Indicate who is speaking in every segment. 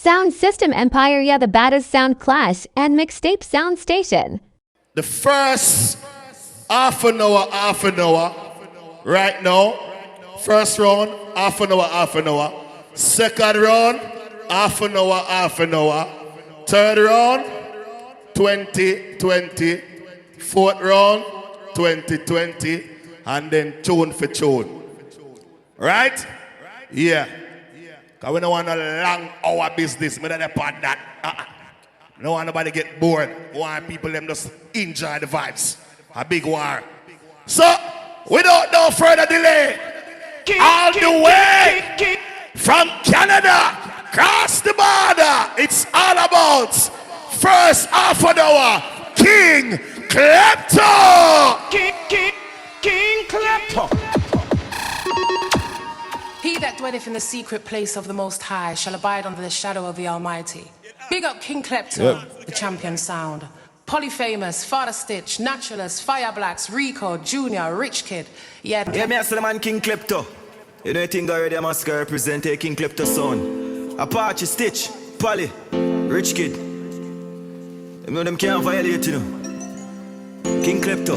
Speaker 1: Sound System Empire, yeah, the baddest sound clash, and mixtape sound station.
Speaker 2: The first half an hour, right now. First round, half an hour. Second round, half an hour. Third round, 20. Fourth round, 20. And then tune for tune. Right? Yeah. Because we don't want a long hour business. We don't want that. We don't want nobody get bored. We want people them just enjoy the vibes. A big war. So, without no further delay, all the way from Canada, across the border, it's all about first half an hour, King Klepto!
Speaker 3: King Klepto! He that dwelleth in the secret place of the Most High shall abide under the shadow of the Almighty. Big up King Klepto, the champion sound. Polyphamous, Father Stitch, Naturalist, Fire Blacks, Rico, Junior, Rich Kid. Yeah,
Speaker 4: me as the man King Klepto. You know, I think already I must represent a King Klepto sound. Apache, Stitch, Poly, Rich Kid. You know them can't violate, you know. King Klepto.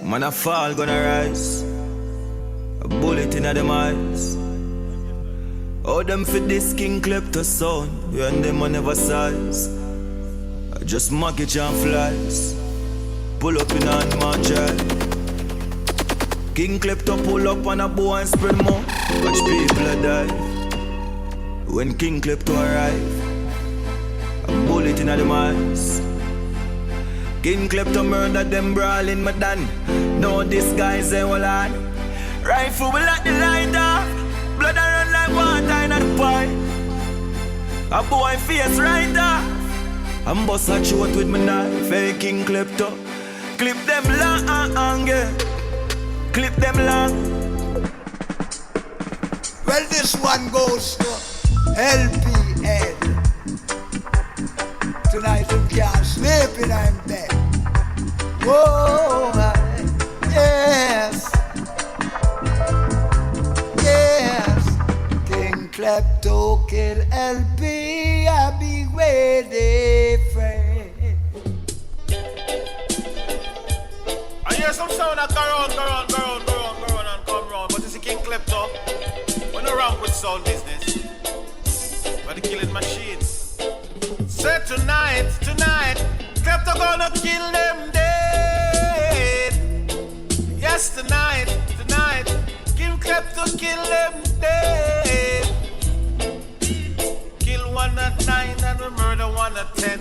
Speaker 4: Man a fall, gonna rise. A bullet in them eyes. All them for this King Klepto sound. You and them on never size. Just mortgage and flies. Pull up in on my drive. King Klepto pull up on a bow and spread more. Watch people a die. When King Klepto arrive, a bullet in them eyes. King Klepto murder them brawling my dan. No disguise they will on. Rifle will let the light off. Blood a run like water in the pipe. A boy face right off. I'm bust a throat with my knife. Hey King Klepto, clip them long, yeah. Clip them long.
Speaker 5: Well, this one goes to LPL. Tonight you can't sleep and I'm dead. Whoa, yes. King Klepto kill LP, I be ready, friend.
Speaker 6: I hear some sound that go round and come round. But it's a King Klepto. We're not wrong with sound business. We're the killing machine. So tonight, Klepto gonna kill them dead. Yes, tonight, King Klepto kill them dead. Kill 1 at 9 and we murder 1 at 10.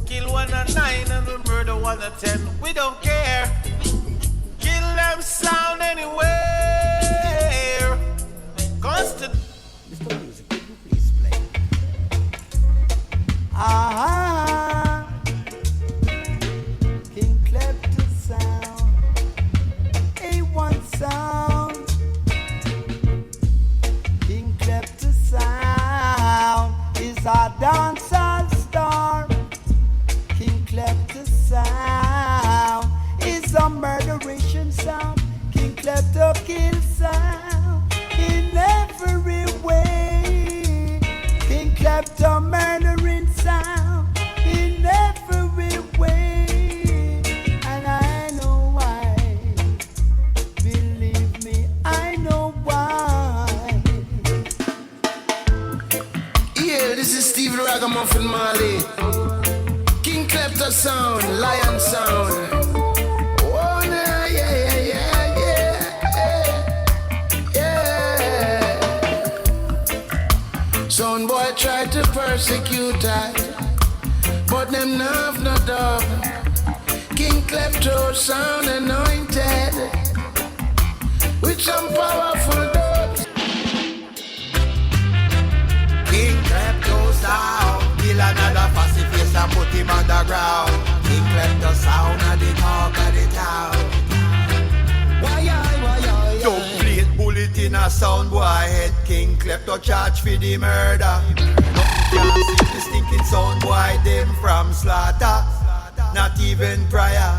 Speaker 6: Kill 1 at 9 and we murder 1 at 10. We don't care. Kill them sound anywhere. Constant.
Speaker 5: Mr. Music, could you please play? King Klepto sound, A1 sound. King Klepto sound is our dancehall star. King Klepto sound is a murderation sound. King Klepto kill sound in every way. King Klepto murdering sound in every way. And I know why. Believe me, I know why.
Speaker 7: Yeah, this is Steve Ragamuffin Marley. King Klepto sound, lion sound. Oh, nah, yeah. Sound boy tried to persecute us, but them nav not up. King Klepto sound anointed with some powerful dubs.
Speaker 5: King Klepto sound, kill another pacifist and put him underground. King Klepto sound at the talk of the town. Why? Don't play bullet in a sound boy head. King Klepto charge for the murder. Nothing can see the stinking sound boy them from slaughter. Not even prior.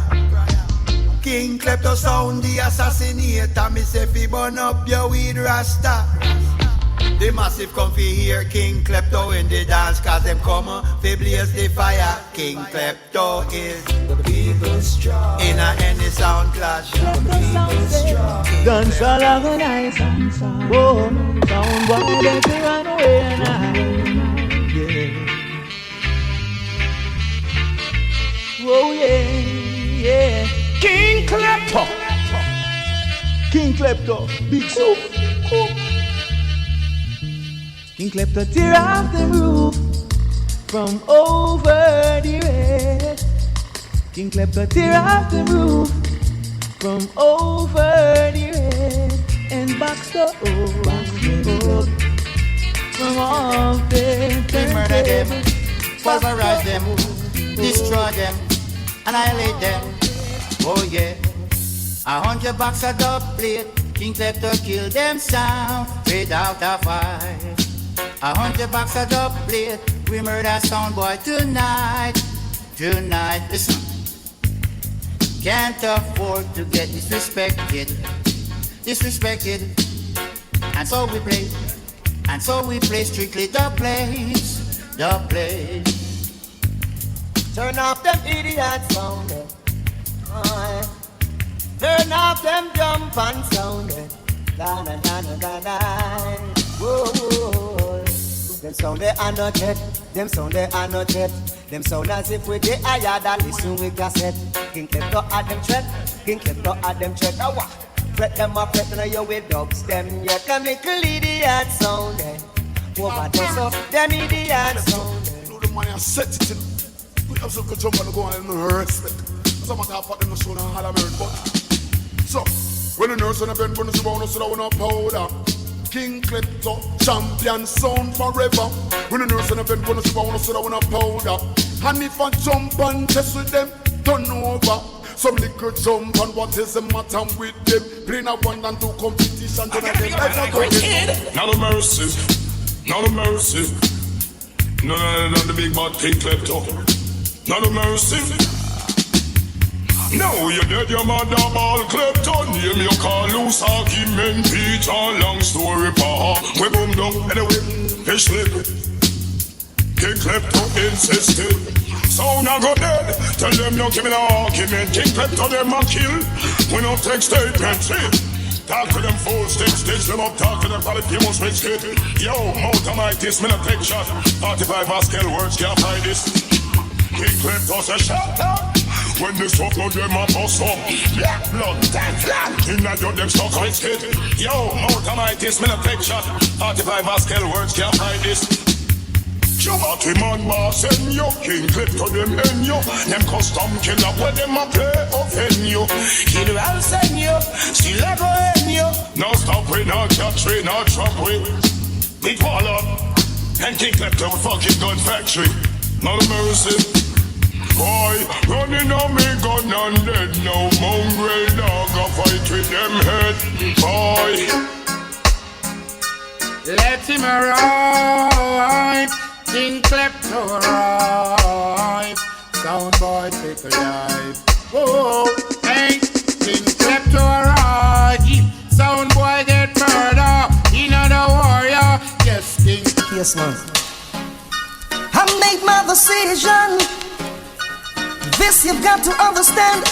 Speaker 5: King Klepto sound the assassinator. Me say fi burn up your weed rasta. The massive come fi hear King Klepto in the dance, cause them come fi blaze the fire. King Klepto is the people's strong. In any sound clash, the people's strong.
Speaker 8: Dancehall organize, oh, sound boy they fi run away and oh yeah. King Klepto. King Klepto, big soup. King Klepto tear off the roof from over the red. King Klepto tear off the roof from over the red and box the old from off the
Speaker 5: We murder them, pulverize them, destroy them, annihilate them. Oh yeah, 100 bucks a dubplate. King Klepto kill them sound without a fight. 100 bucks a dubplate. We murder sound boy tonight. Listen, can't afford to get disrespected. And so we play strictly dubplates. Turn off them idiot sound. Turn off them jump and sound. Whoa. Them sound they are not dead. Them sound as if we get higher than listen we cassette. King Klepto at them tread. Awa. Fret them up, fret them you with dogs. Them you can make a idiot sound. Overdose of them idiot sound.
Speaker 2: No, the money I set it in. We have some jump and go on and no respect. Some of that part them no show no hall but. So, when the nurse on the bend, when the surround us, so no powder. King Klepto, champion sound forever. When the nurse on the bend, when the surround us, so no powder. And if I jump and test with them, turn over. Some little jump and what is the matter with them? Playing a 1 and 2 competition.
Speaker 9: Not a mercy. No, the big bad King Klepto. Not a mercy. No, you're dead, your mother ball Klepto. Name you call loose argument, Peter, long story power. We boom down anyway, fish lip. King Klepto insisted. So now go dead. Tell them no give me no argument. King Klepto them a kill. We no take statements. Talk to them fools, stitch them up, talk to them quality must make straight. Yo, mouth of my this, me no take shot. 45 Pascal words can't find this. King Klepto say shut up. When the stuff no them a bust up. Black blood, dance land. In that you them stuck on skate. Yo, mouth of my this, me no take shot. 45 Pascal words can't find this. Party man boss and you, King Klepto them and you. Them custom killer where them a play offend you. Kill I'll send you, still I go end you. No stop we, no catch we, no trap we. Big wall up, and King Klepto fucking gun factory. No mercy. Boy, running on me gun and dead. No mongrel dog a fight with them head. Boy,
Speaker 10: let him arrive. King Klepto arrive. Sound boy take a dive. Whoa, hey, King Klepto arrive. Sound boy get murder. He not a warrior. Yes, King.
Speaker 5: Yes, man.
Speaker 11: I made my decision. This you've got to understand.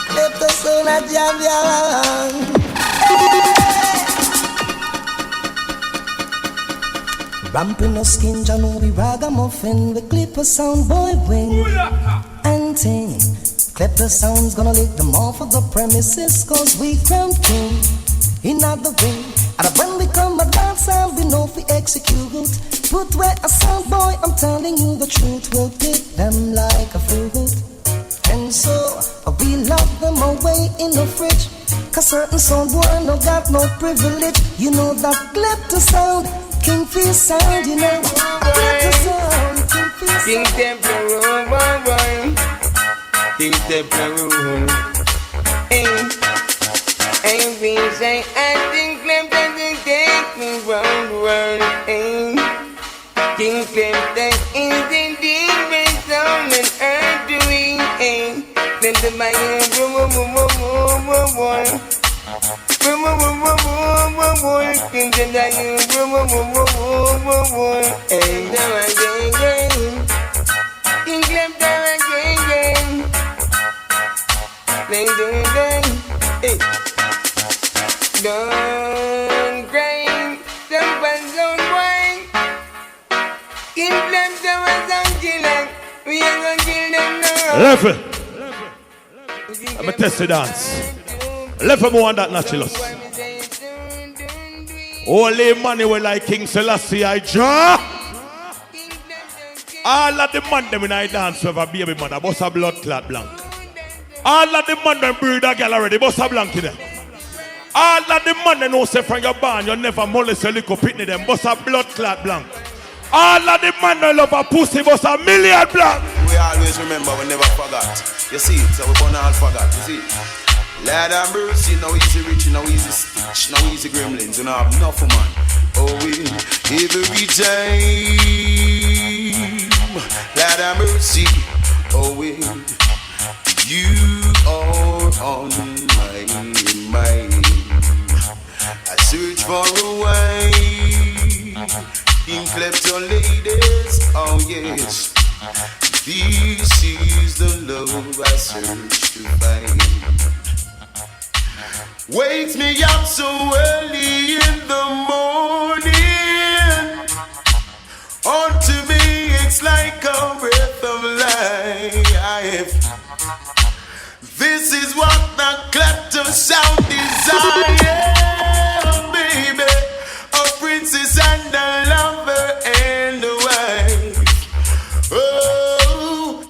Speaker 11: Klepto sound a champion. Ramping no skin, John we ragamuffin. We clip a sound boy wing and ting. Klepto sound's gonna lick them off of the premises, cause we crown king in the ring. And when we come a dance, I'll be no fi execute. Put where a sound boy, I'm telling you the truth. We'll pick them like a fruit. And so we lock them away in the fridge, cause certain sound boy no got no privilege. You know that Klepto sound, King Feel sound, you know. Klepto sound, King Feel sound.
Speaker 10: King Klepto room, King Klepto room. Ain't we say I think Klepto to take me round the world. King Klepto is the different sound and earth doing. Klepto my boom.
Speaker 5: King Klepto again. Don't cry, someone's own wine. King Klepto was on killer. We ain't gonna kill them now.
Speaker 2: Level. Let me test the dance. Level more on that naturalist. Holy money will like King Selassie I draw. All of the man them in I dance with a baby mother, boss a blood clot blank. All of the man them breed a girl already, boss a blank in them. All of the man them know say from your barn, you never molest a little pitney them, boss a blood clot blank. All of the man them love a pussy, boss a million blank.
Speaker 4: We always remember, we never forgot. You see, so we gonna all forgot, you see. Lad and Bruce, you know easy rich, you know easy stitch, no easy gremlins, you know have enough for man. Oh, we every time. Lad and Bruce, oh, we you are on my mind. I search for a way. King Klepto ladies, oh yes. This is the love I search to find. Wakes me up so early in the morning. Unto me it's like a breath of life. This is what the Klepto sound desire, baby. A princess and a lover and a wife. Oh,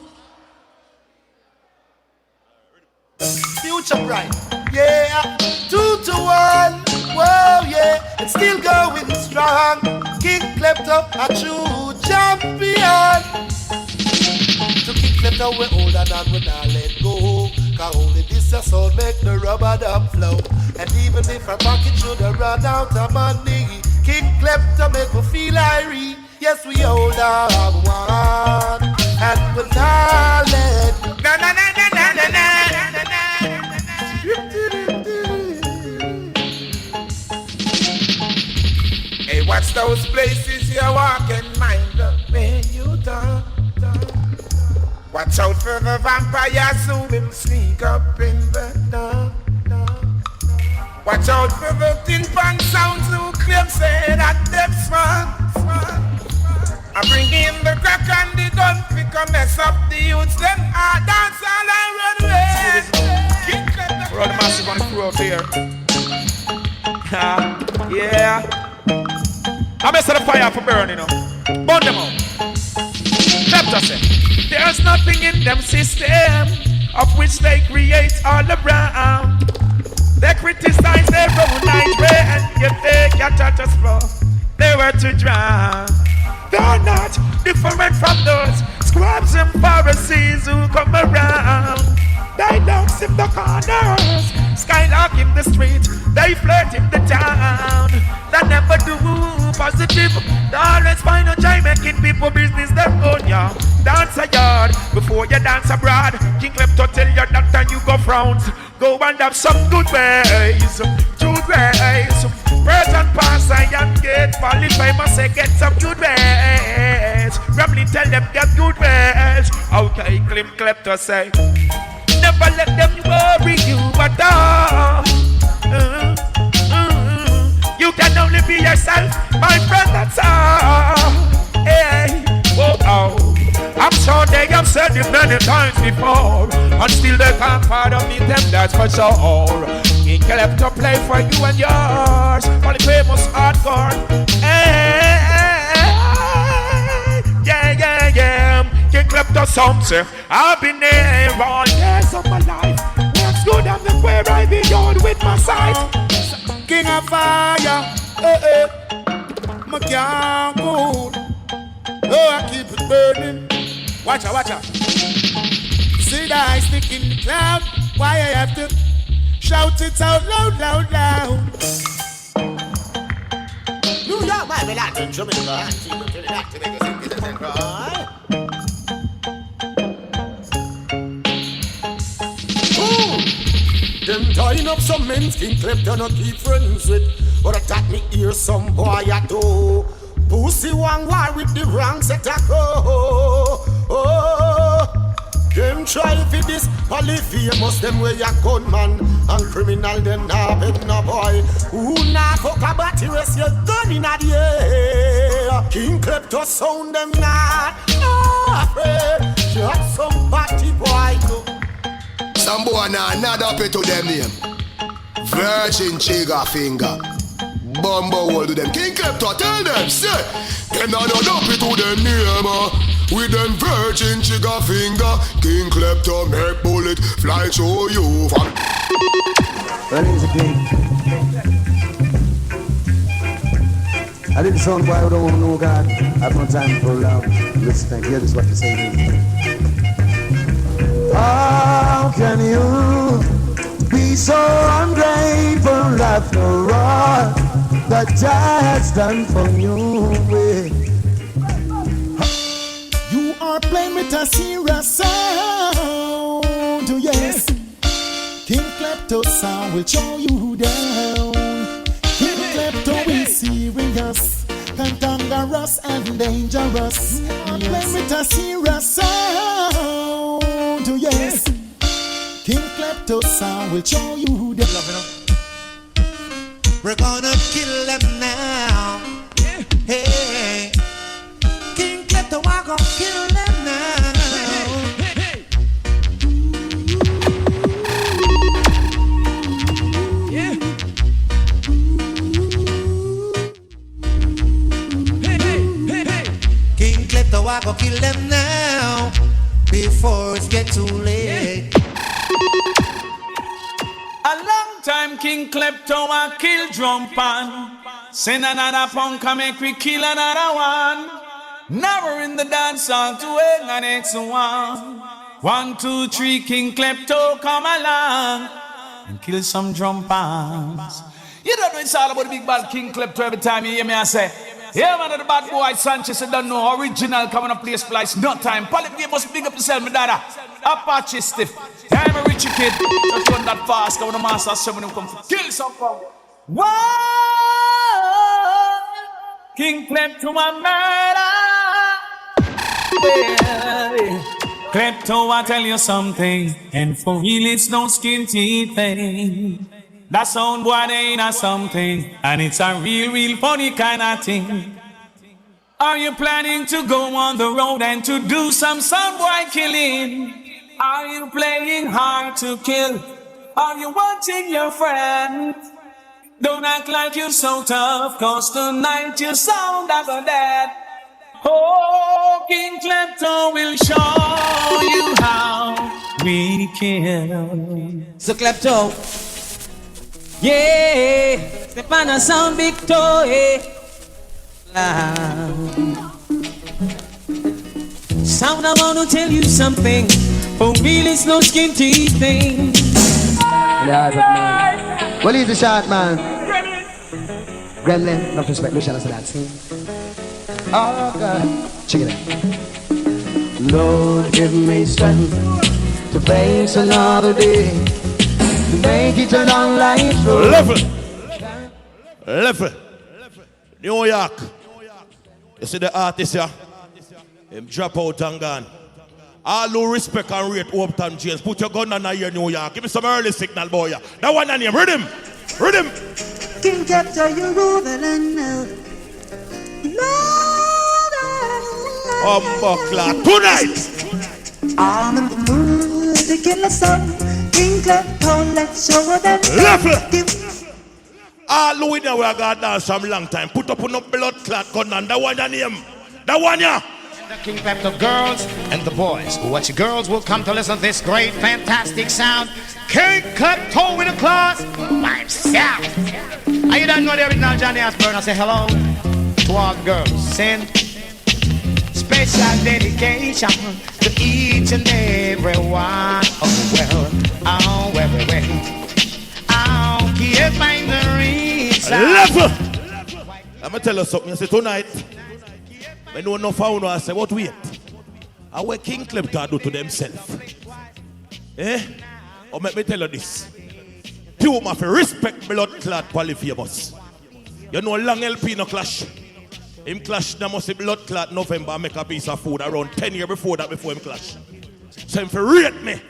Speaker 5: future bright. Yeah, 2 to 1. Whoa, yeah, it's still going strong. King Klepto, a true champion. To King Klepto, we're older than we not let go. Cause only this a soul make the rubber dub flow. And even if our pocket should have run out of money, King Klepto make me feel irie. Yes, we hold our one. And we're not let go. Na na na na na na na. Hey, watch those places you're walking, mind the way you talk. Watch out for the vampires who will sneak up in the dark. Watch out for the tin pan sounds who claim say that they're smart. I bring in the crack and the gun, pick a mess up the youths, them are dance all I run away.
Speaker 10: We're all the massive on the crew up here. Yeah. I mess the fire for burning, you know. Burn them out. Klepto say, there's nothing in them system of which they create all around. They criticize their own night way and yet they got at us floor. They were to drown. They're not different from those scribes and Pharisees who come around. They don't in the corners, skylark in the street, they flirt in the town. They never do positive. They always find a Jamaican people business their own, yeah. Dance a yard before you dance abroad. King Klepto tell you that time you go frowns. Go and have some good ways, good ways. Birds and pass I and get Valley famous say get some good ways. Ramley tell them get good ways. Okay, King Klepto say, never let them worry you at all. You can only be yourself, my friend, that's all. Hey, whoa, oh. I'm sure they have said it many times before, and still they can't pardon me, them that's for sure. King Klepto play for you and yours, for the famous hardcore. Hey, yeah, yeah, yeah. King Klepto sound say, I've been there all years of my life. Works good and the where I be on with my sight. King of fire, my can't go. Oh, I keep it burning. Watch out, watch out. See the eye stick in the cloud. Why I have to shout it out loud, loud, loud.
Speaker 5: New York, my beloved in Jamaica. The them tying up some men, King Klepto not keep friends with. But attack me here some boy at all. Pussy one war with the wrong set of them try for this polyphemus, them way a gunman and criminal, them nah beg no boy. Who nah fuck a batty rest your gun in the air. King Klepto sound, them nah afraid. Shot some batty boy too.
Speaker 9: Some boy nah not up to them name. Virgin Trigger Finger. Bumbo hold to them. King Klepto tell them, say, them not up to them name. With them virgin trigger finger, King Klepto make bullet fly through you.
Speaker 8: Well, he's a king. I did the song boy who don't want to know God. I have no time for listen, hear this what you say. How can you be so ungrateful after all that Jah has done for you?
Speaker 5: You are playing with a serious sound, yes. King Klepto sound will show you down. King Klepto is serious, cantankerous and dangerous. You are playing with a serious sound, yes. King Klepto sound will show you down.
Speaker 7: We're gonna kill them now. Hey. King Klepto, I gon' kill them now.
Speaker 8: Yeah.
Speaker 7: King Klepto, I gon' kill them now before it get too late.
Speaker 12: A long time King Klepto a kill drum pan. Send another punk and make we kill another one. Now we're in the dancehall to win the next one. 1, 2, 3, King Klepto come along and kill some drum pans. You don't know it's all about the big bad King Klepto every time you hear me I say, yeah man, the bad boy Sanchez, you don't know, original coming up place splice, no time. Polyp must big up yourself, my dada. Apache stiff. Yeah, I'm a rich kid. Just run that fast, come on the master, someone who come to kill some punk. Whoa! King Klepto my murder. Klepto, I tell you something, and for real it's no skin teeth thing. That sound boy they ain't a something, and it's a real funny kind of thing. Are you planning to go on the road and to do some sound boy killing? Are you playing hard to kill? Are you watching your friend? Don't act like you're so tough, cause tonight you sound like a dead. Oh, King Klepto will show you how we kill.
Speaker 8: So Klepto, yeah, step on a sound big toe, Sound, I want to tell you something. For real, it's no skin teeth thing. Yeah, but man. What is the shot, man? Gremlin, no respect, no shall I say that. Oh God, check it out. Lord, give me strength to face another day, to make it a long life.
Speaker 2: Level. New York. You see the artist here? Him drop out and gone. All who respect and rate Uptown James, put your gun on here, New York. Give me some early signal, boy. That one on him. Rhythm.
Speaker 13: King Klepto, you rule the land now.
Speaker 2: Tonight.
Speaker 13: I'm in the mood to kill a song. King Klepto, let's show them.
Speaker 2: All who in there we got dance some long time. Put up on a blood clot gun on that one on him. That one, yeah.
Speaker 10: The King Klepto girls and the boys. What your girls will come to listen to this great, fantastic sound. King Klepto in the class by himself. And you don't know the original Johnny Osbourne. I say hello to all the girls. Send special dedication to each and every one. Oh, well. Oh, can't find the reason.
Speaker 2: Level. I'm going to tell you something. You see, tonight, I know no found I say, what wait? I what King Klepto do to themselves. Or let me tell you this. Puma for respect blood clot polyphemus. You know long LP no clash. Him clash there must be blood clot November make a piece of food around 10 years before him clash. So him for rate me.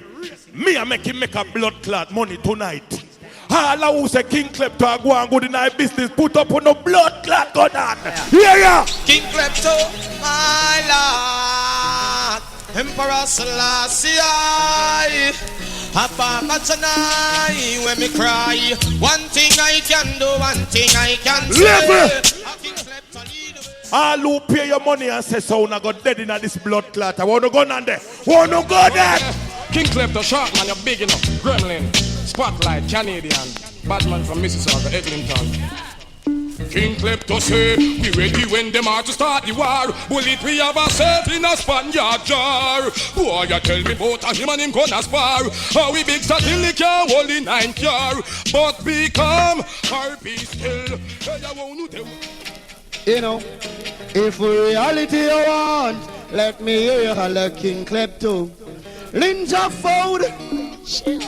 Speaker 2: Me I make him make a blood clot money tonight. All who say King Klepto go and go in our business, put up on no blood clot going on. Yeah.
Speaker 5: King Klepto, my lord, Emperor Selassie, Papa tonight when me cry. One thing I can do, one thing I can say.
Speaker 2: All who pay your money and say so, I got dead in this blood clot. I want to go on there. Want to go there.
Speaker 14: King Klepto, short man, you're big enough. Gremlin, Spotlight, Canadian, Batman from Mississauga, Eglinton. King Klepto say, we ready when them are to start the war. Bullet we have ourselves in a Spaniard jar. Boy, you tell me about him and him gonna spar. How we big till he can't hold the 9th car. But become or be still.
Speaker 7: You know, if reality you want, let me hear you holler King Klepto. Ninja food. Sure.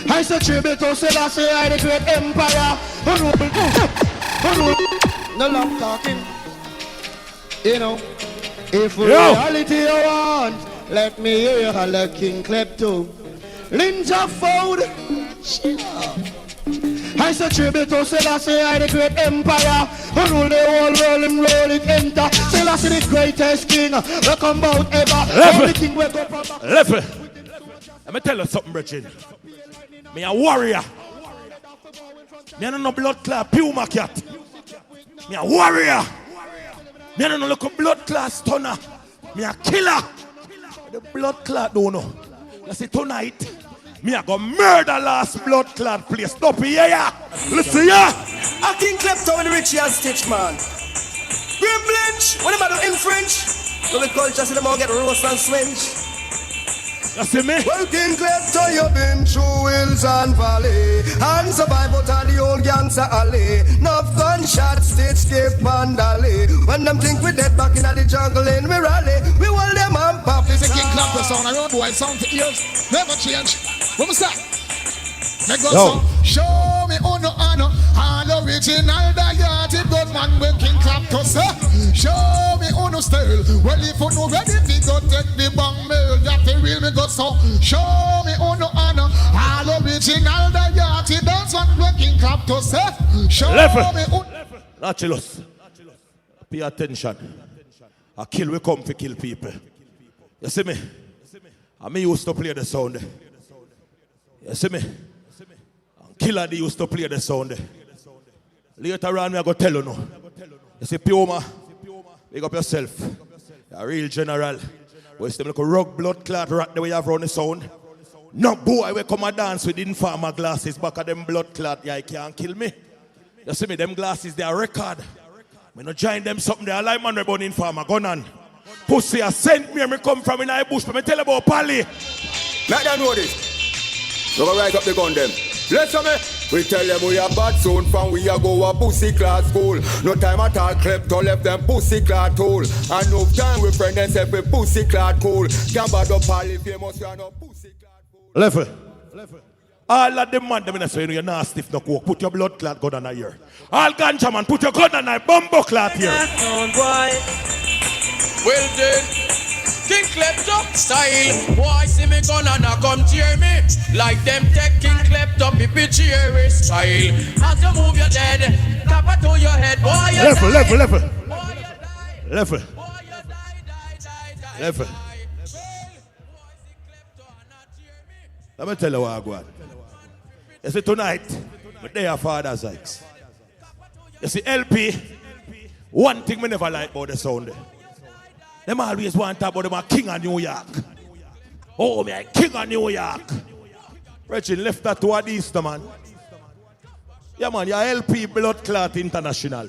Speaker 7: I say tribute to Selassie, I the great empire. No love talking. You know, if reality you want, let me hear you holler King Klepto. Ninja food. Sure. I say tribute to Selassie, I the great empire. Who rule the whole world and roll it enter. Selassie the greatest king. We come out ever. Everything we go from.
Speaker 2: Level. Let me tell you something, Bridget. Me a warrior. Me no blood clot Puma cat. Me a warrior. Me no look a blood clot stunner. Me a killer. The blood clot don't know. You see tonight. Me a go murder last blood clot place. Stop here, yeah. Listen, yeah.
Speaker 5: I King Klepto when the Richie has stitch, man. Grim Lynch, what am I doing in French? So the culture see them all get roast and swinge.
Speaker 2: You see me?
Speaker 5: Well, King Klepto, you've been through hills and valley and survived out of the old gangster alley. Enough gunshots, stitch, skip, and alley. When them think we dead back in the jungle in we rally, we hold them and pop.
Speaker 10: This is King Klepto sound. I don't know why it sound to ears. Never change. What was that? Make go song. Show me honor, honor. All original diaty good man with King Klepto, sir. Show me honor style. Well, if you know ready, we go take the bang mail. That the real me go so. Show me honor, honor. All original diaty that's one with King Klepto, sir. Show me honor.
Speaker 2: Naturalist. Pay attention. A kill we come to kill people. You see me? I me used to play the sound. You see me? Killer they used to play the sound. Later on, me I go tell you no. You see, Puma, big up yourself. You're a real general. We used to look a rug blood clot rat the way you have run the sound. No boy, we come and dance with informer glasses back of them blood clot. Yeah, you can't kill me. You see me, them glasses, they are record. Me no join them something, they are like man reborn informer. Gun on. Pussy, I sent me come from in the bush, but me tell about Pally.
Speaker 5: Let them know this. We're gonna rise up the gun them. Listen me. We tell them we are bad soon from we are go a pussy class school. No time at all Klepto left them pussy clad tool. And no time we friend and say we pussy clad cool. Can't bad up all if you must run up pussy clad cool.
Speaker 2: Level. All of them man them in say you're not stiff no coke. Put your blood clot gun on here. All ganja man put your gun on a bumbo clot here.
Speaker 5: Well then, King Klepto style. Why see me gun and I come tear me? Like them take King Klepto pipi cheery style. As you move your head, tap it to your head. Boy, you
Speaker 2: Level. Let me tell you what I want. You see tonight, my day of Father's Hikes. You see LP, one thing me never like about the sound. Them always want to talk about them a king of New York. Oh, me a king of New York. Reggie left that toward Easter, man. Yeah, man, your LP blood clot international.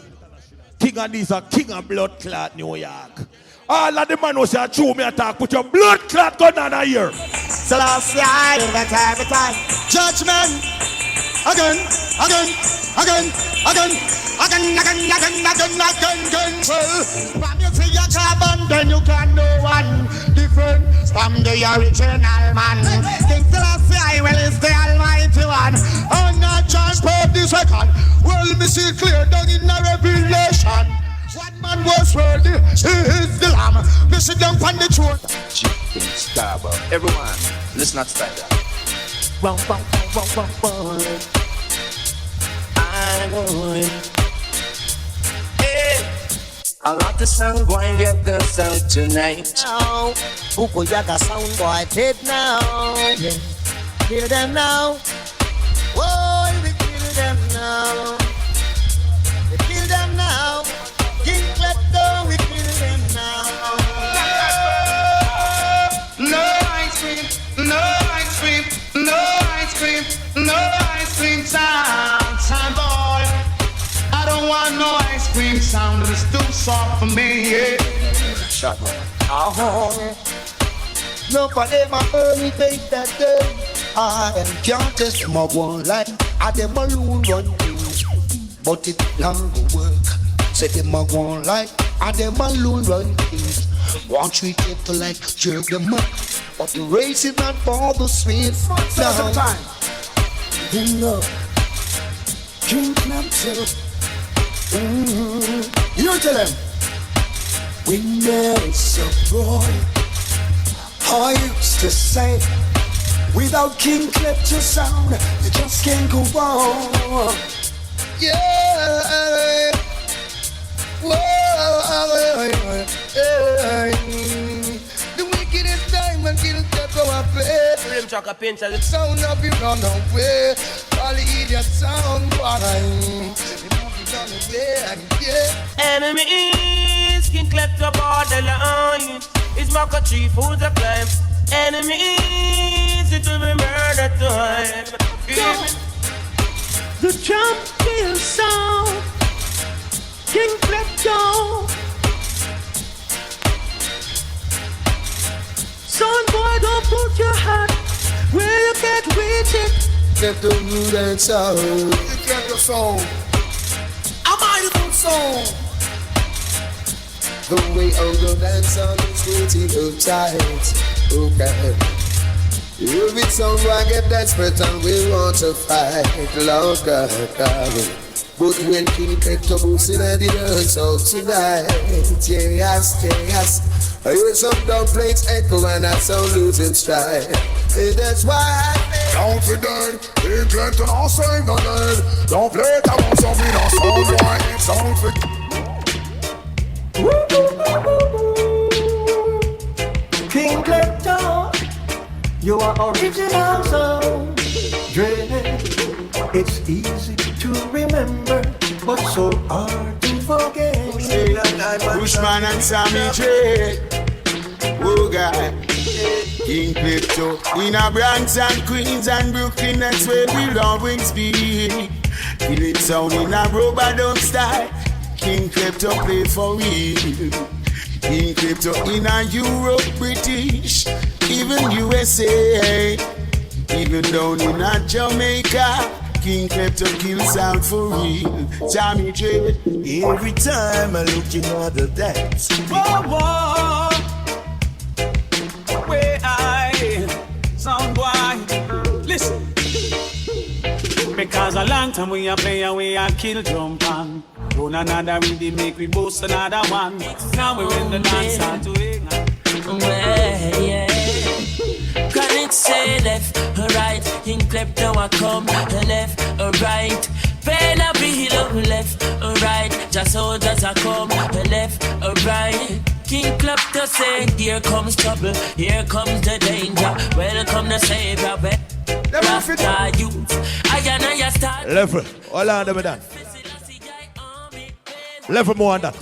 Speaker 2: King of these are king of blood clot New York. All of the man who say true me attack, put your blood clot gun on here.
Speaker 5: So last year, every time. Judgment. Again. Well, from you see your carbon, then you can know one.
Speaker 10: friend. I'm the original man. King Selassie, well, is the almighty one. I'm not transport this record. Well, me see clear down in the revelation. One man was worthy, he is the lamb. Me sit down on the throne.
Speaker 15: Starbuck. Everyone, let's not start that. I'm going. I like the sound boy, get the sound tonight.
Speaker 11: Now, Buko Yaga sound boy, dead now. Yeah. Feel them now. Whoa, we feel them now. We feel them now. King Klepto, we feel them now.
Speaker 10: No ice cream, no ice cream, no ice cream, no ice cream sound, sound boy. I don't want no ice cream sound, it's too soft for me, yeah.
Speaker 15: Shut up.
Speaker 11: Nobody ever heard me take that day. I can't test them up one like I them alone run things, but it long go work. Say them a one like I them alone run things. Want treat it like jerk them up, but the race is not for the sweet. Now, you know, King Klepto.
Speaker 10: You tell them.
Speaker 11: We met so boy. I used to say, without King Klepto sound, you just can't go on. Yeah. Whoa. The wickedest time when King Klepto I play.
Speaker 15: Rim Chaka Pincha.
Speaker 11: The sound of you run away. All the idiot sound boy.
Speaker 15: Enemies, King Klepto borderline. It's Maka Chief who's a climb. Enemies, it will be murder time.
Speaker 8: The champion sound, King Klepto. Son boy, don't put your hat where you can't reach it.
Speaker 11: Get the mood and sound. You get the song. I'm out of the song. The way I go dance on is getting so tight. Okay. Every song I get desperate and we want to fight. Lord God. But when King Klepto goes in the dance out tonight, yes. I hear some dubplates echo and I sound losing stride. That's why
Speaker 9: Don't forget, King Klepto not sing no name. Don't play it about something no sound boy. Don't forget.
Speaker 11: King Klepto, you are original sound. Dread. It's easy to remember, but so hard to forget.
Speaker 10: Bushman and Sammy J. Oh God. King Klepto in a Bronx and Queens and Brooklyn, that's where we'll always be. Kill it sound in a rubber style. King Klepto play for real. King Klepto in a Europe, British, even USA, even down in a Jamaica. King Klepto kills out for real. Jammy J.
Speaker 5: Every time I look in other dance.
Speaker 12: Whoa. Where I sound boy, listen. Because a long time we a play and we a kill drum pan. Run another rhythm make we boast another one. Now we in the dance hall to ignite.
Speaker 16: Well, yeah. Can it say left or right? King Klepto a come left or right? Pena be left or right? Just soldiers a come left or right? King Klepto say, here comes trouble, here comes the danger. Welcome the savior. Rasta youth, I start.
Speaker 2: Level, all on them done. Level more on that.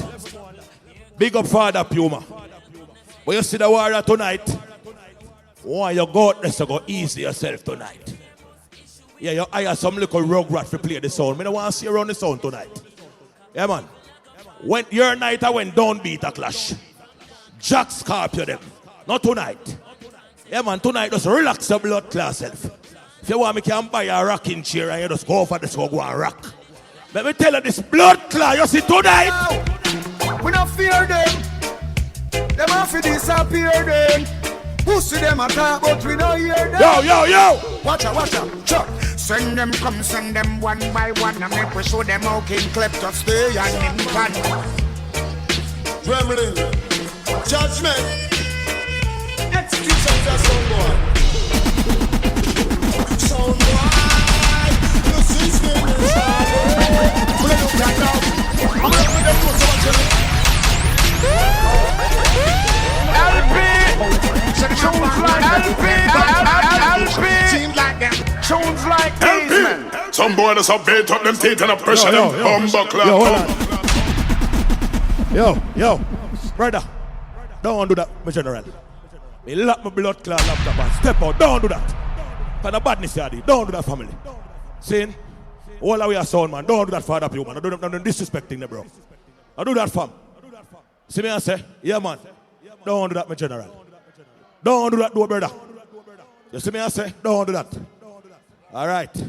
Speaker 2: Big up Father Puma. When you see the warrior tonight, why you go out there to go easy yourself tonight? Yeah, you hire some little rug rat to play the sound. I don't want to see you around the sound tonight. Yeah, man. When your night I went downbeat a clash. Jack Scorpio them. Not tonight. Yeah, man, tonight just relax your blood class self. If you want me can buy a rocking chair and you just go over this go and rock. Let me tell you this blood clot you see tonight.
Speaker 10: We don't fear them. Them have to disappear then. Pussy them a talk, but we don't hear them.
Speaker 2: Yo.
Speaker 10: Watch out, Chuck. Send them one by one, and make we show them how King Klepto stay and him can.
Speaker 9: Gremlin, judgment, execution for soundboy. Soundboy, the system is hard. Put it up right now. I'm gonna put them close to watch it.
Speaker 10: Tunes like these, man.
Speaker 9: Some boy that's a bait up them teeth and a pressure them bumbo clap.
Speaker 2: Yo, brother, don't do that, my general. Me lock my blood clot laptop and step out. Don't do that. For the badness, yadi. Don't do that, family. Saying, all the way a sound, man. Don't do that for other people, man. Don't disrespecting them, bro. I do that, fam. See me and say, yeah, man. Don't do that, my general. Don't do that, brother. You see me and say, don't do that. All right.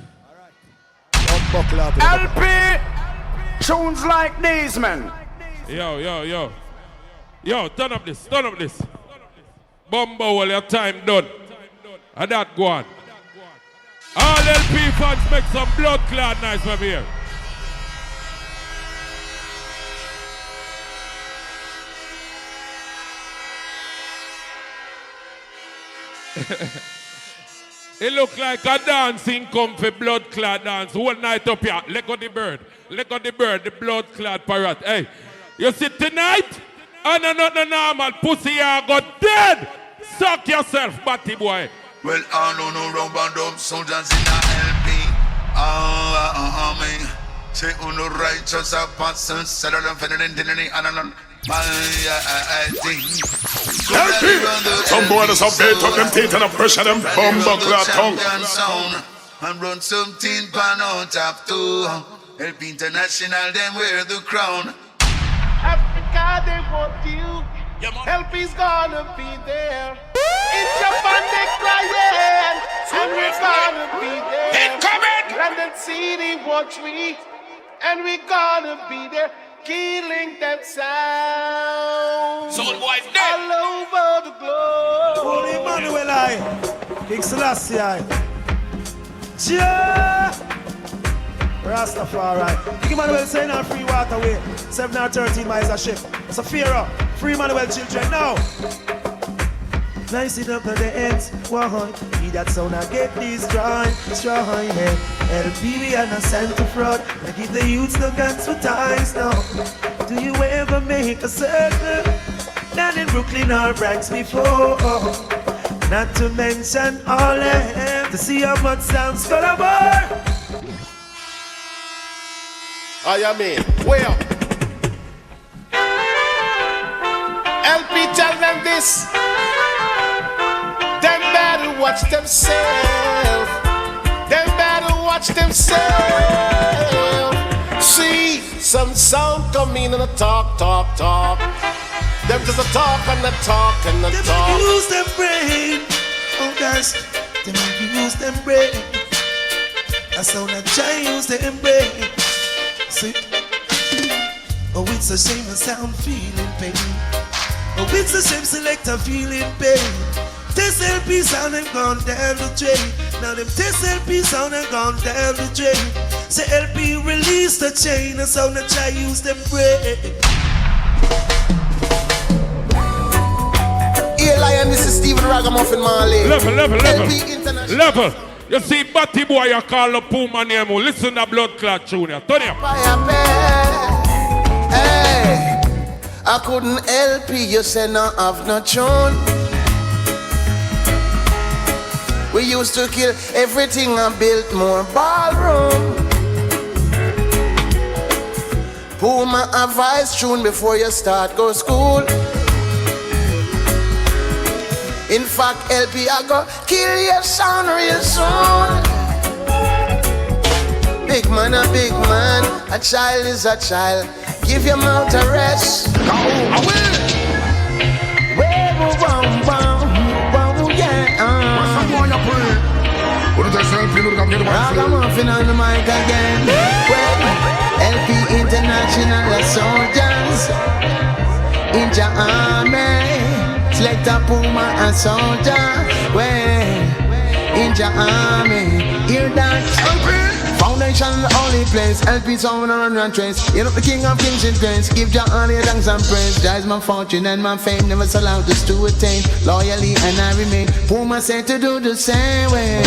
Speaker 10: LP, tunes like these, man.
Speaker 17: Yo, turn up this. Bumbo, all your time done. And that go on. All LP fans make some blood clot nice from here. It look like a dancing comfy blood clot dance. Whole night up here. Let go the bird, the blood clot parrot. Hey, you see tonight? And not the normal pussy you got dead. Suck yourself, batty boy.
Speaker 18: Well, I don't know rubber dub soldiers in a LP. Me. Say uno righteous a person, settle them for the identity and an
Speaker 9: some boy that's a bait up them teeth and a pressure them bumbo clap tongue.
Speaker 18: And run something pan out of two. Help International, them wear the crown.
Speaker 10: Africa, they want you. Help is gonna be there. It's your band they crying, and we're gonna be there. Incoming! London City, watch me, and we're gonna be there. Killing that sound.
Speaker 6: Soul boy dead.
Speaker 10: All over the globe.
Speaker 8: Holy Emmanuel, I. King Selassie, I. Jah! Rastafari. King Emmanuel saying on free waterway. 7 or 13 miles a ship. So fear up. Free Emmanuel children now. Nice it up at the ends. Why? He that sound I get destroyed. LP and a Santa fraud. I give the youths the guns for ties now. Do you ever make a circle? Down in Brooklyn or Bronx before. Not to mention all them. To see how much sounds collaborate.
Speaker 10: I mean, where? LP tell them this. Them better watch themselves. Them better watch themselves. See, some sound come in and a talk. Them just a talk and a talk and a talk.
Speaker 8: Them use them brain. Oh guys, them use them brain. I sound a try use them brain. See? Oh, it's a shame the sound feeling pain. Oh, it's a shame selector feeling pain. This LP sound and gone down the drain. Now them this LP sound and gone down the drain. Say LP release the chain and sound and try use them brain.
Speaker 10: Here Lion, this is Stephen Ragamuffin Marley.
Speaker 17: Level. You see Batty boy you call up Puma name. Listen to blood clot tune. Turn it up.
Speaker 10: Hey, I couldn't help you say no have no tune. We used to kill everything and build more ballroom. Puma advice tune before you start go school. In fact, LP I go kill your sound real soon. Big man, a big man, a child is a child. Give your mouth a rest. I will. Ragamuffin on the mic again. LP International soldiers in your army.
Speaker 7: Select a Puma and soldier. Way in your army. Hear that? Foundation the only place. LP sound and run trace. You know the king of kings in grace. Give your honor, thanks and praise. That is my fortune and my fame. Never allowed us to attain. Loyally and I remain. Puma said to do the same way.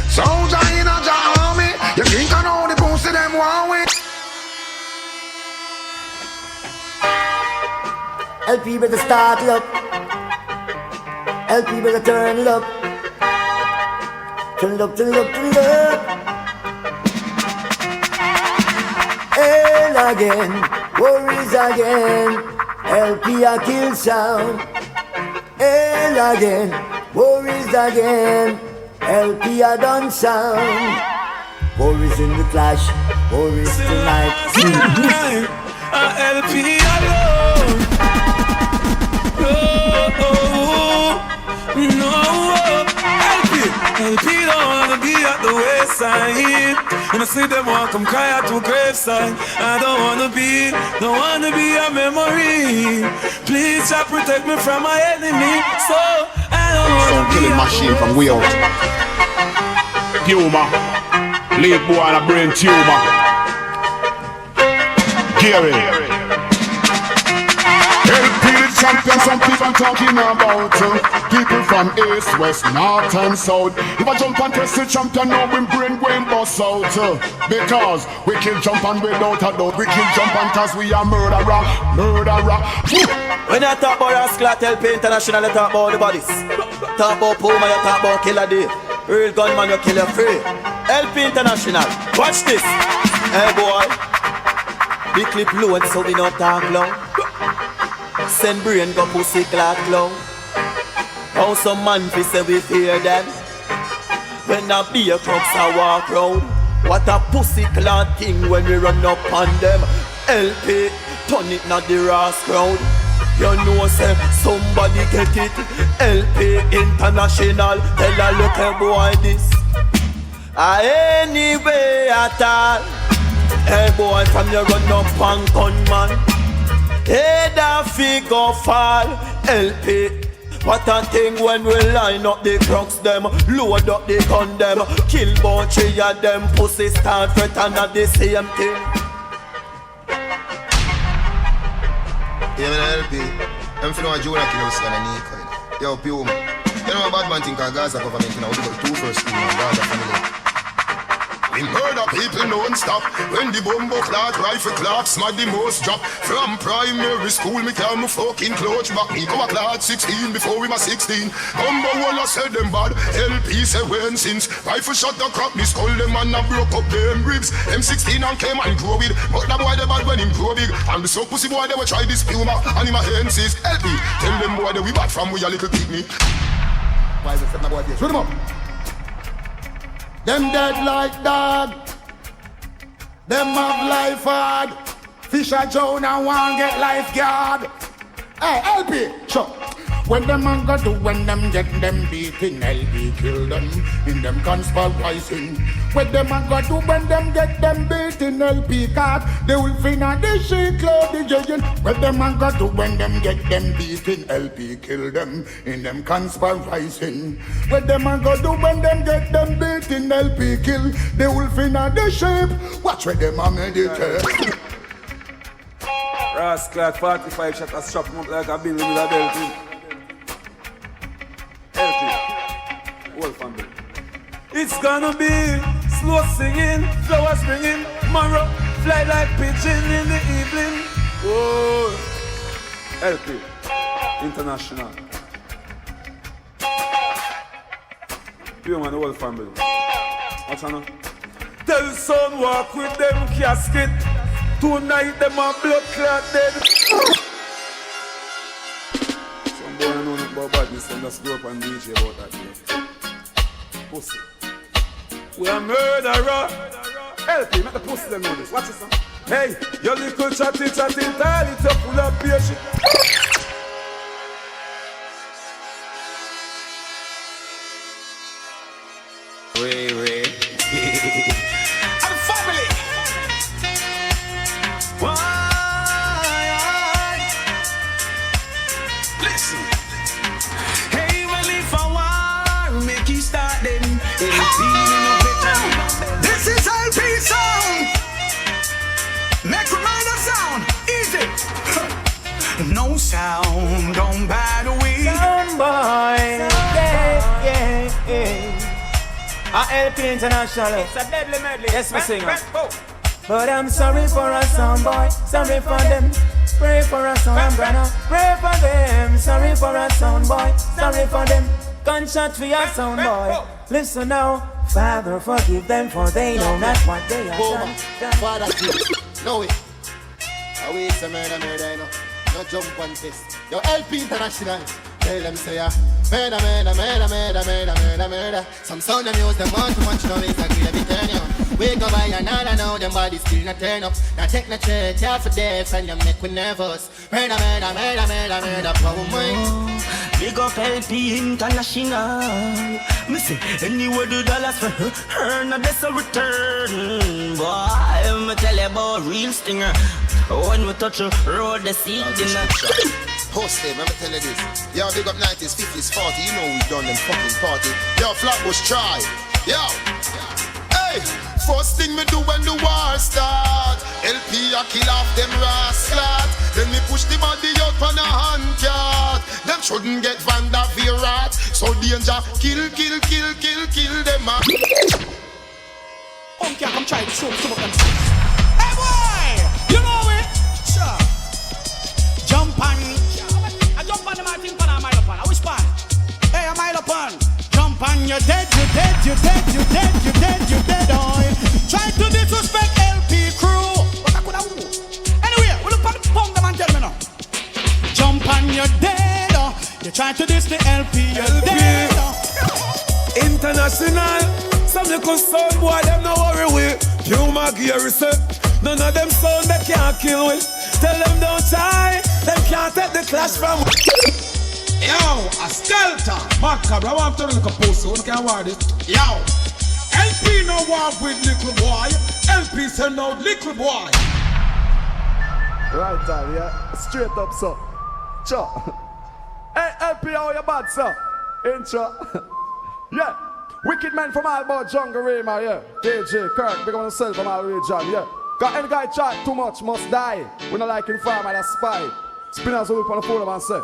Speaker 10: Soldier in a army. You think I know the pussy them want with.
Speaker 19: LP better start it up. LP better turn it up. Turn it up, turn it up, turn it up. And again, worries again. LP a kill sound. And again, worries again. LP a done sound. Worries in the clash, worries tonight.
Speaker 16: LP alone. No, LP don't wanna be at the wayside. When I see them walk, come cry out to graveside. I don't wanna be a memory. Please, Jah protect me from my enemy. So I don't wanna be
Speaker 10: killing machine from way out. Puma, lead boy and a brain tumor. Gary. Champion, some people talking about people from east, west, north and south. If I jump and test the champion, now we brain going bust out. Because we kill jump and without a doubt. We kill jump and cause we are murderer.
Speaker 4: When I talk about Rascal, LP International, I talk about the bodies. Talk about Puma, you talk about Killer Day. Real gunman, you kill you free. LP International, watch this. Hey boy, big clip low and so we not talk long. Send brain go pussy clock clown. How some man fi say we fear them. When a beer trucks a walk round. What a pussy clock thing when we run up on them. LP, turn it not the Ross crowd. You know say somebody get it. LP International, tell a local boy this. Anyway at all. Hey boy from you run up on gunman. Head a figure fall, LP. What a thing when we line up the crooks them, load up the gun them, kill both three of them, pussy start fret and not the same thing.
Speaker 20: Yeah, man, LP. I'm feeling a Jonah kill us gonna need. Yo, Puma. You know a bad man think a Gaza government, you know, we got two first thing, Gaza family. We murder people non-stop. When the bomb clot, rifle clock, smack the most drop. From primary school, me tell me fucking clothes back. Me come a clot 16 before we were 16. Bumbo walla said them bad, LP say when since. Rifle shot the crap, me skull them and I broke up them ribs. M16 and came and grow with. But the boy they bad when him grow big. And the so pussy boy they will try this Puma. And him a henses, LP. Tell them boy they we bad from we a little picnic.
Speaker 10: Why we set my boy this? Shoot him up. Them dead like dog. Them have life hard. Fisher Jonah want get lifeguard. Hey, LP, sure. When them man go do, when them get them beating, LP kill them in them conspiring. When them man go do, when them get them beating, LP caught they will finna the shit club the judging. When them man go do, when them get them beating, LP kill them in them conspiring. When them man go do, when them get them beating, LP kill they will finna the shape. Watch where them a meditate.
Speaker 21: Rascal 45 shot a strap him up like a bill with a belt. Whole family. It's gonna be slow singing, flowers ringing, tomorrow fly like pigeon in the evening. Whoa, LP International. You and the whole family. What's on? Tell son walk with them casket. Tonight them a blood clot dead. Some boy know nothing about badness and just go up and DJ about that day. Pussy. We a murderer. LP, make the pussy them know this. Watch this now. Hey, your little chatty entirely top full of beer shit.
Speaker 4: Ray.
Speaker 16: And family. Why?
Speaker 10: No sound on by the way.
Speaker 8: Sound boy. Yeah. LP International.
Speaker 10: It's a deadly medley.
Speaker 8: Yes, we sing. But I'm sorry for a sound boy. Sorry for them. Pray for a sound brother. Pray for them. Sorry for a sound boy. Sorry for them. Gunshot for your sound boy. Listen now. Father, forgive them, for they know not what they are done.
Speaker 1: Father, no way. I wait some murder, you know. No jump on this. Yo, LP International. Tell them say murder. Some sound them use them want too much noise. I kill every turn you. We go by another now, them bodies still not turn up. Now take the church, half a death, and you make we nervous. Murder, power mine.
Speaker 16: Big up LP International. Me say, anywhere the dollars for her, now that's a return. Boy, me tell you about real stinger. When we touch a road, the seat dinner.
Speaker 20: Host them, let me tell you this. Yo, big up 90s, 50s, 40. You know we done them fucking party. Yo, Flatbush try. Yo. Hey, first thing me do when the war start. LP I kill off them rascals. Then me push the body out on a handcart. Them shouldn't get Vandavirat. So danger, kill them.
Speaker 10: Come try to show some of them. Hey boy, you know it. Sure. Jump on. I jump on the Martin Pan, I mile upon. I wish pan. Hey, I mile upon. Jump on, you're dead, oh. Try to disrespect LP crew. What I could have woo. Anyway, we look at the punk them and tell me now. Jump on, you're dead, oh. You try to diss the LP, you're dead, oh.
Speaker 22: International. Some little sound boy, them no worry with. Puma gear is none of them sound they can't kill with. Tell them don't try, them can't take the clash from.
Speaker 10: Yo, a skeleton. Macabre, I want to look a post so we can wear this. Yo, LP no war with little boy. LP send out little boy.
Speaker 21: Right time, yeah. Straight up, so. Cho. Hey, LP, how you bad, sir? Intro. Yeah. Wicked man from all about Jungle Rayma, yeah. DJ Kirk, big on himself from all region, yeah. Got any guy chat too much, must die. We not like informer, that's spy. Spinners will look on the phone and say.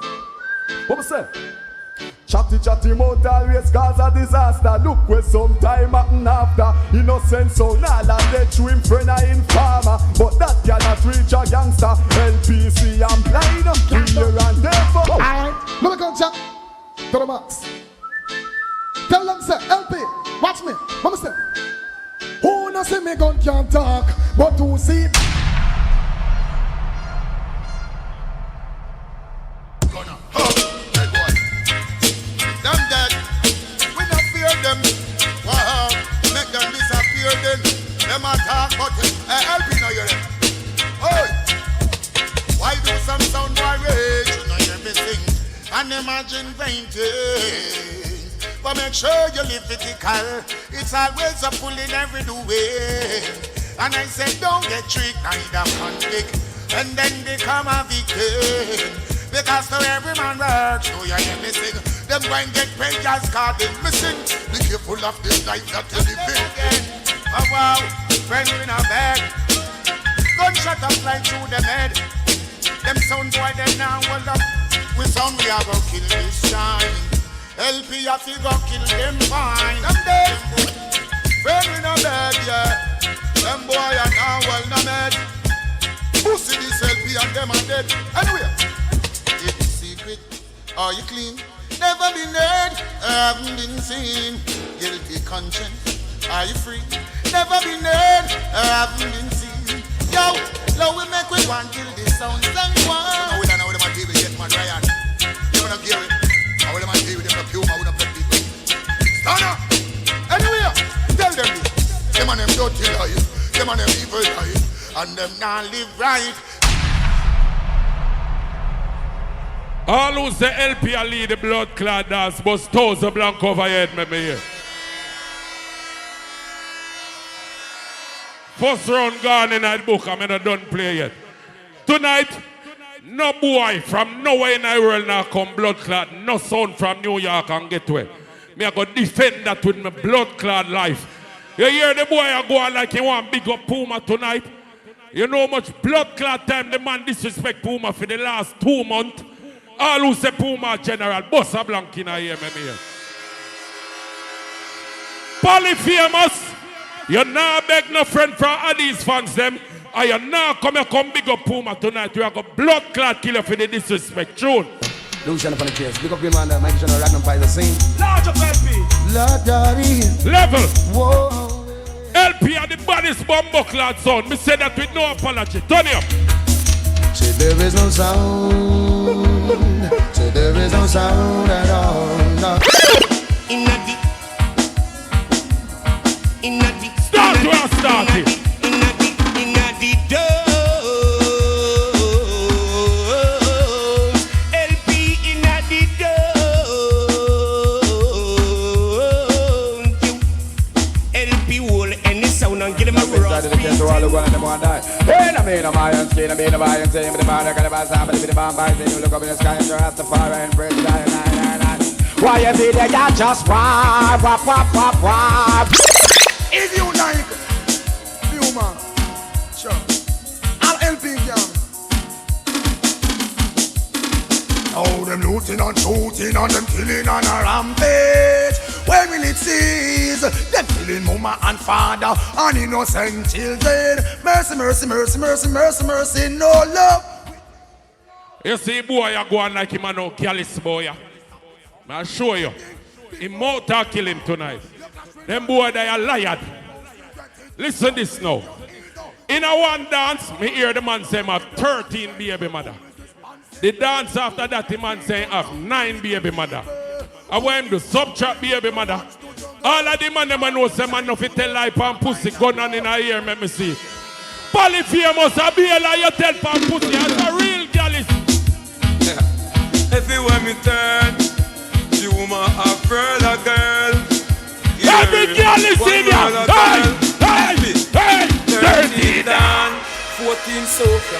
Speaker 21: What we say? Chatty mouth always cause a disaster. Look where some time happen after. Innocent so now that they to him friend a informer. But that cannot reach a gangster. LPC and blind. Here and there for. Alright, let me go chat to the max. Tell them say, LP, watch me. What me say? Who no see me gun can't talk, but who see it?
Speaker 18: Them dead, we not fear them. Wow, make them disappear then. Them attack, but LP no hear them. Oh, why do some sound boy rage? You know hear me sing and imagine painting. But make sure you live vertical. It's always a pull in every way. And I said don't get tricked, neither conflict, and then become a victim. Because to every man works, so you hear me sing. Them going get paid just cause they missing. Be careful of this life that you live in. Oh wow, friend in a bed. Gunshot a fly through the head. Them sounds why they now hold up. We sound we are gonna kill this time. LP a fi go kill them fine. Them dead. Friend in a bed, yeah. Them boy are now well no mad. Pussy this LP and them are dead. Anyway. Are you clean? Never been heard, haven't been seen. Guilty conscience, are you free? Never been heard, haven't been seen. Yo, now we make we one kill this sound and one. Now we don't know what them deal with yet, man, Ryan. You wanna hear it? How them deal with them, the Puma, with them people. Stand up! Anyway, tell them this. Them and them dirty lies, them and them evil lies, and them not live right.
Speaker 17: All who's the LP and lead the blood clad dance, but toes the blank over your head, me here. First round gone in that book, I'm not done play yet. Tonight, no boy from nowhere in the world now come blood clad, no son from New York and get to it. Me I go defend that with my blood clad life. You hear the boy I go on like he want big up Puma tonight? You know how much blood clot time the man disrespect Puma for the last 2 months? All who say Puma general, Bossa Blankina here, me here. Polyphemus, you now beg no friend from Addis fans them. And you now come big up Puma tonight. You have got blood clot killer for the disrespect. Tune.
Speaker 22: Lucian upon the case. Big up your man, Mike General Ragnar by the scene.
Speaker 17: Large up LP.
Speaker 22: Lord Daddy.
Speaker 17: Level.
Speaker 22: Whoa.
Speaker 17: LP are the baddest bumbo clad sound. Me say that with no apology. Turn it up.
Speaker 22: Say there is no sound. Say there is no sound at all. No.
Speaker 17: Start where I started.
Speaker 10: Why you be there, you just wap. If you like, you man, sure, I'll help you, oh, them looting and shooting and them killing on a rampage. When will it cease? Them killing mama and father and innocent children. Mercy, mercy, mercy, mercy, mercy, mercy, no love.
Speaker 17: You see, boy, you go on like him and no callous boy. I'll show you. He mouth to kill him tonight. Them boy, they are liar. Listen this now. In a one dance, me hear the man say I have 13 baby mother. The dance after that, the man say I have 9 baby mother. I want him to subtract baby mother. All of the man, them know say man no fit tell lie pan pussy gun on in a ear, let me see. Polyphemus, I be a lie, you tell pan pussy, as a real gallus.
Speaker 22: If you want me turn, the woman a further girl.
Speaker 17: Every girl is in here. Hey,
Speaker 22: 30 down, 14 Sophia.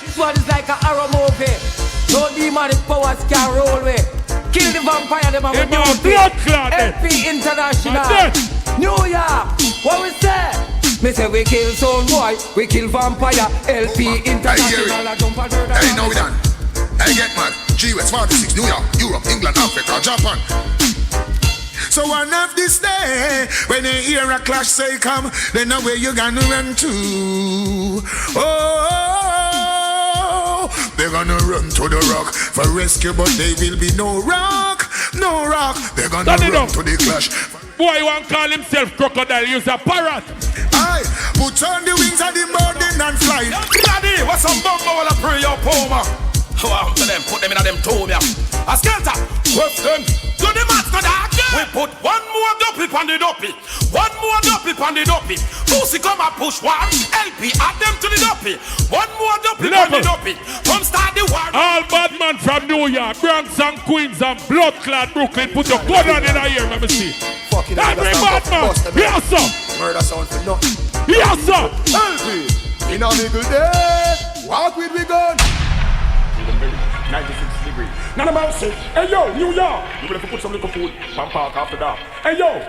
Speaker 3: This one is like a horror movie. No demonic powers can roll with. Kill the vampire, them and we do LP International. New York, what we say? Me say we kill some boy, we kill vampire. LP International.
Speaker 18: Hey, now we done. Hey, get mad. G-West 46, New York, Europe, England, Africa, Japan. So one of this day, when they hear a clash say come, they know where you gonna run to. Oh, they're gonna run to the rock for rescue, but there will be no rock, no rock. They're gonna run to the clash.
Speaker 17: Boy, you want to call himself crocodile, use a parrot.
Speaker 18: Aye, put on the wings of the burden and fly.
Speaker 22: Daddy, what's some bumbo while I pray your Puma? Oh, I'm to them, put them in a them tomb, yeah. A skelter, whip them. Do the math, no dog, yeah. We put one more duppy on the duppy. One more duppy on the duppy. Pussy come and push one. LP, add them to the duppy. One more duppy on the duppy. Come start the war.
Speaker 17: All bad man from New York, Bronx and Queens and blood-clad Brooklyn, put your gun on in here, let me see.
Speaker 22: Fucking
Speaker 17: every bad man, yes sir.
Speaker 22: Murder sound for nothing.
Speaker 17: Yes sir.
Speaker 10: LP, in a middle day, walk with we gun. 96 degrees. None of mercy. Hey yo, New York. You will have to put some little food and park after that. Hey yo,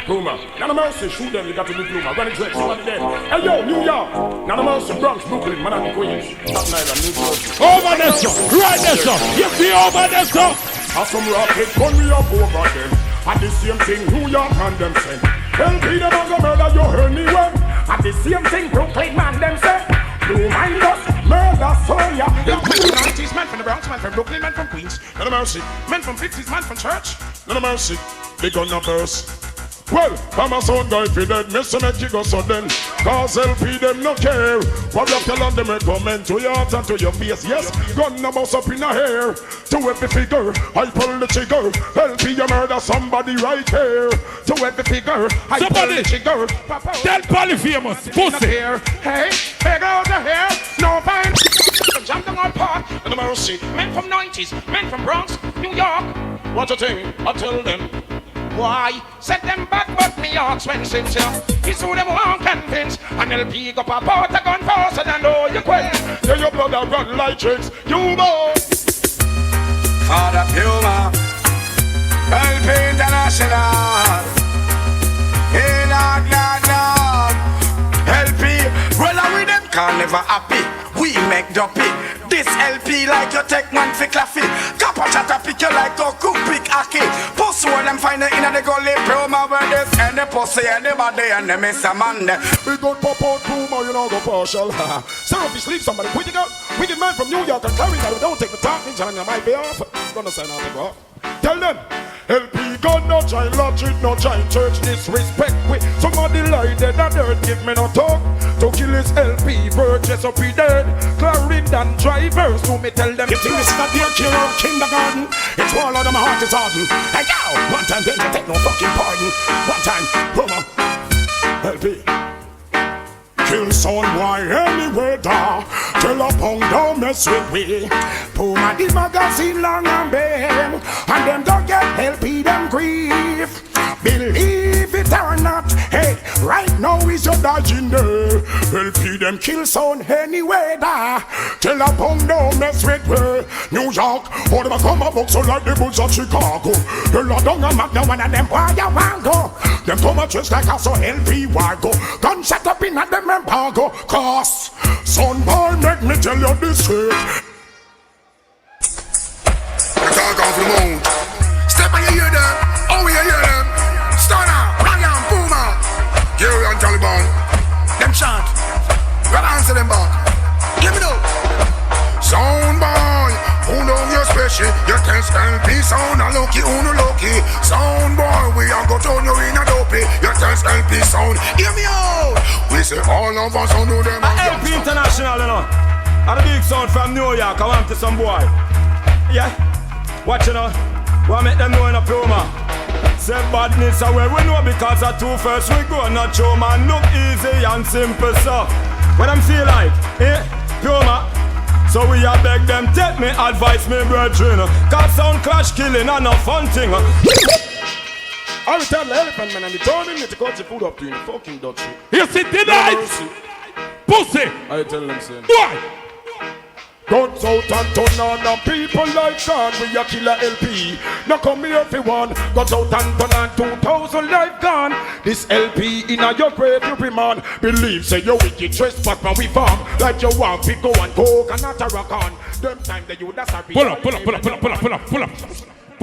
Speaker 10: Puma. None of mercy. Shoot them. You got to do Puma. Run it, somebody dead. Hey yo, New York. None of mercy. Bronx, Brooklyn, Manhattan, Queens, Staten Island, New Jersey.
Speaker 17: Over there, sir. Right there, sir. You see over there, sir.
Speaker 10: Have some rocket gun me up over them. And the same thing New York man them say. LP them a go murder you anyway. And the same thing Brooklyn man them say. Blue mind us, murder soul ya.
Speaker 22: Yeah, man from the 90s, man from the Bronx, man from Brooklyn, man from Queens. None of mercy. Man from 50s, man from church.
Speaker 10: None of mercy. They gonna burst. Well, I'm a son guy for dead. Mr. Make you go sudden. Cause LP them no care. What you tell them recommend to your heart and to your face. Yes, gun a bust up in a hair. To every figure, I pull the trigger. LP you murder somebody right here. To every figure, I pull the trigger.
Speaker 17: Tell Polyphemus, pussy.
Speaker 22: Hey, hey, go to here. No fine. Jump them on part.
Speaker 10: And the mercy.
Speaker 22: Men from 90s, men from Bronx, New York.
Speaker 10: What you think? I tell them.
Speaker 22: Why? Set them back, but me are expensive, yeah. It's who them won't convince. And they'll pick up a pot a gun faster than all you quit.
Speaker 10: Yeah, your blood a run like tricks. You boy.
Speaker 22: Father Puma.
Speaker 10: LP International. Hey, Lord, LP, roll out with them, can never happy. We make dopey. This LP like you take one for coffee. Kappa chatter pick you like a cook pick aki. Puss one them find it in the gully. Promo where this and the pussy and the body and the miss a man.
Speaker 9: We got pop out promo, you know, go partial. So if you sleep somebody, quick go. Wicked man from New York and carry that. Don't take the talk, ninja, and you might be off. Gonna sign out to go. Tell them. LP gun, no giant logic, no giant church, disrespect we. Somebody lie dead and dirt, give me no talk. To kill his LP, Burgess up he dead. Clarendon drivers, so me tell them.
Speaker 21: You think this is not your killer of kindergarten? It's all out of my heart is hardened. Hey yo, one time then you take no fucking pardon. One time, Roma, LP. Kill son, why anyway da? Tell a punk don't mess with we. Puma the magazine long and big. And them don't get LP them grief. Believe it or not, hey, right now is your dodging there. LP them kill son anyway da. Tell a punk don't mess with we. New York, all them a come a box so like the bulls of Chicago. Tell a dung a map now one of them why you want go. Them come a dress like us so LP why go. Gun set up in at them embargo. Cause son boy make me tell you this shit.
Speaker 18: I talk off the moon. Step on you hear them. Oh we hear them. Stunner, Ryan, Boomer, Gary and Taliban. Them chant. Gotta answer them back. Give me no. Sound boy, who know you're special? You can stand peace sound a lucky, who no lucky. Sound boy, we are go turn you in a dopey. You can stand peace sound. Hear me out. We say all of us who know them.
Speaker 22: LP International, you know. And a big sound from New York. I want to some boy. Yeah. Watch you know. Want make them know in a promo. Say badness away we know because of two first we go not show man look easy and simple so what them feel like, Puma. So we a beg them take me advice me brethren. Cause sound clash killing and a fun thing.
Speaker 9: I will tell the elephant man and the told him to cut the food up to you fucking dodgy.
Speaker 17: You see tonight, pussy.
Speaker 9: I tell them saying.
Speaker 17: Why?
Speaker 9: Guns out and turn on the people like God. We a killer LP. Now come here if you want. Guns out and turn on 2,000 life gone. This LP in a your grave you be man. Believe say you wicked trespass man we farm. Like you want to go and coke and not a rock on. Them time that you that's a
Speaker 17: pull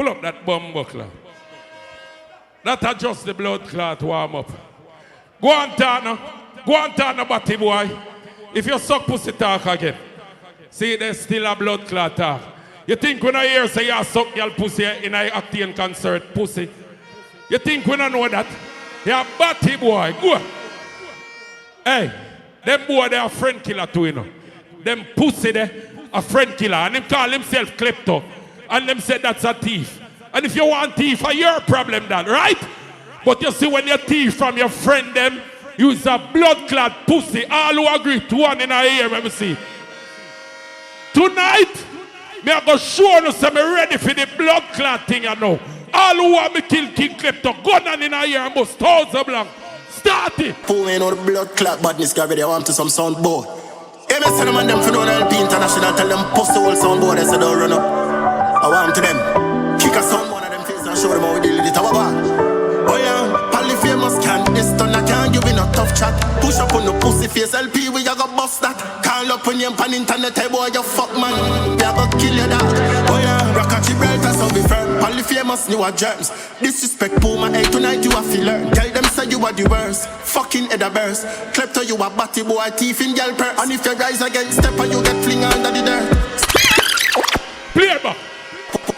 Speaker 17: up that bomb buckler. That adjust the blood clot warm up. Go on Tana batty boy. If you suck pussy talk again. See, there's still a blood clot talk. You think when I hear say you suck your pussy in a Octane concert, pussy? You think when I know that? You're batty boy, go. Hey, them boy they are friend killer too, you know. Them pussy they a friend killer. And him call himself Klepto. And them say that's a thief. And if you want thief, your problem that, right? But you see when you thief from your friend them, use a blood clot pussy. All who agree to one in a ear, let me see. Tonight, me I go show you say me ready for the blood clot thing you know. All who want me kill King Klepto, gun on in a year and bust 1,000 blank. Start it.
Speaker 1: Pull me in on the blood clot badness guy I want to some soundboard. Hey, me send them and them for no LP International. Tell them post the whole soundboard I said don't run up. I want to them. Kick a soundboard of them face and show them how we deal with it. Oh yeah, Pally famous can this turn I can't give you no tough chat. Push up on the pussy face LP we a go bust that. Call up on your pan internet hey boy you fuck man. We a go kill your dog. Oh yeah, rock a Gibraltar so be firm. Pally famous new germs. Disrespect Puma hey tonight you a feel learn. Tell them say you are the worst. Fucking head a burst. Klepto you a batty boy thief in girl purse. And if you rise against step and you get fling under the dirt.
Speaker 17: Play back.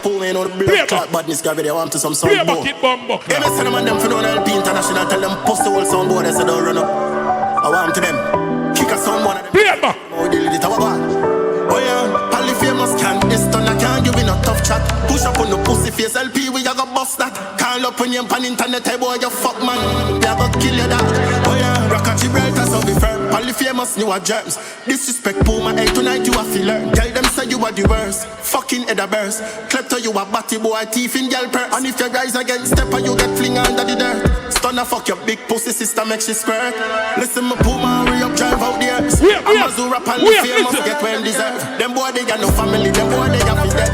Speaker 1: Pull me in on the blood clot badness guy they want to some soundboard. Hey, me send them and them for no LP International. Tell them post the whole soundboard I said don't run up. I want to them. Kick a soundboard of them.
Speaker 17: Play back.
Speaker 1: Oh, deal with it, oh yeah, Pally famous can this turn I can't give you no tough chat. Push up on the pussy face LP we a go bust that. Call up on your pan internet hey boy you fuck man. We a go kill your dog. Oh yeah, rock a Gibraltar so be firm. Pally famous new germs. Disrespect Puma hey tonight you a feel learn. Tell them say you are the worst. Fucking head a burst. Klepto you a batty boy thief in girl purse. And if you rise against step and you get fling under the dirt. Stunner fuck your big pussy sister make she squirt. Listen me Puma hurry up drive out there. Amazura Pally famous get well deserved. Them boy they got no family, them boy they have to dead.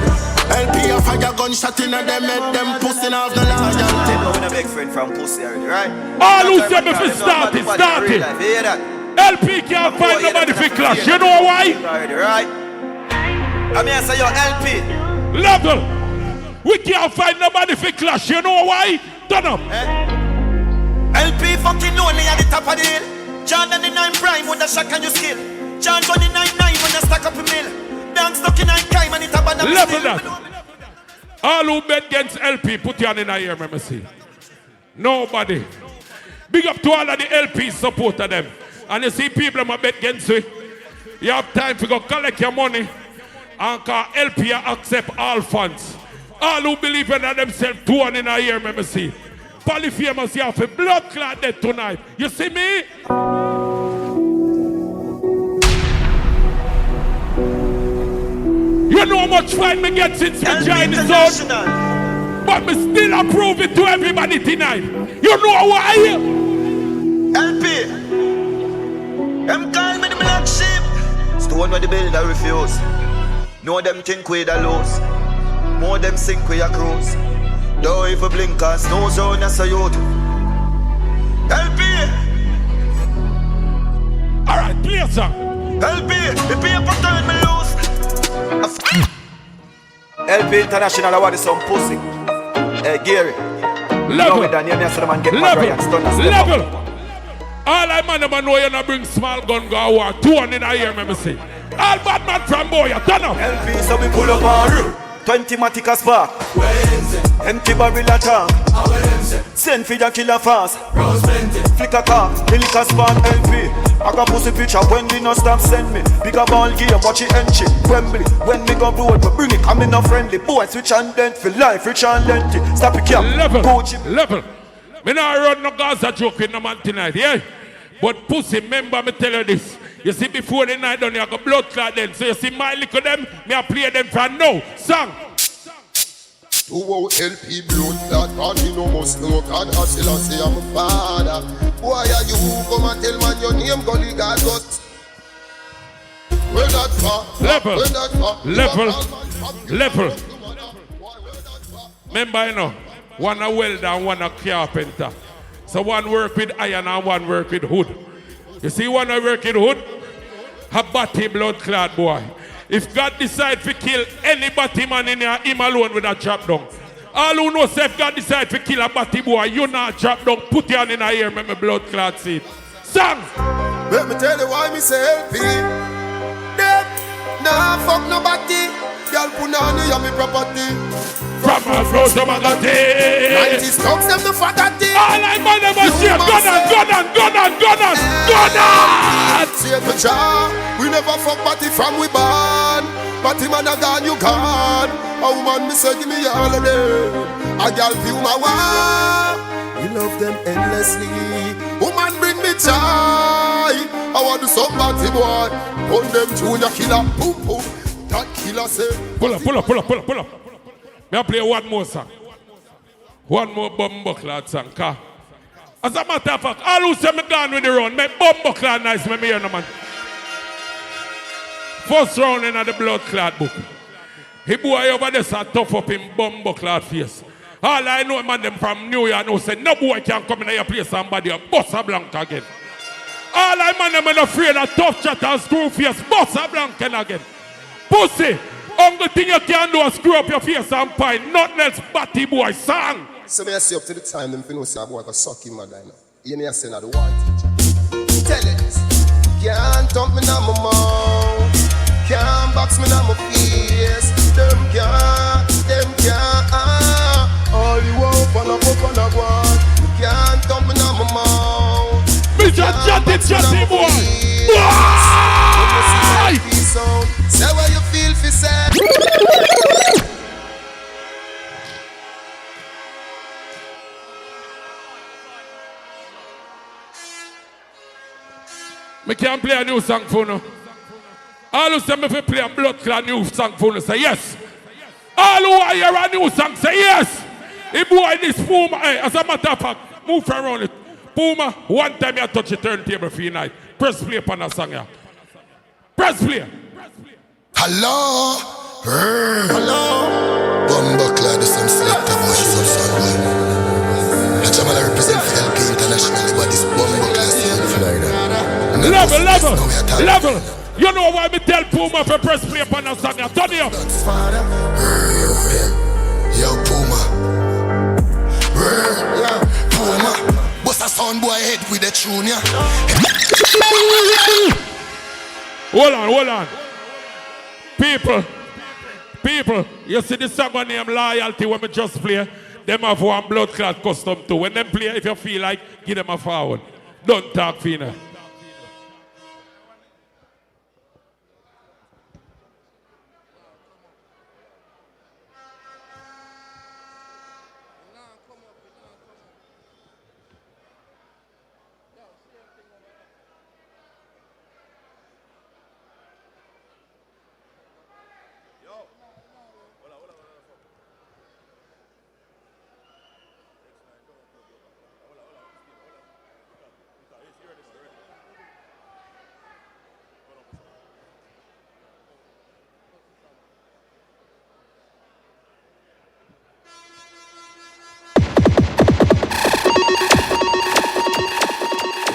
Speaker 5: LP a fire gunshot in a them head, them pussy off the loyalty.
Speaker 4: They know when a big friend from pussy already, right?
Speaker 17: All who say me fi start it. LP can't find nobody fi clash. You know why?
Speaker 4: Right? I mean I say your LP.
Speaker 17: Level. We can't find nobody fi clash. You know why? Turn up.
Speaker 4: LP fucking lonely at the top of the hill. John 99 prime with the shock and you skill. John 29 when you stack up a mill. Dance stuck in 9 crime and it up and
Speaker 17: level that. All who bet against LP, put your hand in the air, let me see. Nobody. Big up to all of the LP supporter them. And you see people who bet against you. You have time to go collect your money. And call LP accept all funds. All who believe in themselves, 2 hand in the air, let me see. Polyphemus, you have a blood clot dead tonight. You see me? You know how much fight me get since me joined the zone. But me still approve it to everybody tonight. You know why?
Speaker 4: LP. Them call me the black sheep. Stone where the builder refuse. Know them think we the lose. More them sink we a cruise. Though if a blinker, snow zone as a youth. LP.
Speaker 17: Alright, play a song.
Speaker 4: LP, the paper turn me loose. LP International, I want some pussy. Gary.
Speaker 17: Level.
Speaker 4: Level.
Speaker 17: All I man know you not bring small gun go war. 2 hand in the air, me say. All bad man from boy, you turn up.
Speaker 4: LP, so we pull up on route. 20 Matica spark. Empty barrel attack. Send for your killer fast. Flick a car, the liquor spawn LP. I got pussy picture when they no stop send me. Bigger ball game, watch it entry. Wembley, when me go road, we bring it, I'm not friendly. Boy, switch and dent for life, rich and lengthy. Stop it, cap.
Speaker 17: Level. Me not run no Gaza joke with no man tonight, yeah? But pussy, remember me tell you this. You see, before the night done, you got blood clot then. So you see my lick of them, me I play them for now. Song.
Speaker 18: Oh, LP blood clot, God, you know must know God, I still say I'm a father. Why are you come and tell man your name, Gully God, got? Where that far?
Speaker 17: Level.
Speaker 18: Where that far?
Speaker 17: Level. Remember, you know, one a welder and one a carpenter. So one work with iron and one work with wood. You see one a work with wood? A batty blood clot boy. If God decide to kill any batty man in here, him alone with a chop down. All who know if God decide to kill a batty boy, you not chop down, put your hand in the air, make me blood clot seed. Song!
Speaker 18: Let me tell you why me say LP. Them, nah fuck nobody. Y'all put on you me property.
Speaker 17: From my flow to my gatti.
Speaker 18: 90s thugs them the fatty.
Speaker 17: All I man ever see, gun on.
Speaker 18: Say the jar, we never fuck batty from we born. Batty man a gone, you gone. A woman me say give me all of them. A girl feel my war. We love them endlessly. Woman bring me joy. I want to some batty boy. Pull them junior killer. Boom boom. That killer say.
Speaker 17: Pull up. Me I play one more song. One more bumbuckler song. Car. As a matter of fact, all who say me gone with the run, make bumbuckler nice, me hear no man. First round in the blood clot book. He boy over there so tough up in bumbuckler face. All I know man them from New York now say no boy can come in here play somebody a Bossa Blanca again. All I man them afraid of tough chat and screw face Bossa Blanca again. Pussy! Only thing you can do is screw up your face and pine. Nothing else batty boy song.
Speaker 18: So me I say up to the time them finna say a boy can suck him mother. You me I say na the white teacher. Tell it. Can't dump me na my mouth. Can't box me na my face. Them can't. All you want on a one. Can't dump me na my mouth.
Speaker 17: Mr. Chatty boy. Why?
Speaker 18: Say what you feel for say.
Speaker 17: Me can't play a new song for you. All who say me fi play a blood clot new song for you say yes. All who are hear a new song say yes. If boy this Puma, hey, as a matter of fact, move around it. Puma, one time you touch the turntable for your night. Press play upon a song here. Press play.
Speaker 18: Hello. Hello.
Speaker 17: Level. You know why me tell Puma for press play upon a song? I tell you.
Speaker 18: Yo, Puma. Puma. Bust a sound boy head with a tune, yeah.
Speaker 17: Hold on. People, you see this song named Loyalty when me just play? Them have one blood clot custom too. When them play, if you feel like, give them a forward. Don't talk, Fina.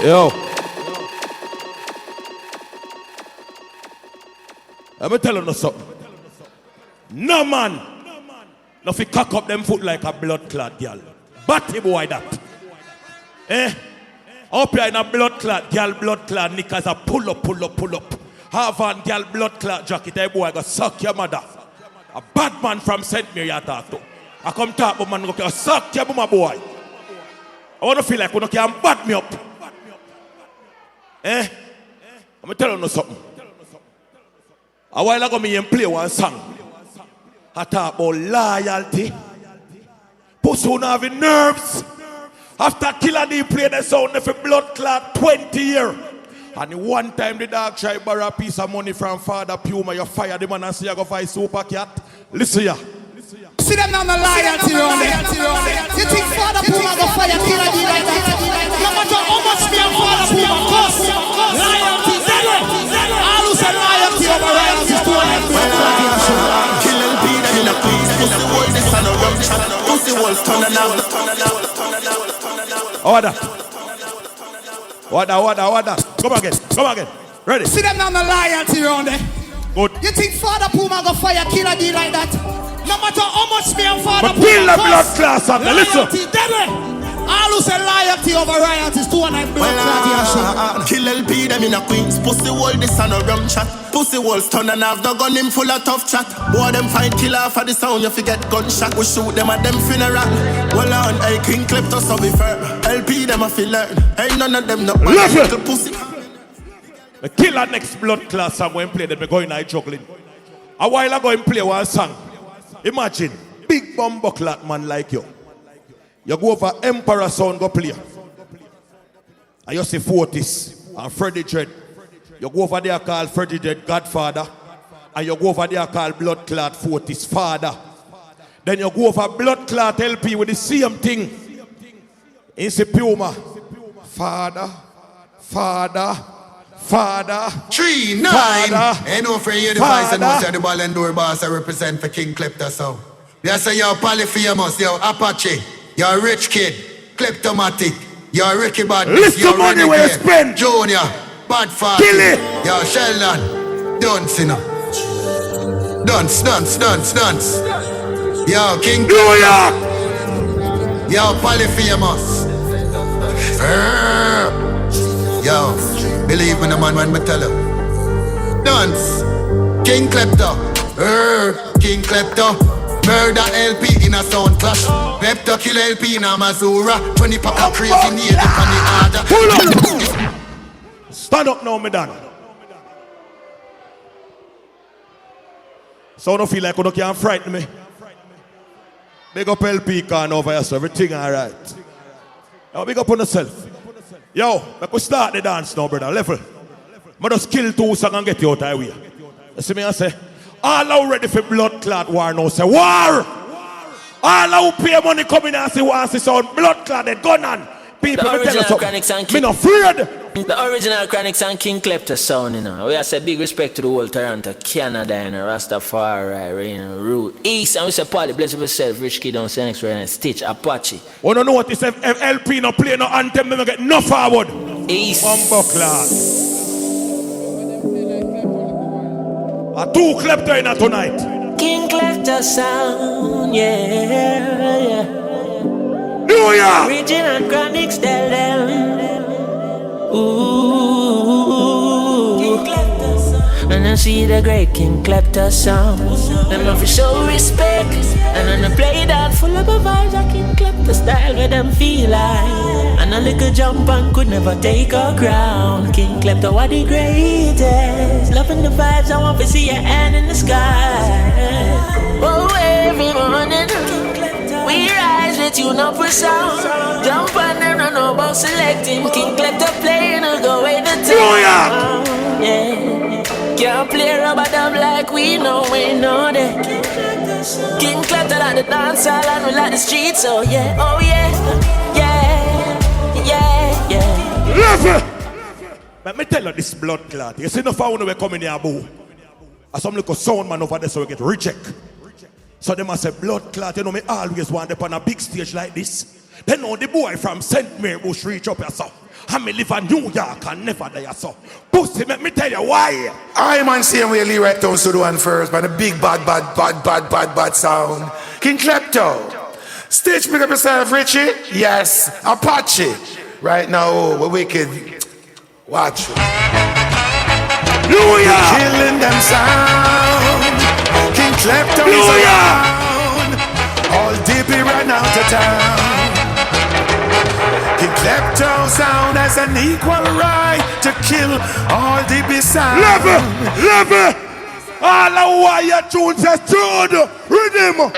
Speaker 17: Yo. Let me tell you something. No man. No fi cock up them foot like a blood clot girl. Batty boy that. Up here in a blood clot, girl blood clot knickers a pull up. Half on girl blood clot jacket, a boy go suck your mother. A bad man from St. Mary I talk to. I come talk about man go suck your my boy. I wanna feel like you can bad me up. I'm telling you something. A while ago, me play one song. I talk about loyalty. Pussy who have nerves. After Killer D play the sound of a blood clot 20 years. And one time the dog try borrow a piece of money from Father Puma. You fire the man and say you go fight Super Cat. Listen ya.
Speaker 13: See them down the loyalty round there. You think Father Puma go fire Killer D like that? No matter how much me and Father Puma cost. Loyalty, all who say loyalty over royalty is too high.
Speaker 5: Kill LP, them in a please. Pussy walls, this and a rum chat. Pussy walls, turn and out.
Speaker 17: Order. Come again. Ready?
Speaker 13: See them down the loyalty round there.
Speaker 17: Good.
Speaker 13: You think Father Puma go fire Killer D like that? No matter how much me and Father
Speaker 17: Puma kill the blood class on the listen.
Speaker 13: All who say loyalty over royalty is too and I'm blood clot.
Speaker 5: Kill LP, them in a queens. Pussy wall, this and a rum chat. Pussy walls turn and have the gun him full of tough chat. Boy, them find killer for the sound, you forget gunshot. We shoot them at them funeral. Well on, hey, King Klepto so we firm. LP, them a feel learn. Ain't none of them not little pussy.
Speaker 17: The killer next blood class song when play them, going night juggling. A while ago, him play one song. Imagine, big bumbo clot man like you. You go over Emperor Sound go play. And you see Fortis and Freddie Dread. You go over there call Freddie Dread Godfather. And you go over there call Blood Clot Fortis Father. Then you go over Blood Clot LP with the same thing. In Puma. Father.
Speaker 18: 3-9. Ain't no friend you the voice and most of the ball and door boss I represent for King Klepto Sound. They say you're polyphemus, you're Apache, you're rich kid, kleptomatic, you're Ricky Badness, you're
Speaker 17: money where you spend.
Speaker 18: Junior, Bad Fatty, you're Sheldon, Dunce, you know. Dunce. Yo, King New York. Yo, polyphemus. Yo, believe me, the man when me tell you. Dunce, King Klepto, King Klepto. Murder LP in a sound clash. Klepto kill LP in a Amazura. 20 pack of crazy need on the order.
Speaker 17: Pull up. Stand up now, me done. So I don't feel like you can't frighten me. Big up LP can over here, so everything alright. Now big up on yourself. Yo, make we start the dance now, brother. Level. I just kill 2 songs and get you out of the way. You see me, I say, all out ready for blood clot war now. Say, war! All out pay money coming and say, want to see sound blood clot, they gun on. People tell us something. Me not afraid.
Speaker 16: The original Chronics and King Klepto Sound, you know. We have say big respect to the whole Toronto, Canada, and Rastafari, you know, Root, East, and we say party, bless yourself, Rich Kid, don't say next word, and Stitch, Apache.
Speaker 17: We don't know what this if LP no play no anthem, they don't get no forward.
Speaker 16: East.
Speaker 17: Bumbo class.
Speaker 2: A two Klepto in tonight.
Speaker 16: King Klepto Sound, yeah.
Speaker 2: New York.
Speaker 16: Original Chronics, tell them. Ooh. King Klepto Sound. And I see the great King Klepto Sound. Them love to show respect. And then I play that full of a vibes. I King Klepto style where them feel like. And a little jump and could never take a crown. King Klepto are the greatest. Loving the vibes, I want to see your hand in the sky. Oh, every morning we rise with you, no for sound. Jump and then run about selecting. King Klepto playing, I'll go away the time. Yeah, can't play rubber dub like we know that. King Klepto like the dancehall and we like the streets, oh yeah, oh yeah, yeah, yeah.
Speaker 2: Listen! Let me tell you this blood clot. You see no found we coming here, boo. As some little sound man over there so we get reject. So they must say blood clot, you know me always want up on a big stage like this. They know the boy from St. Mary Bush reach up here so. And me live in New York and never there so. Pussy, let me tell you why.
Speaker 7: I man same way Lee Reptone should do one first, but the big bad sound. King Klepto. Stitch, pick up yourself, Richie. Yes, Apache. Right now, we're wicked. Watch.
Speaker 2: New York.
Speaker 7: Killing them sound. King Klepto is around. All DP right now to town. King Klepto sound has an equal right to kill all DP sound.
Speaker 2: Level. All the wire tunes are tuned. Rhythm.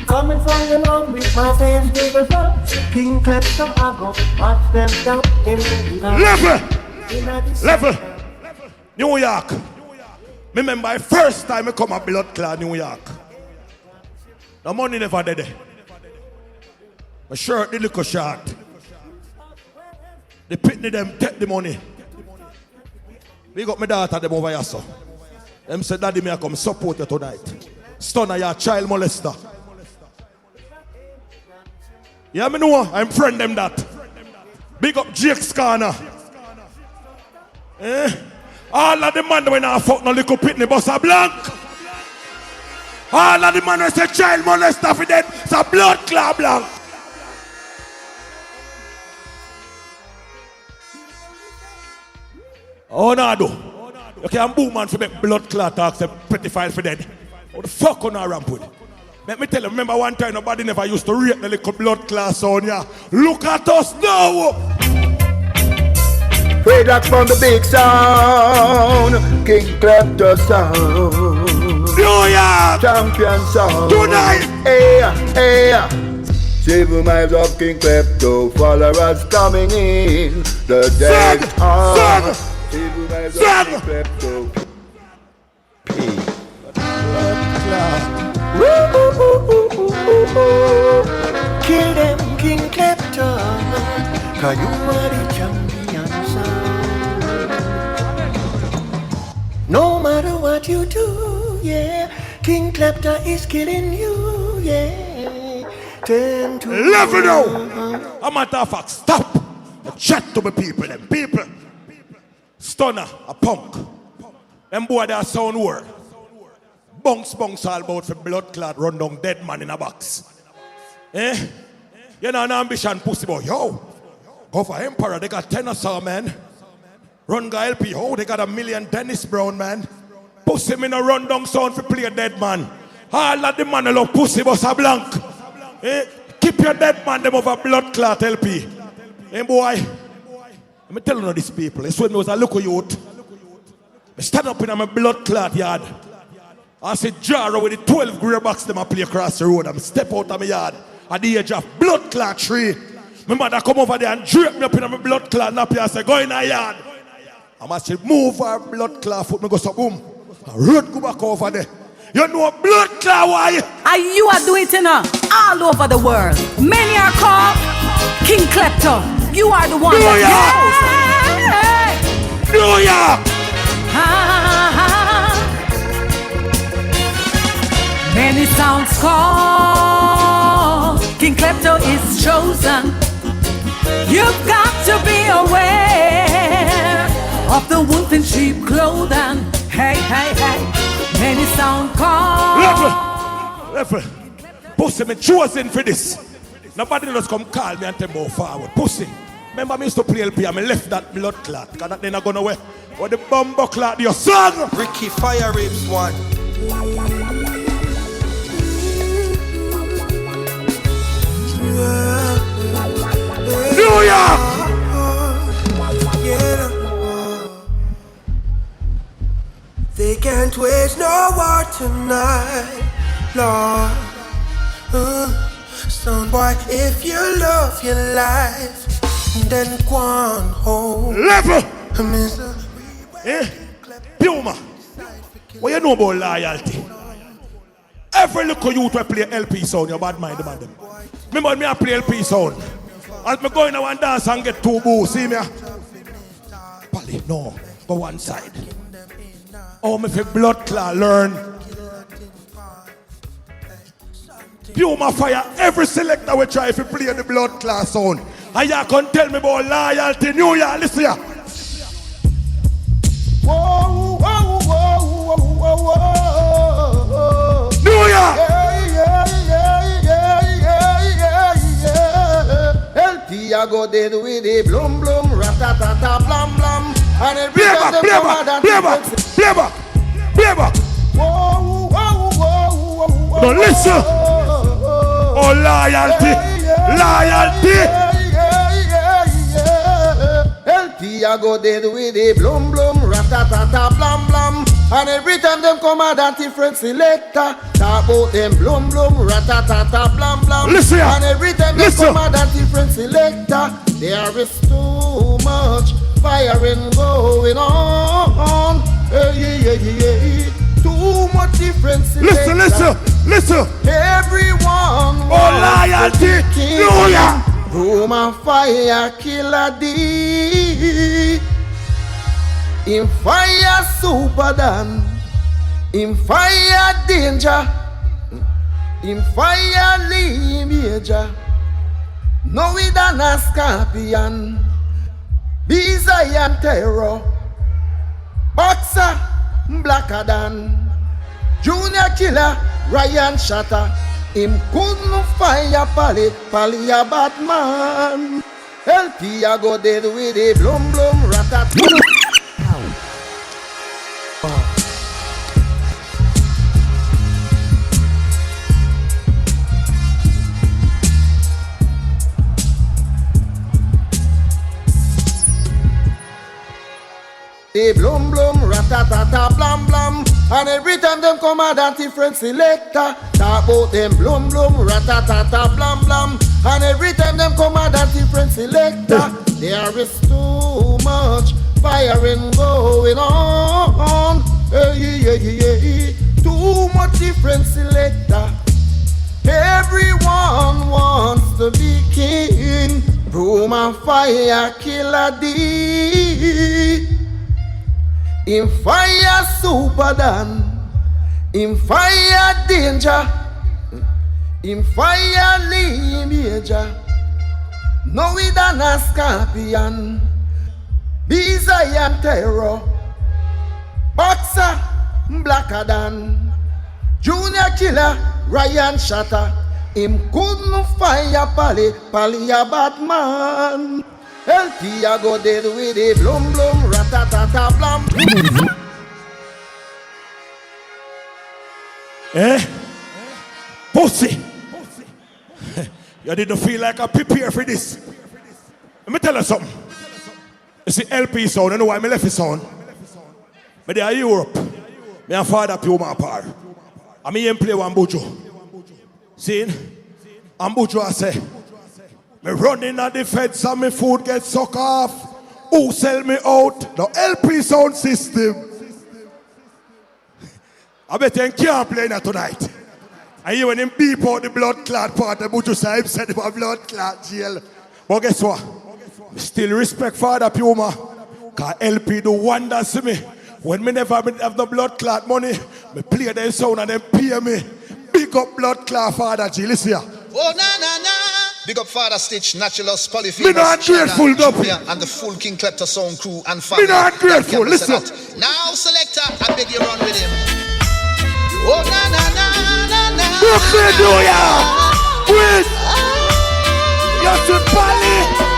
Speaker 14: Coming from the love with my friends, people from King Klepto, I go watch them down in the
Speaker 2: Level. New York. Remember the first time I come a blood clot New York. The money never did it. My shirt the little short. The pitney them take the money. We got my daughter them over here so. Them said daddy me I come support you tonight. Stunner your child molester. Yeah, me know, I'm friend them that. Big up Jake's corner. All of the man when I fuck no little pitney bus a blank. All of the man when say child molester for dead, it's a blood clot blank. Oh no do. You can't boom man for make blood clot talks and pretty file for dead. What the fuck on our ramp with? Let me tell you, remember one time nobody never used to rate the little blood class on ya. Look at us now!
Speaker 5: Way back from the big sound, King Klepto sound.
Speaker 2: New York!
Speaker 5: Champion sound.
Speaker 2: Tonight!
Speaker 5: Hey. 7 miles of King Klepto, followers coming in. The dead are 7 miles of King Klepto.
Speaker 14: Kill them, King Klepto, 'cause you are the champion sound. No matter what you do, yeah, King Klepto is killing you, yeah. Turn to
Speaker 2: level now. A matter of fact, stop. Chat to the people, them people. Stunner, a punk. Them boy their sound war. Bunks all about for blood clot run down dead man in a box. You know an ambition pussy boy. Yo, go for Emperor, they got Tennessee man. Run guy LP, oh, they got $1 million Dennis Brown man. Pussy me no run down sound for play a dead man. All of the man love pussy boss a blank. Keep your dead man them over blood clot LP. Boy, let me tell you these people, it's when I was a local youth. I stand up in my blood clot yard. I see Jaro with the 12 grey box them I play across the road. I'm step out of my yard at the age of blood clot tree. My mother come over there and drape me up in my blood clot nappy and say, go in the yard. I must move our blood clot foot, me go so boom. Road go back over there. You know blood clot why?
Speaker 15: And you are doing it all over the world. Many are called King Klepto. You are the one
Speaker 2: New York!
Speaker 15: Many sounds call, King Klepto is chosen. You've got to be aware of the wolf in sheep clothing. Hey, hey, hey. Many sound call.
Speaker 2: Level. Pussy, me chosen for this. Nobody just come call me and tell me forward. Pussy. Remember me used to play LP and me left that blood clot. Cause that then I gonna wear. What the bumbo clot your son?
Speaker 5: Ricky Fire Rips one.
Speaker 2: New York!
Speaker 5: They can't wage no war tonight, Lord. Son boy, if you love your life, then go on home.
Speaker 2: Level! Puma, what you know about loyalty? Every little youth will play LP sound, you bad mind about them. Remember me I play LP sound. As me go in and dance and get two boos, see me? Pally, no, go one side. Oh, me fi blood clot learn. Puma fire, every selector will try to play the blood clot sound. And you can tell me about loyalty, New York, listen here.
Speaker 5: Whoa, whoa, whoa, whoa, whoa, whoa.
Speaker 2: New York!
Speaker 5: LP I go dead with the blum blum, ratatata blam blam. And every time them come out and
Speaker 2: Flavor!
Speaker 5: Whoa, whoa, whoa, whoa.
Speaker 2: No, listen! Oh, loyalty!
Speaker 5: LP I go dead with the blum blum, ratatata blam blam. And every time them come out a different selector, talk about them blum blum, ratatata blam blam.
Speaker 2: Listen,
Speaker 5: and every time them come out a different selector, there is too much firing going on. Too much different selector.
Speaker 2: Listen.
Speaker 5: Everyone
Speaker 2: loyalty, New York.
Speaker 5: Room and fire, killer D. In fire, super Dan. In fire, danger. In fire, Lee Major. No, we done a scorpion. Desire terror. Boxer, blacker than. Junior killer, Ryan Shatter. Him couldn't fire Pally a Batman. LP I go dead with a blum blum ratat. They blum blum ratatata blam blam. And every time them come out a different selector, talk about them blum blum ratatata blam blam. And every time them come out a different selector, there is too much firing going on. Too much different selector. Everyone wants to be king. Broom and fire, killer D. In fire, super Dan. In fire, danger. In fire, Lee Major. No, we done a scorpion. Desire terror. Boxer, blacker than. Junior killer, Ryan Shatter. Him couldn't fire Pally a Batman. LP I go dead with a blum blum, ratatata blam.
Speaker 2: Pussy. You didn't feel like I prepare for this. Let me tell you something. You see LP sound, you know why I left it sound? But they are Europe. Me and father Puma apart. I mean play one bujo. See? And bujo I say, me running at the feds and my food get sucked off. Who sell me out? The LP sound system. I bet you can't play that tonight. And you when him beep out the blood clot part, the bujo say him said him a blood clot jail. But guess what? Still respect Father Puma. Cause LP do wonders to me. When me never have the blood clot money, me play their sound and them pay me. Big up blood clot Father G. Listen here.
Speaker 11: Oh, na. Big up Father Stitch, Naturalus, Polyphemus,
Speaker 2: Me not grateful, Duppy.
Speaker 11: and the full King Klepto Sound crew and family.
Speaker 2: Me not grateful, listen.
Speaker 11: Now, selector, I beg you run with him. Oh, na.
Speaker 2: Brooklyn, New York. With your Polly.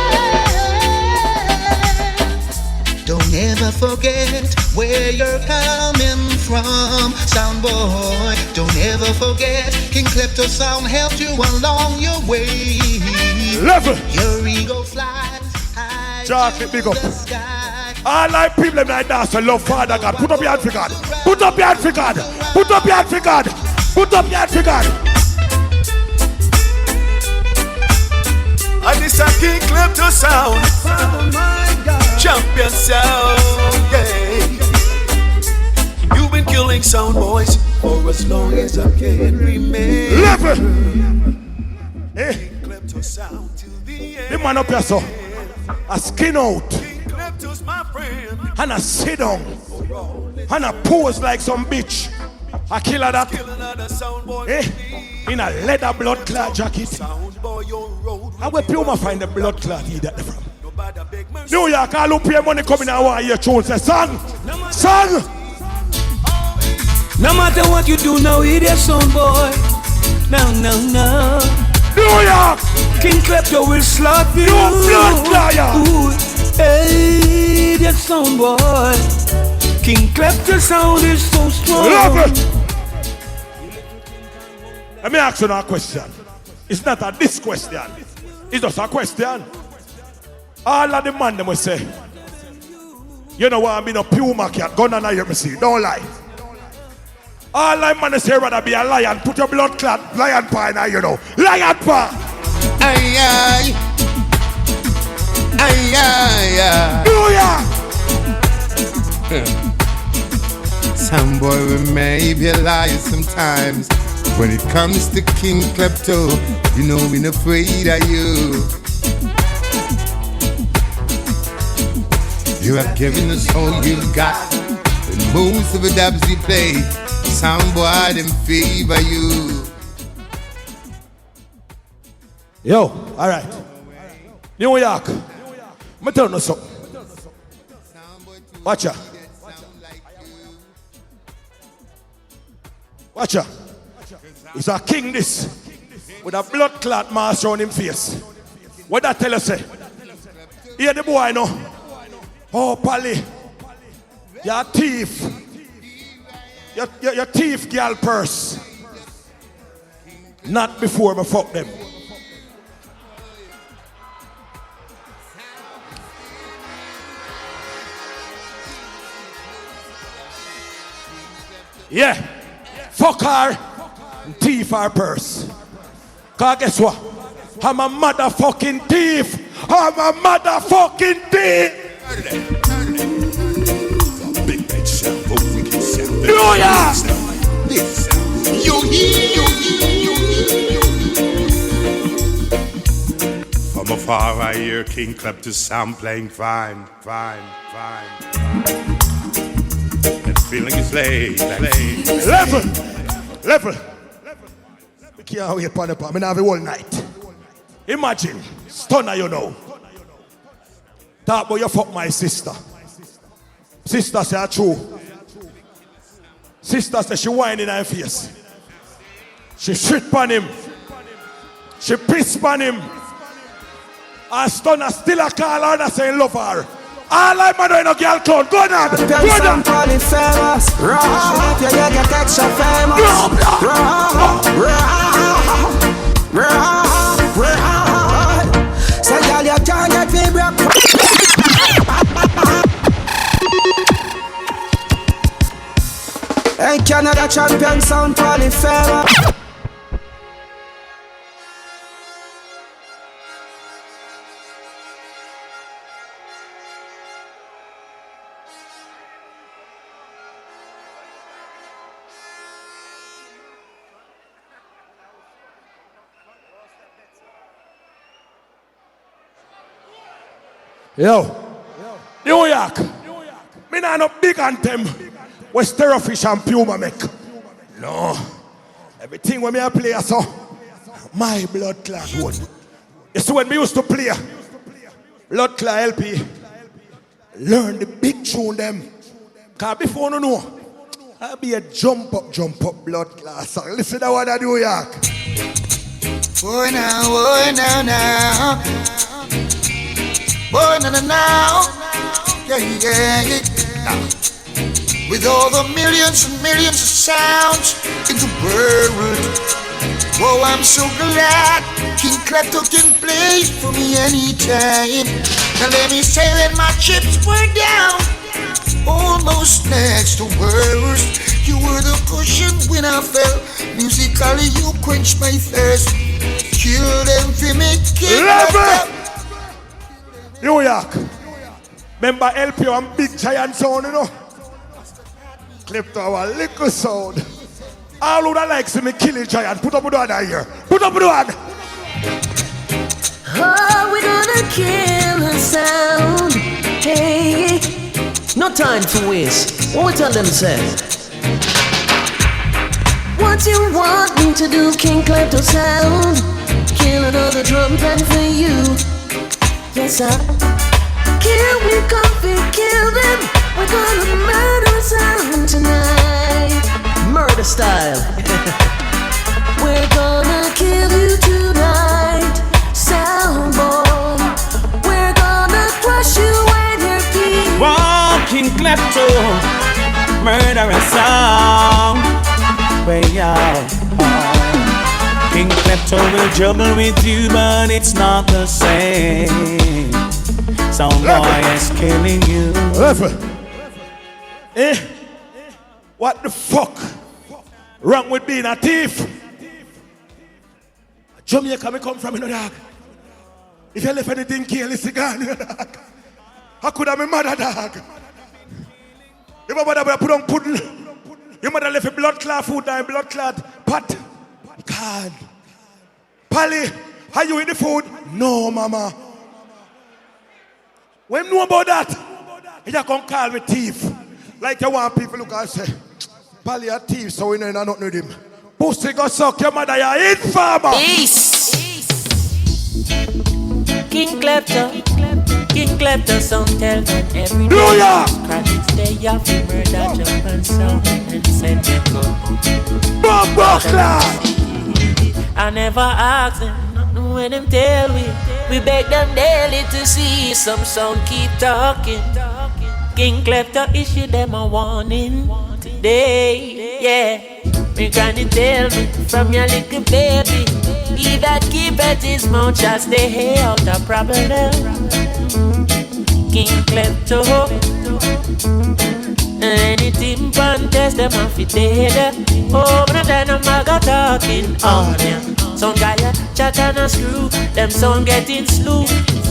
Speaker 11: Don't ever forget where you're coming from, sound boy. Don't ever forget King Klepto Sound helped you along your way.
Speaker 2: Level.
Speaker 11: Your ego flies high
Speaker 2: Chocolate, big up.
Speaker 11: to the sky.
Speaker 2: All like people like that, I love Father God. Put up your hand for God. Put up your hand for God. Put up your hand for God. Put up your hand for God.
Speaker 12: And this a King Klepto Sound, champion sound, yeah. You've been killing sound boys for as long as I can remember.
Speaker 2: Level. Eh?
Speaker 12: King Klepto Sound till the end.
Speaker 2: The man up here, so a skin out
Speaker 12: King Klepto's my friend.
Speaker 2: and a sit down and a pose like some bitch. A killer that. Eh? In a leather blood clot jacket. And where Puma find the blood clot he that from? New York, all who pay money coming and want your tune. Say, song!
Speaker 3: No matter what you do now, it is sound boy. No.
Speaker 2: New York!
Speaker 3: King Klepto will slap you.
Speaker 2: You blood liar!
Speaker 3: Hey, that sound boy. King Klepto Sound is so strong.
Speaker 2: Love it! Let me ask you now a question. It's not a this question. It's just a question. All of the man them will say, you know what, I'm in a Puma cat, gun and I hear me see. Don't lie. All I man say rather be a lion. Put your blood clot lion paw in you know. Lion paw.
Speaker 5: Aye. Some boy we may be a liar sometimes. When it comes to King Klepto, you know we not afraid of you. You have given us all you've got. And most of the dubs you play, some boy them favor you.
Speaker 2: Yo, alright. New York. Me tell you something. Watch ya. Watch ya. It's a king this. With a blood clot mask on him face. What that tell us say? Hear the boy know. Oh, Polly. You're a thief. You're thief, girl purse. Not before me fuck them. Yeah. Fuck her and thief her purse. Cause guess what? I'm a motherfucking thief. I'm a motherfucking thief.
Speaker 9: Big bad sound, but wicked sound.
Speaker 2: New York!
Speaker 9: This sound. You From afar I hear King Klepto Sound playing fine. That feeling is laid.
Speaker 2: Level. We can't wait upon the palm. I have a whole night. Imagine, stunner you know. Talk about you fuck my sister. Sister say true. Sister say she whine in her face. She shit on him. She piss on him. And stunner still a call her and say love her. All I'm doing a girl clown. Go down. Go down.
Speaker 3: Famous. Rock. You get extra famous. Say girl you can't get me broke. Hey Canada champion sound Polyfera.
Speaker 2: Yo, New York. Me nah no big anthem. Where Stereofish and Puma make. No. Everything when me I play so my blood clot one. You see when me used to play blood clot LP, learn the big tune them. Cause before no know, I'll be a jump up blood clot song. Listen to what I do, York.
Speaker 7: Boy now, boy now, yeah. With all the millions and millions of sounds in the world, oh, I'm so glad King Klepto can play for me anytime. Now let me say that my chips were down, almost next to worst. You were the cushion when I fell. Musically, you quenched my thirst. Kill them for me, kill them.
Speaker 2: New York. Remember LP and Big Giant Sound, you know? Klepto our little sound. All who that likes me kill a giant. Put up with one here. Put up with one.
Speaker 6: Oh, we're gonna kill the sound. Hey, no time to waste. What we tell them say? What you want me to do, King Klepto sound? Kill another drum band for you. Yes, sir. Kill we coffee, kill them. We're gonna murder sound tonight. Murder style. We're gonna kill you tonight, sound boy. We're gonna crush you with your feet.
Speaker 8: Walking Klepto, murder sound. Way out. King Klepto will juggle with you, but it's not the same. Sound boy is killing you.
Speaker 2: What the fuck wrong with being a thief? Jamaica me come from, you know, dog. If you left anything careless, you gone, you know, dog. How could I be mother, dog? If my mother put on pudding, your mother left a blood clot food and blood clot pot. God. Polly, are you in the food? No, mama. When you know about that, you can call me thief. Like you want people look and say, Polly a thief, so we know nothing with him. Pussy go suck your mother, you're informer.
Speaker 16: East. King Klepto sound tell them every day.
Speaker 2: New York.
Speaker 16: Chronic stay off the murder, jump and sound and send them go. I never ask them nothing when them tell me. We beg them daily to see some sound keep talking. King Klepto issue them a warning today, yeah. Me granny tell me from your little baby, he that keep at his mouth just stay out of problem. King Klepto, anything contest them off it dead. Oh, but then I'm a talking on ya. Some guy a chat and a screw, them sound getting slew.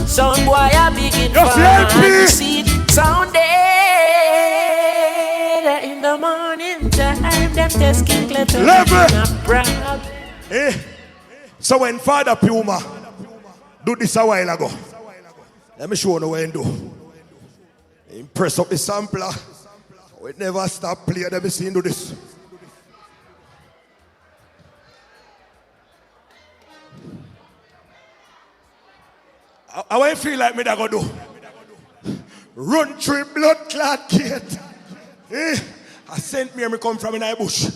Speaker 16: Some boy a begin to see sound dead in the morning time. Them test King Klepto.
Speaker 2: So when Father Puma do this a while ago, let me show you what he do. Impress up the sampler. We never stop playing. Let me see him do this. I want to feel like me that go do. Run through blood clot gate. I sent me come from in a bush.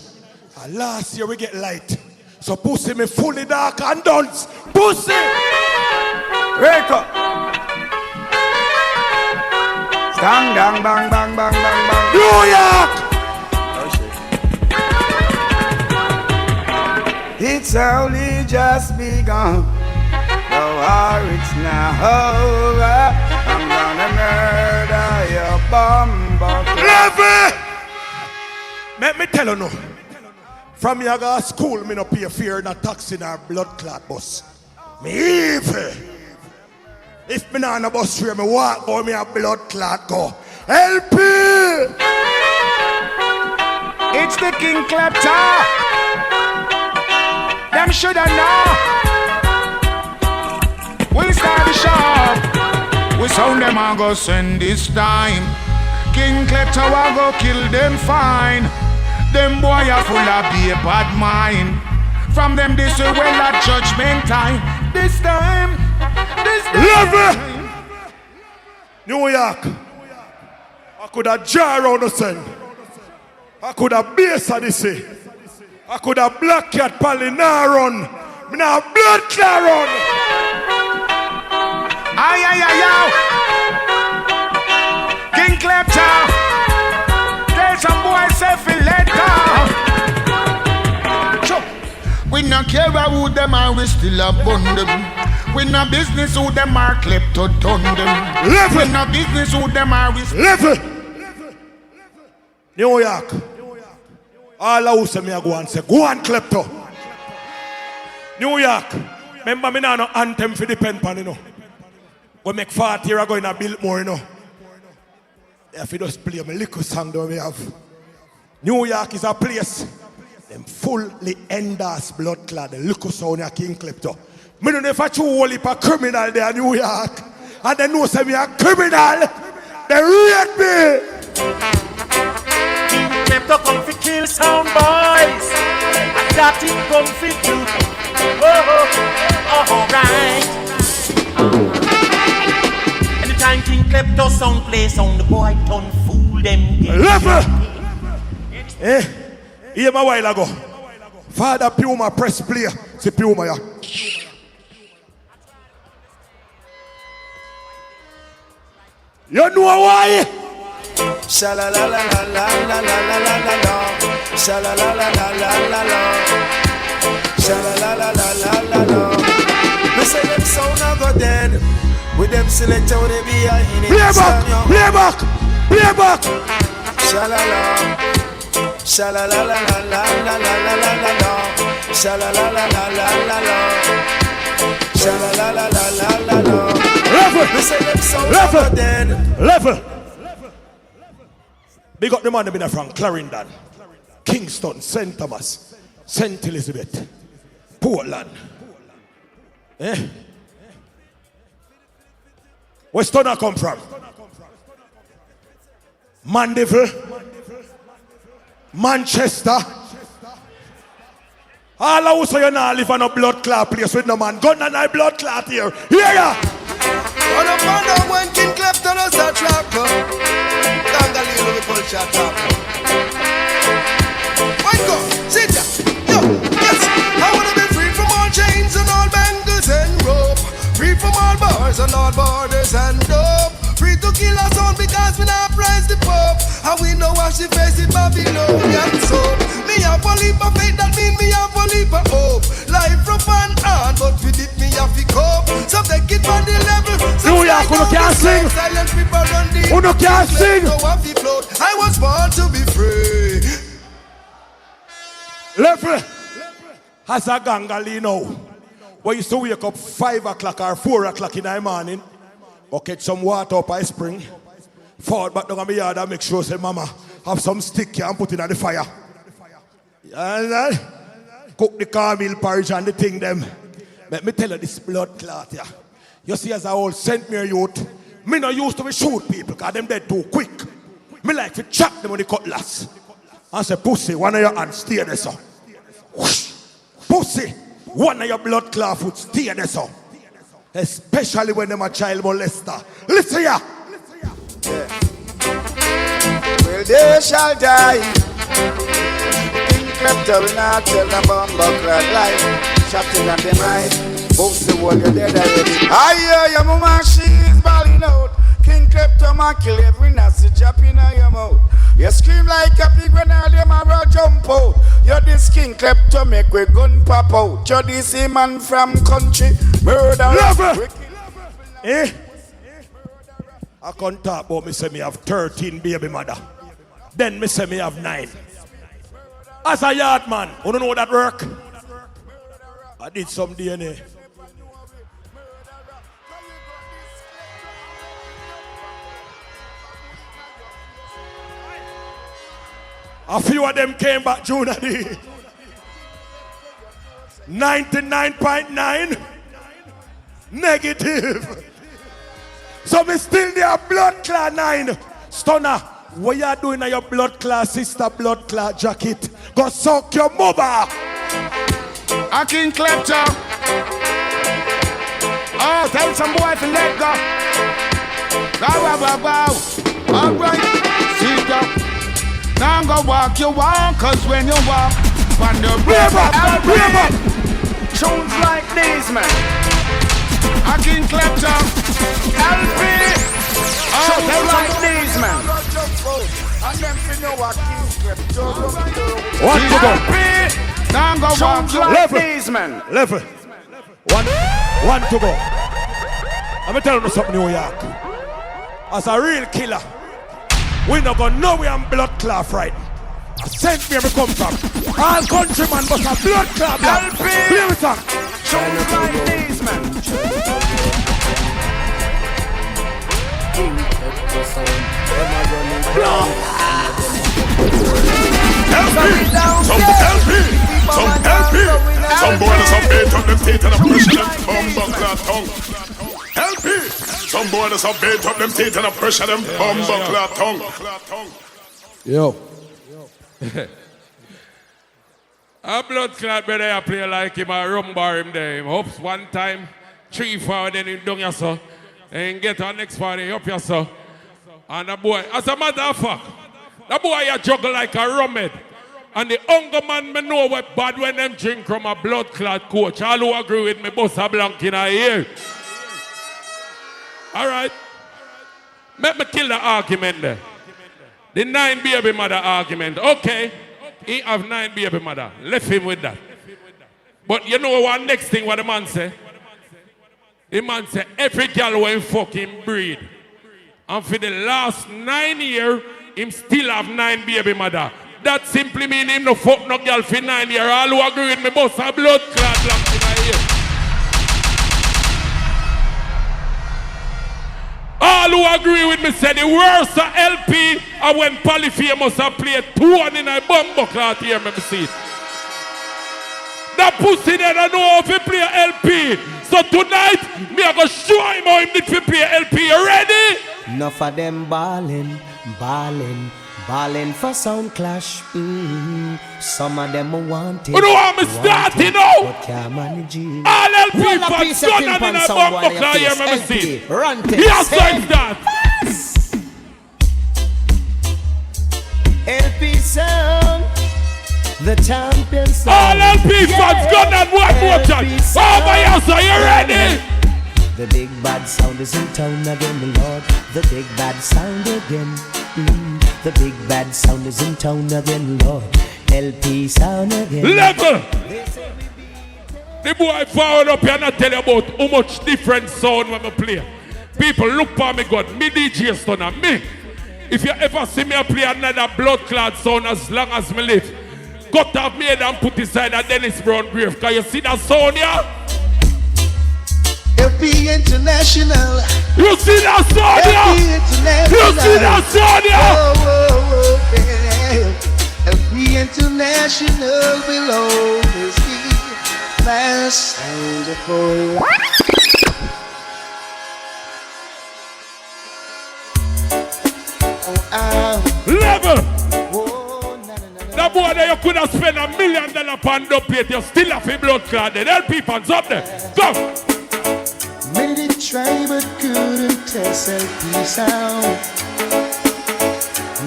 Speaker 2: And last year we get light. So pussy me fully dark and dunce. Pussy!
Speaker 10: Wake up! Stang, dang, bang, bang, bang, bang, bang.
Speaker 2: New York!
Speaker 10: It's only just begun. The war it's now over. I'm gonna murder your bumper.
Speaker 2: Let me tell you no. From me I go to school, me no pay fear in a taxi nor blood clot bus. Me evil. If me not on a bus here, me walk go, me a blood clot go. LP!
Speaker 10: It's the King Klepto. Them shoulda know. We start the shop. We sound them a go send this time. King Klepto a go kill them fine. Them boy are full of be a bad mind. From them this way well at judgment time. This time.
Speaker 2: Love New York. I could have jar around the sun. I could have base at this way. I could have black cat Palinaron. Me now blood claron.
Speaker 10: Ay, ay, ay, ay. King Klepto. There's some boy self-elector. We not care who them are, we still abund them. We no business who them are, klepto done them. We no business who them are, we
Speaker 2: still New York. All who say me I go and say, go on klepto. New York. Remember me now no anthem for the pen pan, you know. We make 40 years ago in a build more, you know. If you just play my little song that we have. New York is a place. Them fully endorsed blood clad, the little sound of King Klepto. Me don't know if I chew whole heap of criminal there in New York. And they know say me a criminal. They rate me.
Speaker 19: Klepto come fi kill sound boys. And that it come fi do. Alright. Anytime King Klepto sound play sound, the boy turn fool them.
Speaker 2: Level. Here a while ago. Father Puma press play. See Puma ya. You know why?
Speaker 12: Shala la la la la la la la la la la. Shala la la la la la la. Shala la la la la la la. We say them sound a go dead. With them select how they be a in it.
Speaker 2: Play back.
Speaker 12: Shala la. Shala la la la la la la la la la. Shala la la la la la la. Shala la la la la la la.
Speaker 2: Level. Big up the man been from Clarendon, Kingston, St. Thomas, St. Elizabeth, Portland. Where's Stunner come from? Mandeville, Manchester. All of us you now live on a blood clot place with no man. Gun and I blood clot here. Yeah.
Speaker 12: On a man when King Klepto does a track. Dangalino we pull shot up. One go, sit down. Yo, yes. I wanna be free from all chains and all bangles and rope. Free from all bars and all borders and dope. Free to kill us all because we not price the Pope. And we know wash the face in Babylonian soap. Me have a leap of faith, that mean me have a leap of hope. Life from an hand, but with it me have to cope. So take it on the level.
Speaker 2: New York, who can't sing?
Speaker 12: Silent people run the
Speaker 2: who can't sing?
Speaker 12: I was born to be free.
Speaker 2: Level. As a gangalino. We used to wake up 5 o'clock or 4 o'clock in the morning. Go catch some water up a spring. Fall back down on my yard and make sure say mama have some stick here and put it on the fire. And cook the caramel porridge and the thing them. Let me tell you this blood clot here. You see as a old St. Mary youth, me no used to be shoot people because them dead too quick. Me like to chop them with the cutlass. And say pussy, one of your hands stay there so. Whoosh. Pussy, one of your blood clot foot stay there so. Especially when them a child molester. Listen here.
Speaker 12: Yeah. Well, they shall die. King Klepto will not tell the bumbuckler life. Shot in at the night. Both the world, you're dead already. I hear your mama, she is bawling out. King Klepto man kill every nazi drop in your mouth. You scream like a pig when all them a jump out. You're this King Klepto make we gun pop out. You're this man from country murder.
Speaker 2: Eh? I can't talk about me say me have 13 baby mother. Then me say me have 9. As a yard man, you don't know that work? I did some DNA. A few of them came back June 99.9 negative. So me still there blood clot 9. Stunner,
Speaker 20: what you doing in your blood clot sister blood clot jacket? Go suck your mother.
Speaker 10: A King Klepto. Oh, tell some boy to let go. Go. Alright, sit down. Now go walk you walk, cause when you walk, on the river, tunes like these, man. A King Klepto. LP. Tunes like these, man. And them fi know what King Klepto.
Speaker 20: What to go?
Speaker 10: Now go walk like these, man.
Speaker 20: Level. One to go. I'm gonna tell you something, New York. As a real killer, we not gonna know we am blood clot right. I sent me where we come from. All countrymen but a blood clot. Play with song.
Speaker 10: Tunes like these, man.
Speaker 9: Some boys are bait on them teeth and a push them bumbo clot tongue. LP. Some boys are bait up them teeth and a pressure them bumbo clot tongue.
Speaker 20: Yo.
Speaker 17: A blood clot brother I play like him a rum bar him there. Him hopes one time, 3 forward, then he down yourself. And get our next party up yourself. And the boy, as a matter of fact, the boy a juggle like a rumhead. And the hunger man me know what bad when them drink from a blood clot coach. All who agree with me, bust a blank in a ear. Alright. Let me kill the argument there. The 9 baby mother argument. Okay. He have 9 baby mother. Left him with that. But you know what next thing what the man say? The man say every girl when fucking breed. And for the last 9 years, him still have 9 baby mother. That simply mean him no fuck no girl for 9 years. All who agree with me bust a blood clot locked in my ear. All who agree with me say the worst of LP are when Polyphemus a play 2-1 in a bumbo clot here, me see it. That pussy there don't know how to play LP. So tonight, me a go show him how him need to play LP. You ready?
Speaker 21: Enough of them ballin' for sound clash. Some of them want it.
Speaker 17: You know how me start, you know?
Speaker 21: But can't manage it.
Speaker 17: All LP fans done and in a bumbo clot here, me see it. Yes, like that.
Speaker 21: LP sound. The champion sound.
Speaker 17: All LP fans gun and one more time. Oh my ass, are you ready?
Speaker 21: The big bad sound is in town again, Lord. The big bad sound again. The big bad sound is in town again, Lord. LP sound again.
Speaker 17: Level. The boy forward up here and I tell you about how much different sound when I play. People look for me God. Me DJ Stunner, me. If you ever see me play another blood clot sound as long as me live, cut off me head and put inside a Dennis Brown grave. Can you see that sound here?
Speaker 11: LP International.
Speaker 17: You see that sound here? You see that sound
Speaker 11: here? LP International will always be my sound of boy.
Speaker 17: Level. That boy there you could have spent $1 million on dubplate. You still have a blood clot. There people up there. Go.
Speaker 11: Made it try but couldn't test LP sound.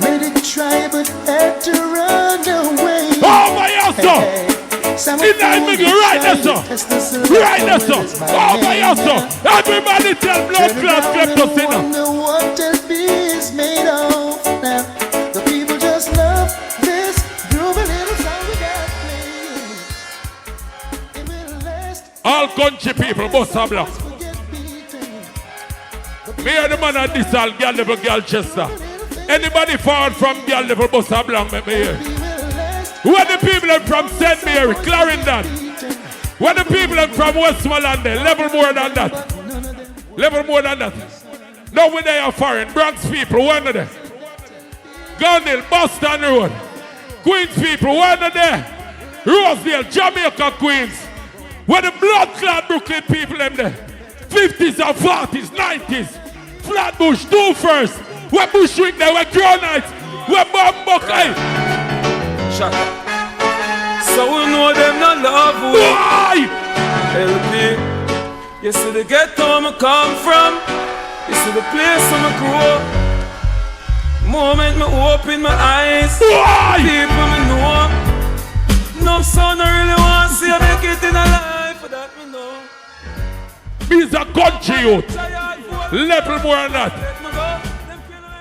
Speaker 11: Made it try but had to run away.
Speaker 17: Oh my ass! Right there, sir. Right there, sir. Oh my ass! Everybody tell blood clot Klepto Sound.
Speaker 11: Wonder what LP is made of now. The people just love this groovy little song we got playing.
Speaker 17: All country people, boss a block. Me and the man at this all girl level girl Chester. Anybody forward from girl level bus a blank me here. Where the people are from St. Mary, Clarendon. Where the people are from Westmoreland, level more than that. Level more than that. Now when they are foreign, Bronx people, one of them. Gundale, Boston Road. Queens people, one of them. Rosedale, Jamaica, Queens. Where the blood clot Brooklyn people them there. 50s and 40s, 90s. Flatbush, do first. Where Bushwick there, where Crown Heights. We're bumbo guy.
Speaker 1: Shut up. So we know them not love we.
Speaker 17: Why?
Speaker 1: LP. You see the ghetto I come from. You see the place where I grew up. Moment me open my eyes.
Speaker 17: Why?
Speaker 1: People me know. No son I really want to see I make it in a life. For that me know.
Speaker 17: Me's a country youth. Level more than that.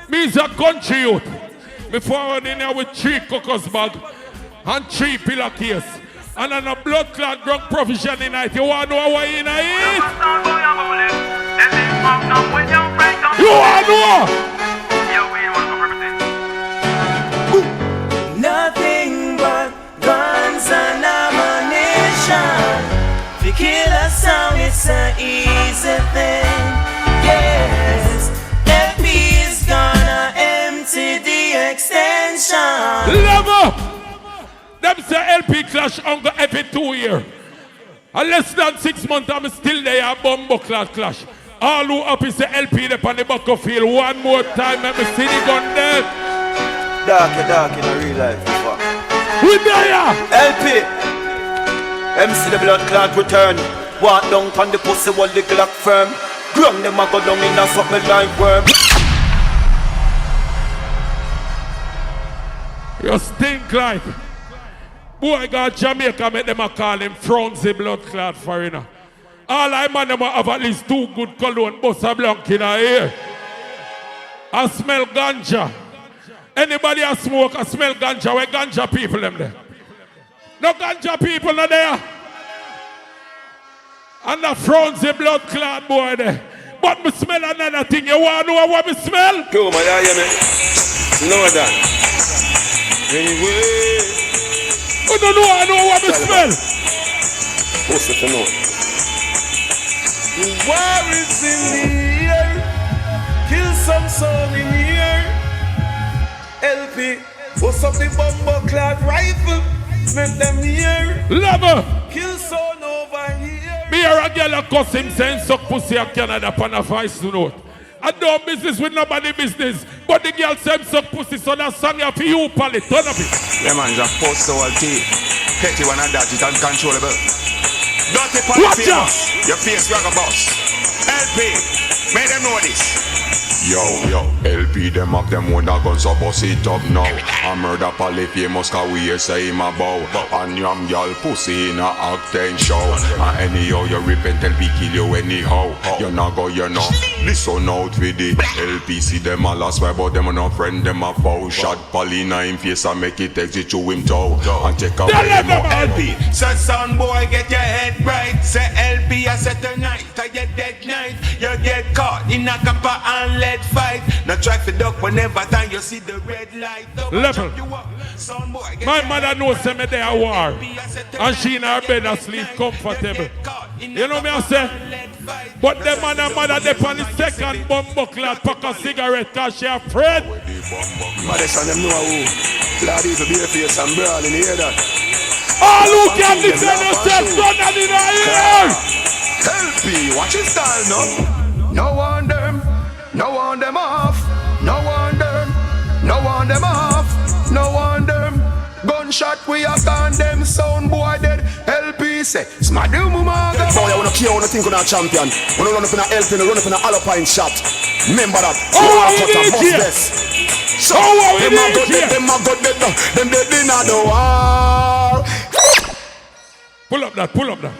Speaker 17: Me's a country youth. Before I went in here with 3 cocos bag and 3 pillar case. And on a blood clot drug provision in it. You want to know what you eat? You want to know?
Speaker 21: Nothing but guns and ammunition. To kill a sound, it's an easy thing. Yes, LP is gonna empty the extension.
Speaker 17: Level! Them say LP clash on every 2 years. And less than 6 months, I'm still there, a bumbo clash. All who up is the LP on the battlefield. One more time, let me see the gun there.
Speaker 4: Dark in a real life. Fuck.
Speaker 17: We there!
Speaker 4: LP. MC the blood clot return. Walk down on the pussy while the Glock firm. Ground them a go down in a something like worm.
Speaker 17: You stink like. Boy got Jamaica, make them a call him Fronzy blood clot foreigner. All I man them have at least 2 good cologne Bossa Blanc in a ear. I smell ganja. Anybody a smoke, I smell ganja. Where ganja people them there? No ganja people not there. And the Fronzy blood clot boy there. But me smell another thing. You want to know what me smell?
Speaker 1: Go, my eye, man. Know that. Anyway.
Speaker 17: You don't know, I know what me smell.
Speaker 1: What's it to know? War is in the air. Kill some soul in here. LP. What's up the bumbo clad rifle? Make them hear.
Speaker 17: Lover.
Speaker 1: Kill son over here.
Speaker 17: Me or a girl a cuss him saying suck pussy a Canada pan a voice note. I do business with nobody business. But the girl say suck pussy, so that song you for you, Pally. Turn up it.
Speaker 18: Yeah man, just post the whole team. Petty one and that, it uncontrollable. Dirty
Speaker 17: Watch out!
Speaker 18: Your face rock a boss. LP, make them know this.
Speaker 9: Yo, LP them up them when the guns up bust it up now. I murder Pally famous cause we say him a bow. And yam y'all pussy in a octane show. And anyhow you repent LP kill you anyhow. You not go you know. Listen out with the LP see them a last way but them a no friend them a foul. Shot Pally in him face and make it exit to him toe. And take away him out.
Speaker 18: LP, so son boy get your head right. Say LP I set the night, I get dead night. You get caught in a copper and lead fight. Now try to duck whenever time you see the red light.
Speaker 17: Level. My mother knows me they are war. And she in her bed asleep comfortable. You know me I say? But the man and mother they on the second bumbo clad pack a cigarette cause she afraid.
Speaker 18: Mother son them know who. Lord evil be a face and brawl in the hear that.
Speaker 17: All who can defend themselves run and in the ear.
Speaker 18: LP, watch his style no. No one them. No one them off, no one them, no one them off, no one them. Gunshot we a condemn, sound boy dead. LP say, smadu mumaga.
Speaker 22: Boy, I wanna kill, I wanna think on our champion. Wanna run up in a LP, run up in a Alpine shot. Remember that.
Speaker 17: Oh, we need here.
Speaker 22: So, them a go dead, them dead in the war.
Speaker 17: Pull up that, pull up that,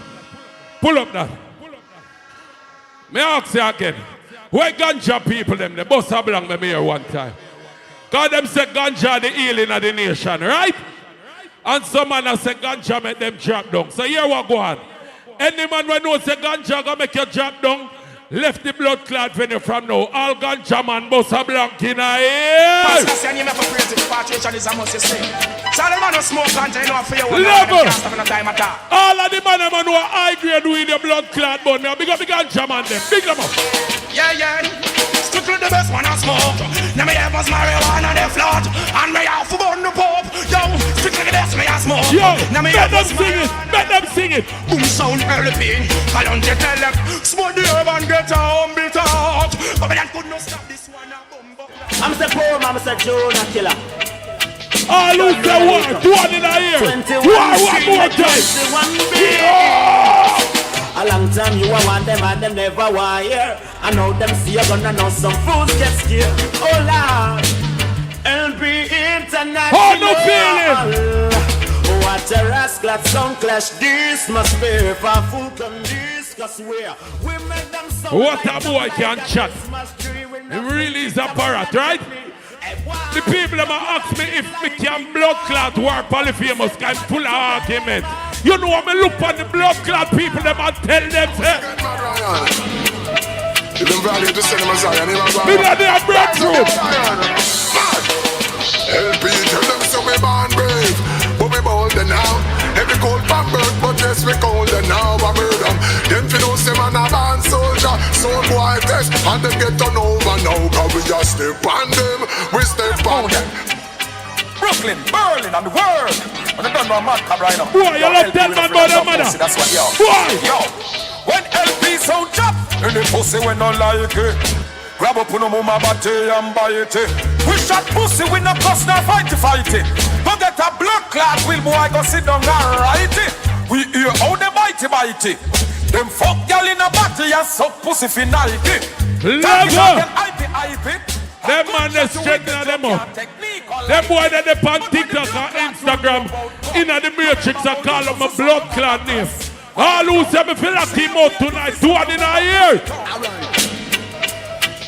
Speaker 17: pull up that. May I ask you again? Where ganja people them? The boss have belong me here one time. God them say ganja the healing of the nation, right? And some man say ganja make them drop down. So here what go on. Any man when knows say ganja gonna make you drop down, left the blood clot venue from now. All ganja man boss have belong in a here. Level. All of the man who are high grade with the blood clot bun. Now big up the ganja man them. Big them up.
Speaker 23: Yeah. Strictly the best one I smoke. Now me have was marijuana they float. And me have for burn the pope. Yo, strictly the best me I smoke.
Speaker 17: Yo,
Speaker 23: now me
Speaker 17: let them sing it. Let them sing it.
Speaker 23: Boom sound LP. I don't get tell them. Smoke the herb and get a humble talk. But me that could not stop this one a bumbo.
Speaker 19: I'm say poor man, I'm say Jonah killer.
Speaker 17: All who say war, 2 in a year. War one more time.
Speaker 19: A long time you want them and them never want here. I know them see you gonna know some fools get scared. Oh Lord, LP International.
Speaker 17: Oh no feeling.
Speaker 19: What a rascal song clash. This must be for fool can discuss where we make them so.
Speaker 17: What a boy can chat. He really is a parrot, right? The people that ask me if me can blood clot war polyphemus can full of argument. You know me look on the blood clot people them and tell them say.
Speaker 22: You don't value the cinema Zion.
Speaker 17: Me not there breakthrough.
Speaker 22: LP tell them so me born brave, but me bolder now. Every cold from birth, but yes we colder now. I murder them. Them fi know say man a born soldier, so boy test and them get turned over now. Cause we just step on them, we step on them.
Speaker 23: Brooklyn, Berlin, and the world. When they done no mad cab right now.
Speaker 17: Boy, you love tell man about the mother.
Speaker 23: That's what yo.
Speaker 17: Boy,
Speaker 23: yo. When LP sound chop, and the pussy when no like it. Grab up on no mama body and buy it. We shot pussy, we no cuss, no fight it. Go get a blood clot, will boy go sit down and write it. We hear how they bite it. Them fuck y'all in a body and suck pussy for Nike.
Speaker 17: Love them man they straighten them up. Them boy that they on TikTok and Instagram in the matrix and call them a blood clot name. All who say me feel like team out tonight, 2 in a year.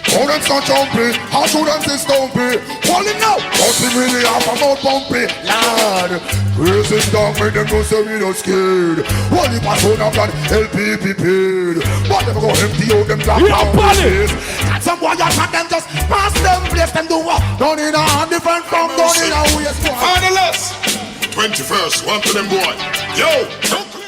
Speaker 22: How them so jumpy, how should them say stumpy? Falling now, nothing really half about bumpy. Lord, raising down, make them go say we not scared. Only person of that LP prepared. But them go empty out them black houses. Got some boy that them just pass them, place them do what? Down in a hand different from down in a waist.
Speaker 9: Finalists, 21st, one to them boy.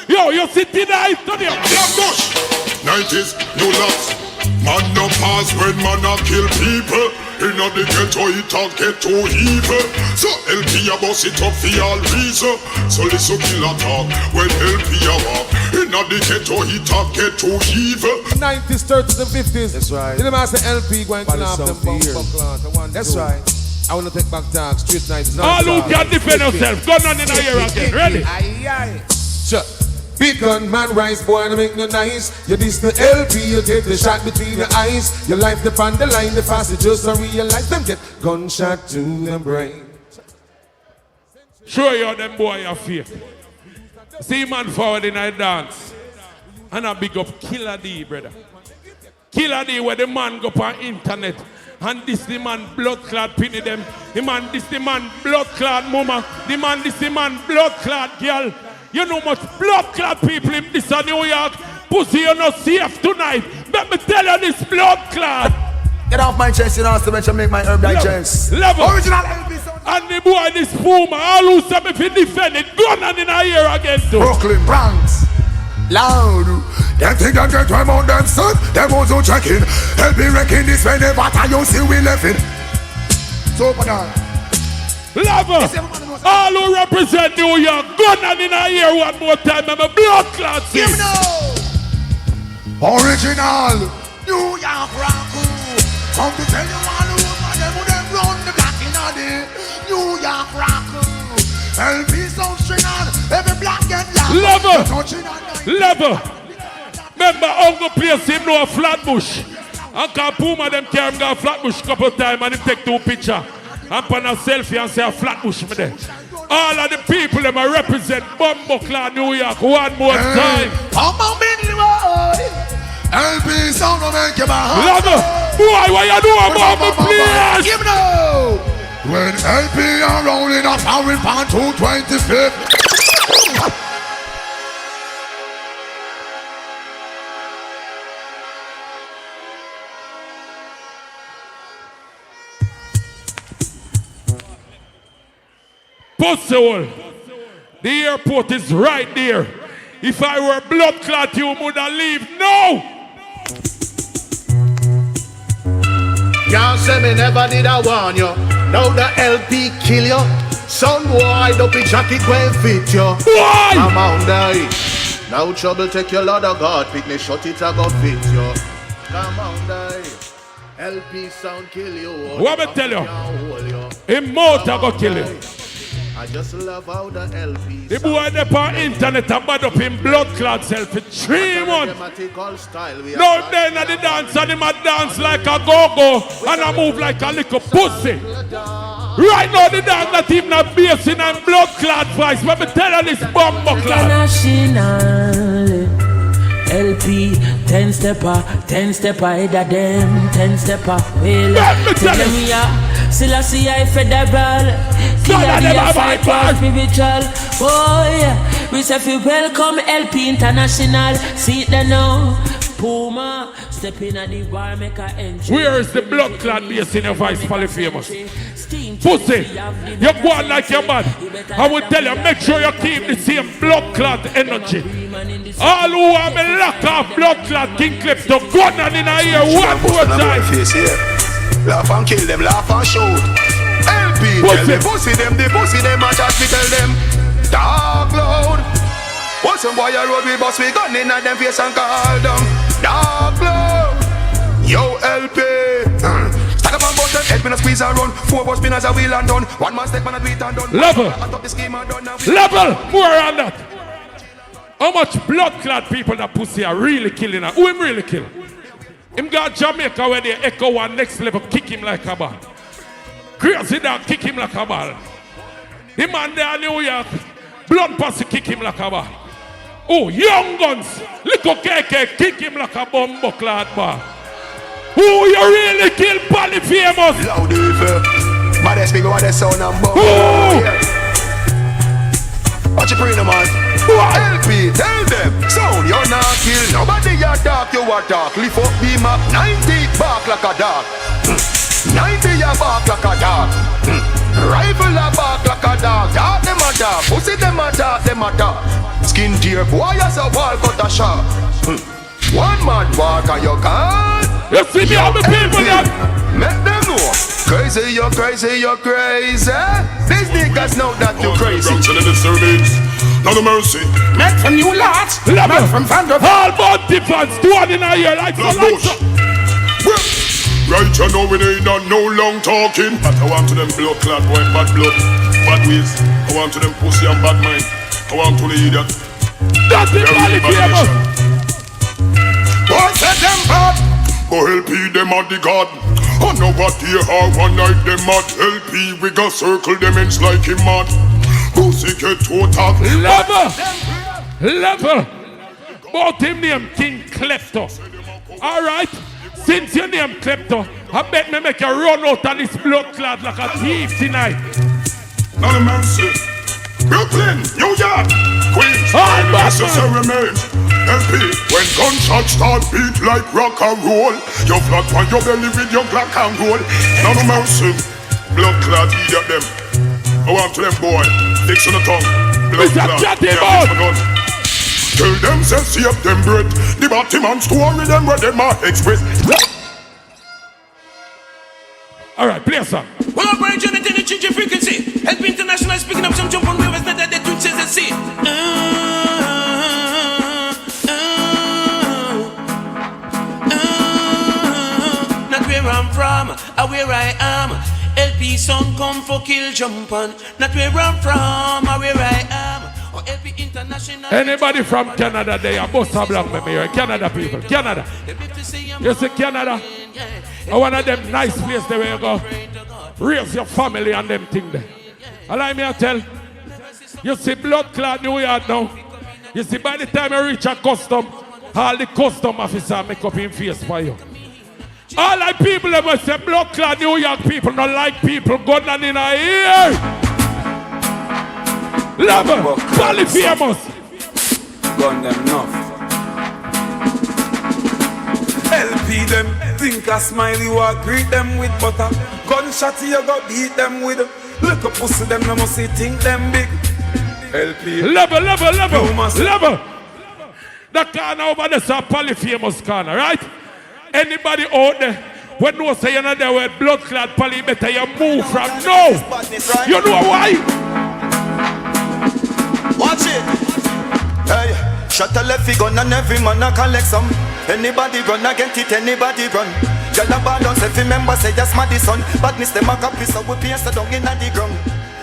Speaker 17: Yo, you sit in the ice to them.
Speaker 9: Black Bush, 90s, new lots. Man no pass when man a kill people. Inna the ghetto it a get too evil. So LP a boss it up for all reason. So listen killer talk when LP a walk. Inna the ghetto it a get too evil.
Speaker 13: 90s, 30s and 50s. That's right. You know I say LP going to laugh them bump. That's right. I want to take back down street 90s.
Speaker 17: All who can defend yourself. Gun on in a year again. Ready?
Speaker 13: Aye. Sure. Big gun man rise, boy, no make no nice. You diss the LP, you take the shot between the eyes. Your life depend the line, the fast, you just don't realize them get gunshot to the brain.
Speaker 17: Show you them boy your faith. See man forward in a dance. And I big up Killer D, brother. Killer D where the man go on internet. And this the man blood clot pinny them. The man this the man blood clot mama. The man this the man blood clot girl. You know much blood clot people in this New York. Pussy, you're not safe tonight. Let me tell you this blood clot.
Speaker 23: Get off my chest, you know, to make my herb digest.
Speaker 17: Level. Original LP. And the boy, this Puma, all who say me fi defend it, gun on in a year again too.
Speaker 22: Brooklyn, Bronx, loud. Them think them get time on them son. Them also checking. Help me wrecking this whenever time you see we left it. So open on.
Speaker 17: Level. All who represent New York, gun on in a year one more time. I'm a blood clot.
Speaker 22: Give me no. Original. New York rock. Come to tell you all the woman them who them run the black in a day. New York rock. LP sound string on. Every black get locked.
Speaker 17: Level. Remember Uncle place him know a Flatbush. Uncle Puma them carry him go a Flatbush couple times and him take 2 pictures. And put a selfie and say a Flatbush me there. All of the people them represent Bumbleclaw New York one more time.
Speaker 22: Come on, Bentley boy. LP sound will make you my heart.
Speaker 17: Boy, what you do about me, please?
Speaker 22: Give me no. When LP are rolling up, I will find 225th.
Speaker 17: Pussy hole. The airport is right there. If I were blood clot, you would have leave. No!
Speaker 14: Can't say me never did I warn you. Now the LP kill you. Son boy, don't be jacket when fit you.
Speaker 17: Why?
Speaker 14: I'm on die. Now trouble take your Lord of God. Pick me shot it, I go fit you. Come on die. LP sound kill you.
Speaker 17: What me tell you? Immortal go kill you.
Speaker 14: I just love how the LP
Speaker 17: the boy on the internet and bad up in blood clot self for 3 months. No, then at the dance and him a dance like a go-go and I move like a little pussy. Right now the dance not even a basin and blood clot voice. Let me tell you this bumbo clot.
Speaker 16: International LP 10-stepper, either them 10-stepper. Well, tell them we are Selassie I federal. Killer be a fight for spiritual. Boy, we say we welcome LP International. See it there now. Puma, step in at the bar, make a entry.
Speaker 17: Where is the blood clot base in your voice, famous? Pussy, you go on like your man. I would tell you, make sure you keep the same blood clot energy. All who are me lock off blood clot, King Klepto, go on in a ear, one more time.
Speaker 23: Laugh and kill them, laugh and shout. LP, tell the pussy them, and just we tell them. Dark loud. Once some boy a road we bust, we gun in at them face and call them. Dark loud. Yo, LP. Stack up and bust them, head me a squeeze and run. 4 bus spinners a wheel and done. 1 man step and a beat and done.
Speaker 17: Level, more on that. How much blood clot people that pussy are really killing her? Who him really kill? Him got Jamaica where they echo one next level, kick him like a ball. Crazy dog, kick him like a ball. The man there in New York, blood pussy kick him like a ball. Oh, young guns, little KK, kick him like a bumbo clad ball. Who you really kill, Polly famous?
Speaker 23: Loud evil, baddest big what they sound and bumbo. What you bring them on? LP, tell them. Sound you're not kill. Nobody you dark, you are dark. Lift up the map. 90 bark like a dog. 90 you bark like a dog. Rifle a bark like a dog. Dark them a dog. Pussy them a dark, them a dog. Skin deer, boy as a wall cut a shot. One man walk and you gone.
Speaker 17: You see me how the people that
Speaker 23: make them know. Crazy, you're crazy, you're crazy. These niggas know that you're crazy.
Speaker 9: Not a mercy.
Speaker 10: Met from you lot. Met from Vanderbilt.
Speaker 17: All about difference. Do one in a year like so.
Speaker 9: Right, you know we ain't done no long talking. But I want to them blood clot, boy, bad blood, bad ways. I want to them pussy and bad mind. I want to the idiot.
Speaker 17: That's the qualification.
Speaker 9: Boy, set them bad. Go LP them at the god. I know what they are, one night them at LP. We got circle them ends like him mad. Pussy get to attack.
Speaker 17: Level. Both him name King Klepto. Alright. Since your name Klepto, I bet me make you run out of this blood clot like a thief tonight.
Speaker 9: Not a mercy. Brooklyn, New York, Queens, necessary remains. LP, when gunshots start beat like rock and roll, you flat on your belly with your black and roll. Not a mercy. Blood clot idiot them. I want to them boy, dicks on the tongue, blood clot, tell them say save them bread. The batty man story them where them are express.
Speaker 17: Alright, play a song.
Speaker 16: Well, I'm Brian Jonathan and change your frequency. LP International is picking up some jump on rivers that the twitch says and see. Not where I'm from, or where I am. LP song come for kill jump on. Not where I'm from, or where I am. Or LP International.
Speaker 17: Anybody from Canada, they are both a black me here. Canada people, Canada. You see Canada? One of them nice place there where you go. Raise your family and them thing there. Allow me to tell. You see blood clot New York now. You see by the time you reach a custom, all the custom officer make up in face for you. All the people that must say blood clot New York people don't like people going on in a ear. Level, Polly famous.
Speaker 3: Gun them enough. LP them, think a smiley walk, greet them with butter. Gunshot you go beat them with. Look up pussy them, no must see think them big. LP.
Speaker 17: Level. The corner over there is a Polly famous corner, right? Anybody out there when no say you're not there with blood clot Polly, better you move from now. You know why?
Speaker 23: Watch it. Hey, shut a left gun and every man a collect some. Anybody run, I get it, anybody run.
Speaker 5: Girl a ball down, say fi member say just my son. Badness them a copy, so we pierce the down inna the ground.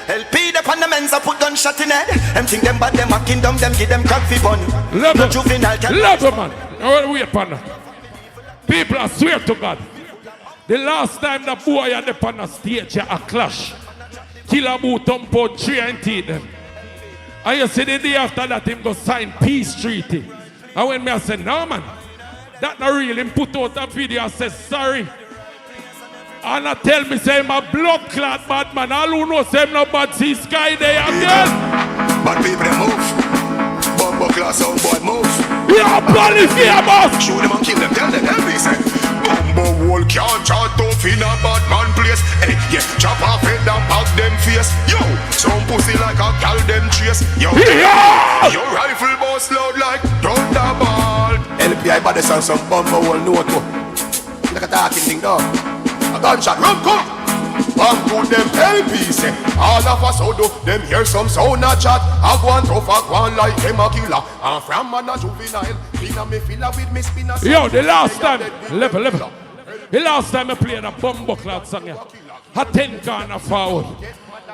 Speaker 5: LP the pan the men's a put gun shot in head. Them think them bad, them a kingdom, them give them crack fi bun. No juvenile can.
Speaker 17: Love it, man. Oh, wait, partner. People, I swear to God, the last time the boy had up on the stage, a clash. Killer boot thump out 3 and teeth them. And you see the day after that, him go sign peace treaty. And when me I said, no man, that not real. Him put out a video and said, sorry. And I tell me, say, I'm a blood clot bad man. All who know, say, I'm not bad, see sky there again.
Speaker 22: Bad people, they move. Bumbo class, old boy, move.
Speaker 17: We are police here, boss.
Speaker 22: Shoot them and kill them, tell them, me say. Bumbo wall can't chat off in a bad man place. Hey, yeah, chop off head and pack them face. Yo, some pussy like a gal them chase. Yo, your rifle boss loud like thunderball. LPI body sound some bumbo wall no to. Like a talking thing dog. A gunshot, run, come. Bang to them LP say. All of us so do them hear some sound a chat. I go and tough, I go and like them a killer. And from man a juvenile, inna me filler with me spinner.
Speaker 17: Yo, the last time, level. The last time I played a bumbo cloud song here, a 10 corner forward.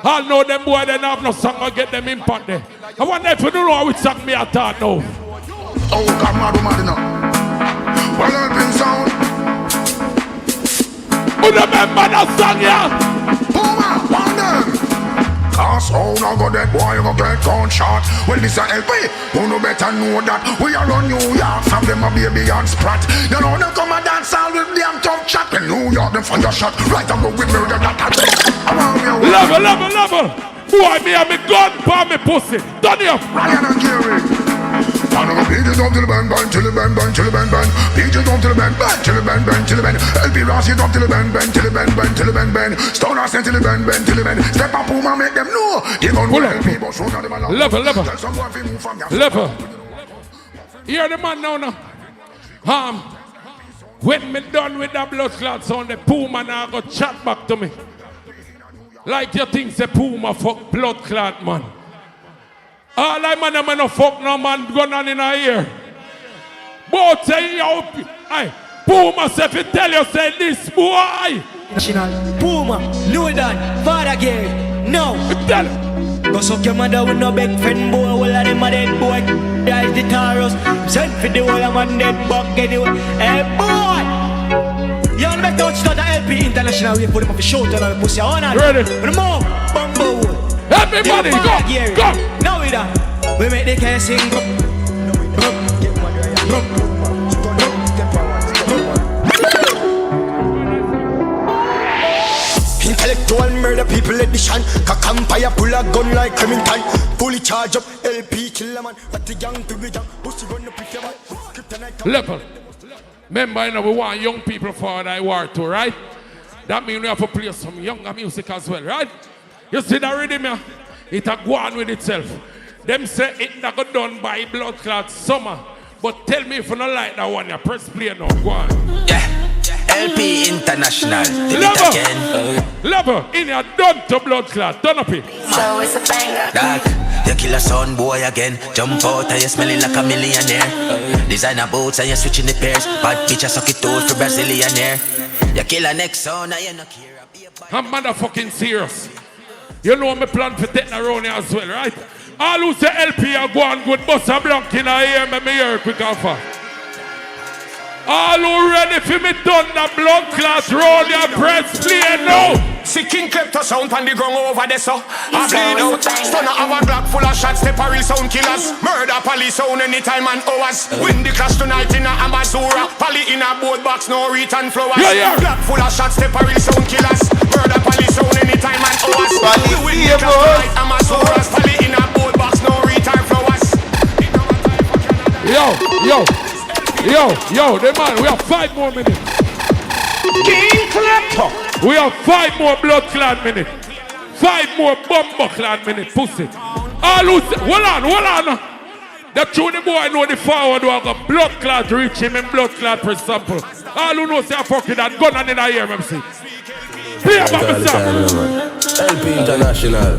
Speaker 17: I know them boy, they don't have no song to get them impact there. I wonder if you don't know which song me I thought now.
Speaker 22: Oh, come on, now. Well, LP sound.
Speaker 17: Who remember that song here?
Speaker 22: Puma, one them. Cause how now go that boy, you go get gunshot. Well, this a LP, who no better know that. We are on New York, from them a baby and sprat. You know them come and dance all with them tough chat. In New York, them fire shot. Right and go with murder that
Speaker 17: Level. Boy, me and me gun for me pussy. Done you.
Speaker 22: Ryan and Jerry. And I'm beat it up till the band, till the band. Beat it up till the band, till the band. LP Ross it up till the band, till the band. Stone Ross till the band, till the band. Step up, Puma, make them know. They gon' know LP, but show them a
Speaker 17: level. Level. Hear the man now. When me done with that blood clot sound, the Puma now go chat back to me. Like you think say Puma fuck blood clot man. All I man no fuck no man gun on in a ear. Both say yo, hey, Puma say if you tell you say this boy.
Speaker 21: Puma, know that, father girl, no.
Speaker 17: Tell him.
Speaker 21: Go suck your mother with no big friend boy, all of them a dead boy. Guys the taros, send for the whole of man dead buck anyway. Hey boy, you wanna make touch to the LP International, we put them up a show to the pussy on it.
Speaker 17: Ready?
Speaker 21: Remove, bumbo.
Speaker 17: Everybody, go!
Speaker 21: Now we done. We make the case sing.
Speaker 5: Intellectual murder people edition. Kakampire pull a gun like Remington. Fully charge up LP killer man. What the young to be young. Pussy run up with your
Speaker 17: Level. Remember, you know, we want young people for that war too, right? That means we have to play some younger music as well, right? You see that rhythm here? It a go on with itself. Them say it not go done by blood clot summer. But tell me if you don't like that one, you press play now. Go on.
Speaker 7: Yeah. LP International.
Speaker 17: Level. In your done to blood clot. Done up it.
Speaker 7: So it's a banger. Dog, you kill a son boy again. Jump out and you smelling like a millionaire. Designer boots and you switching the pairs. Bad bitch I suck it out for Brazilianaire. You kill a next son and you not care.
Speaker 17: I'm motherfucking serious. You know me plan for taking around here as well, right? All who say LP are going good, bust a blank in a ear, me hear quick and fast. All who ready for me done the blood clot roll your press play now.
Speaker 23: See King Klepto sound on the ground over there so I bleed out. Stunner have a Glock full of shots, step a real sound killers. Murder police sound anytime and hours. Win the clash tonight in a Amazura. Pally in a boat box, no return flowers. Glock full of shots, step a real sound killers. Murder police sound anytime and hours. We win the clash tonight, Amazura. Pally in a boat box, no return flowers.
Speaker 17: Yo, the man, we have 5 more minutes.
Speaker 23: King Klepto.
Speaker 17: We have 5 more blood clot minutes. 5 more bumbo clot minutes, pussy. All who say, hold on. The true the boy know the forward who have a blood clot reach him in blood clot for example. All who know say I fucking that gun on in the ear, MC. Play about myself.
Speaker 7: LP International.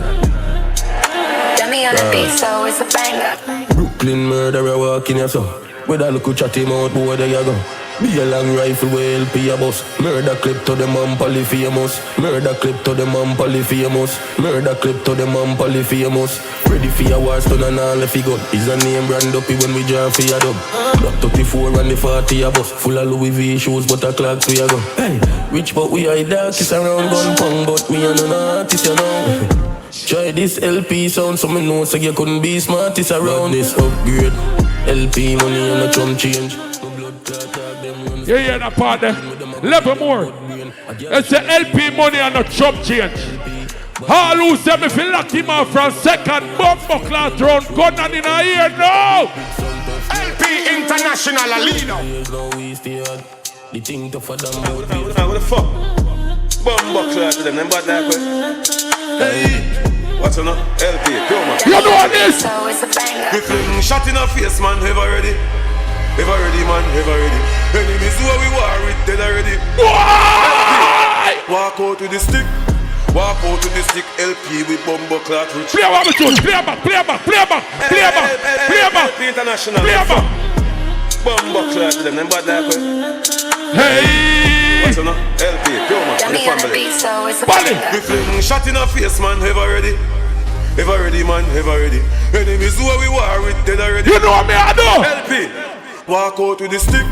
Speaker 15: Dummy on the beat, so it's a banger.
Speaker 7: Brooklyn murderer walking here so. With a little chatty mouth, boy, there you go.
Speaker 6: Be a long rifle with LP a bus. Murder clip to the man polyphamous. Murder clip to the man polyphamous. Murder clip to the man polyphamous. Ready for your war stun and all if you gun. Is a name brand up when we draw for your dub. Black 34 and the 40 a bus. Full of Louis V shoes but a clock we a go. Hey, rich but we are dark. Kiss around gun pong but me and an artist you know. Try this LP sound so me know so you couldn't be smart. It's around this upgrade. LP money and a chum change.
Speaker 17: You hear that part there? Level more. It's the LP money and a chump change. All who say me feel lock him out from second bumper class round gun and in a ear now.
Speaker 23: LP International a leader.
Speaker 6: The thing to for them.
Speaker 1: What the fuck? Bumper class them but that way. Hey. What's on LP?
Speaker 17: You know this?
Speaker 1: We fling shot in a face, man, ever ready. Ever ready, man, ever ready. Enemies who we war with, dead already. LP. Walk out with the stick. Walk out with the stick. LP with bumbo cloth rich.
Speaker 17: Play back, play back, play back, play back, play back, play back.
Speaker 1: LP International.
Speaker 17: Play back.
Speaker 1: Bumbo cloth them but that way.
Speaker 17: Hey.
Speaker 1: What's on LP? Pure man, the family. We fling shot in a face, man, ever ready. Ever ready, man, ever ready. Enemies who we war with, dead already.
Speaker 17: You know what me I do?
Speaker 1: LP. Walk out with the stick.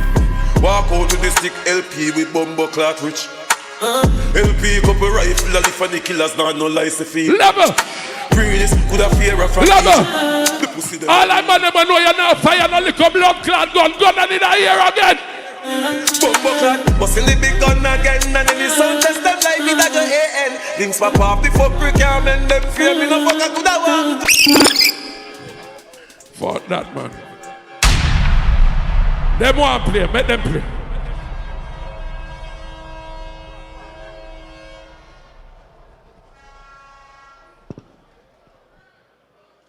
Speaker 1: Walk out with the stick. LP with bumbo cloth rich. LP couple rifle and if the killers not no lies to feel.
Speaker 17: Level.
Speaker 1: Breeze could have fear of
Speaker 17: Level. All I man never know you now fire no little blood clot gun and in the ear again.
Speaker 1: Bumbo clot, busting the big gun again. And any sound test them like it at your AN. Links pop off the fuck brick and men them fear me no fuck I could have walked.
Speaker 17: Fuck that man. Them want play, make them play.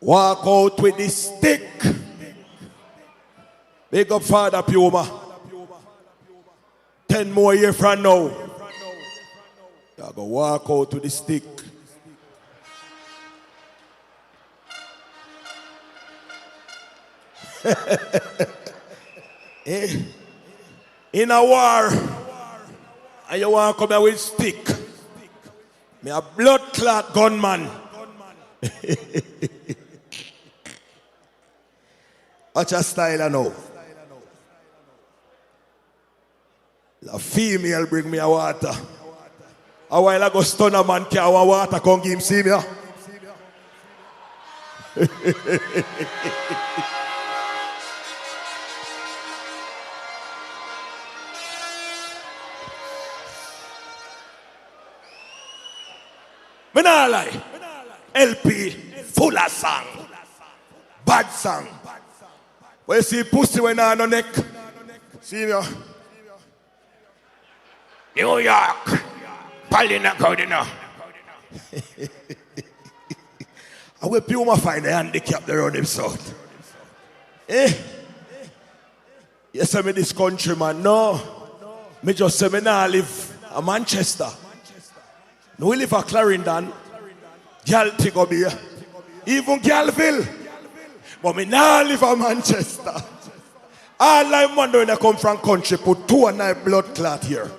Speaker 20: Walk out with the stick. Big up Father Puma. 10 more years from now. You go walk out with the stick. In a war, and you want to come here with stick. Me a blood clot gunman. Watch a style I know. A female bring me a water. A while ago stun a man carry water, come give him see me. Me nah lie. LP full of song. Bad song. When you see pussy when on the neck. See me. New York. Palina Codina. I will Puma find the handicap there on himself. You say me this country man, no. Me just say me nah live in Manchester. No, we live at Clarendon. Girl take up here. Even Galville. But me nah live in Manchester. All I wonder when I come from country, put 2 and 9 blood clot here.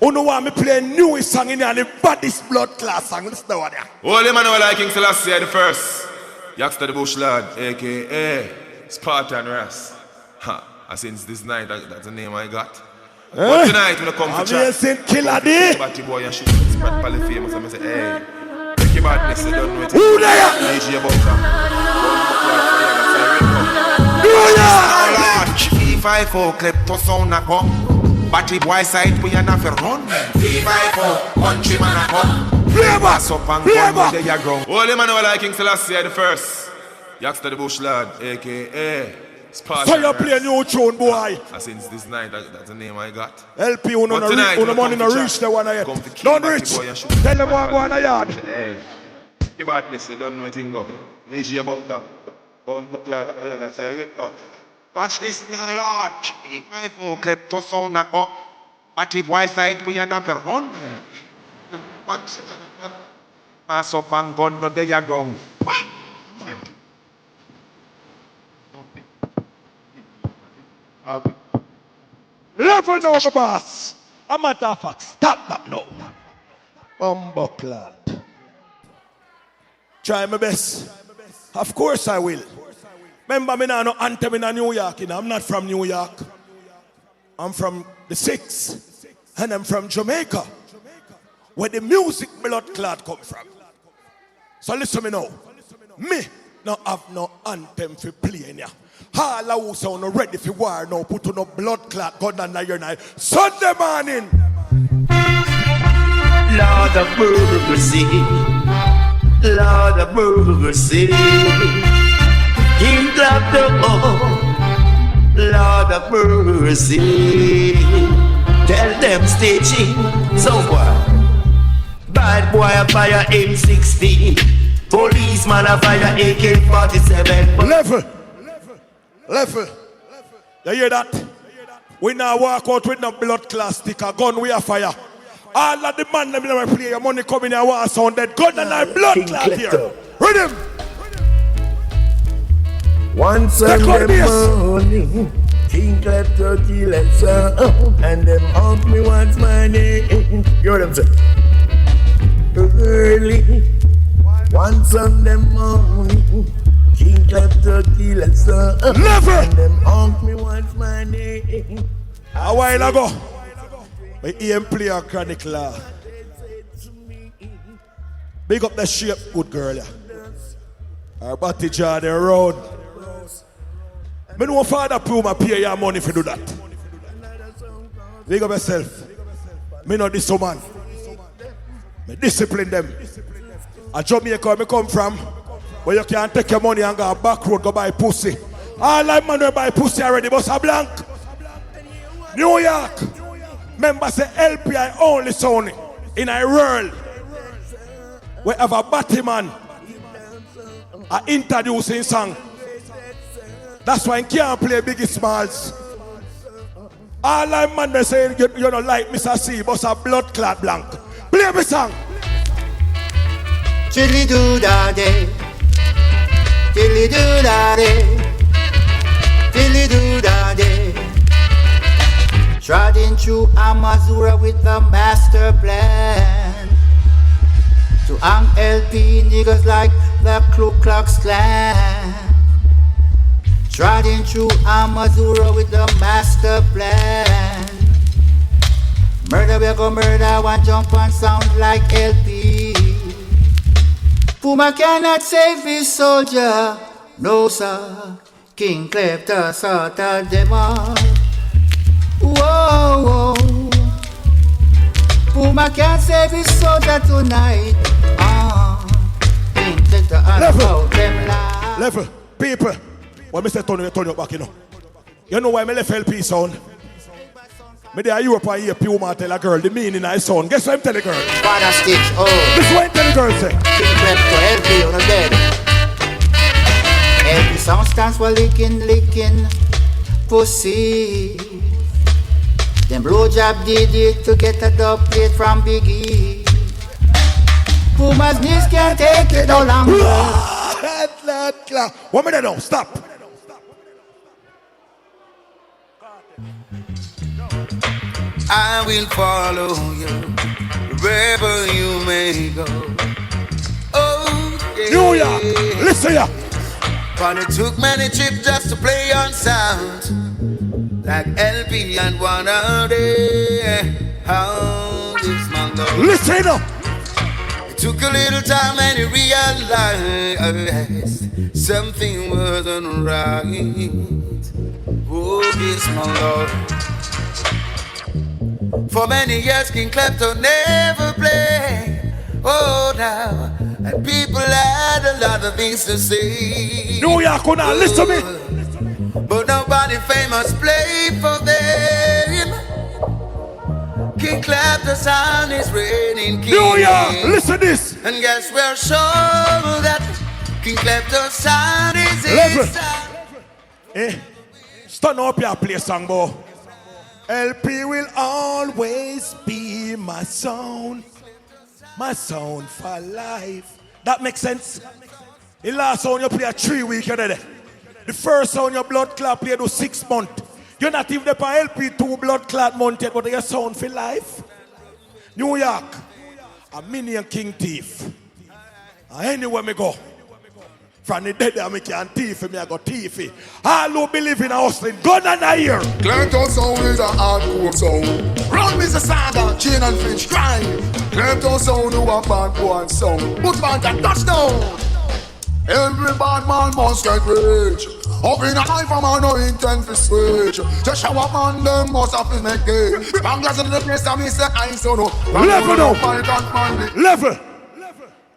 Speaker 20: Who know why me play a new song in here and the baddest blood clot song? Listen to what there.
Speaker 23: Holy man, like King Selassie the first. Yaxter the Bush Lad, a.k.a. Spartan Ras. Ha, since this night, that's the name I got. But tonight, when I come to chat,
Speaker 20: St. Killer D.
Speaker 23: Batty boy and shoot spread pally famous and I say, hey, make your badness, you don't know it.
Speaker 20: Who there?
Speaker 23: DJ Bunker.
Speaker 8: V54 Klepto Sound a come. Batty boy side we are not for run. V54 country man a come.
Speaker 23: Pass up and gun where they are ground. Holy man, like King Selassie the first. Yaxter the Bush Lad, a.k.a.
Speaker 20: So you play a new tune, boy.
Speaker 23: Since this night, that's the name I got.
Speaker 20: LP, you know the money no reach the one I yet. Don't reach. Tell them what go on a yard.
Speaker 23: Hey, you badness, you don't know anything go. Need about that.
Speaker 8: Watch this, Lord. V54 Klepto Sound a come. Batty boy side we are not for run. Pass up and gun where they are ground.
Speaker 20: Level. never know the boss. A matter of fact, stop that now. Bumbucklad. Try my best. Of course I will. Remember me now no anthem in New York. You know, I'm not from New York. I'm from the 6. And I'm from Jamaica. Where the music blood clot come from. So listen me now. Me no have no anthem for playing ya. All of who sound ready for war now. Put on no blood clot gun under your night. Sunday morning.
Speaker 19: Lord of mercy, Lord of mercy, King Klepto, Lord of mercy. Tell them staging, so what? Bad boy a fire M16, policeman a fire AK-47.
Speaker 20: Level. You hear that? We now walk out with no blood class sticker, gun we a fire. All of the man them never play your money coming here want sound dead. Gun and I blood clot here. Rhythm.
Speaker 6: One Sunday morning, King Klepto kill a sound, and them ask me what's my name. You heard them say? Early, one Sunday morning, King Klepto kill a sound, and them ask me what's my name.
Speaker 20: A while ago, my EM player chronicler. Big up the shape, good girl. Her body jar the road. Me know father Puma pay your money if you do that. Big up yourself. Me know this woman. Me discipline them. A Jamaica me come from, where you can't take your money and go back road go buy pussy. All that man will buy pussy already, but a blank. New York. Remember say LPI only sound in a world. Wherever Batman are introducing song. That's why I can't play Biggie Smalls. All that man they say you don't like Mr. C, but a blood clot blank. Play me song.
Speaker 2: Chilly do da day, chilly do da day, chilly do da day. Trotting through Amazura with a master plan to hang LP niggas like the Ku Klux Klan. Trotting through Amazura with a master plan. Murder we go murder, one jump and sound like LP. Puma cannot save his soldier, no sir. King Klepto sorted them all. Whoa, whoa. Puma can't save his soldier tonight. King Klepto all about them lies.
Speaker 20: Level, people. When I say turn you back, you know. You know why I left LP sound? Me there Europe and hear Puma tell a girl the meaning of his sound. Guess what I'm telling the girl?
Speaker 2: Father Stitch, oh.
Speaker 20: This is what I'm telling the girl say.
Speaker 2: King Klepto, LP on the dead. LP sound stands for licking pussy. Them blowjob did it to get a dubplate from Biggie. Puma's knees can't take it no longer.
Speaker 20: One minute now, stop.
Speaker 11: I will follow you wherever you may go. Oh, yeah.
Speaker 20: New York, listen ya.
Speaker 11: But it took many trips just to play on sound like LP and one of them. How this man goes.
Speaker 20: Listen up.
Speaker 11: It took a little time and he realized something wasn't right. Oh, this man Lord. For many years King Klepto never played. Oh, now and people had a lot of things to say.
Speaker 20: New York, now listen to me.
Speaker 11: But nobody famous played for them. King Klepto sound is reigning king.
Speaker 20: New York, listen this.
Speaker 11: And guess we're sure that King Klepto sound is his sound.
Speaker 20: Stand up here, play song, boy. LP will always be my sound for life. That makes sense. The last sound you play 3 weeks, you did it. The first sound your blood clot play do 6 months. You're not even there for LP2 blood clot month yet, but your sound for life. New York, a mini and king thief. And anywhere me go, from the dead I can thief me, I go thief. All who believe in a hustling, gun and a ear.
Speaker 22: Klepto sound is a hardcore sound. Run me the saga, chain and French crime. Klepto sound do a bad boy sound. Put back a touchdown. Every bad man must get rich. Up in a high from a no intent to switch. Just show up on them must have to make it. Bangers in the place and me say I so no.
Speaker 20: Level now. Level.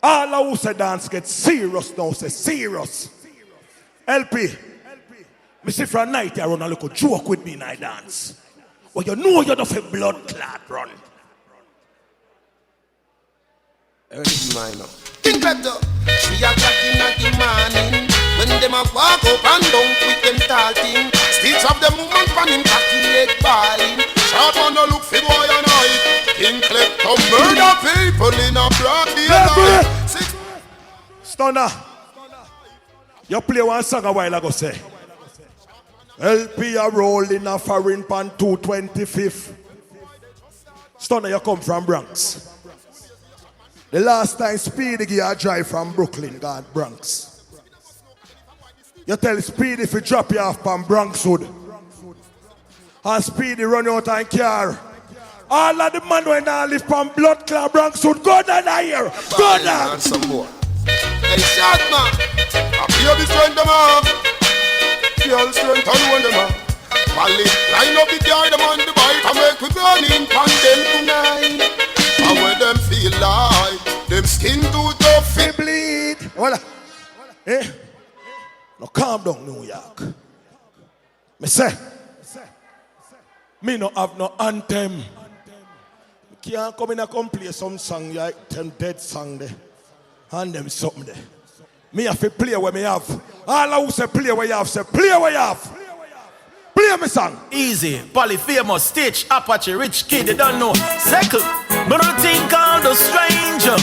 Speaker 20: All who say dance get serious now, say serious. LP. Me see from night I run a little joke with me in I dance. Well you know you're not a blood clot run.
Speaker 11: Early minor.
Speaker 4: King Klepto, we are talking at the morning. When them a walk up and down with them talking. Stitch up the movement from him calculate balling. Short one no look for boy and I. King Klepto murder people in a broad daylight.
Speaker 20: Stunner, you play one song a while ago say. LP a roll in a foreign pan 225th. Stunner, you come from Bronx. The last time Speedy gear drive from Brooklyn, God, Bronx. You tell Speedy if you drop you off from Bronxwood. And Speedy run out and car. All of the man when I live from blood clot Bronxwood, go down here. Go down.
Speaker 4: Some more. Hey, shot man. I feel the strength them up. Feel the strength and one them up. Wally, line up the car, them on the bike and make we burning pan them tonight. And when them feel like them skin too tough,
Speaker 20: they bleed. Voila. Eh? Now calm down, New York. Me say, me no have no anthem. Me can't come in and come play some song like them dead song there. And them something there. Me have to play where me have. All who say play where you have, say play where you have. Play me song.
Speaker 19: Easy, Polyphemus, Stitch, Apache, Rich Kid, they don't know. Second, but I think all the stranger.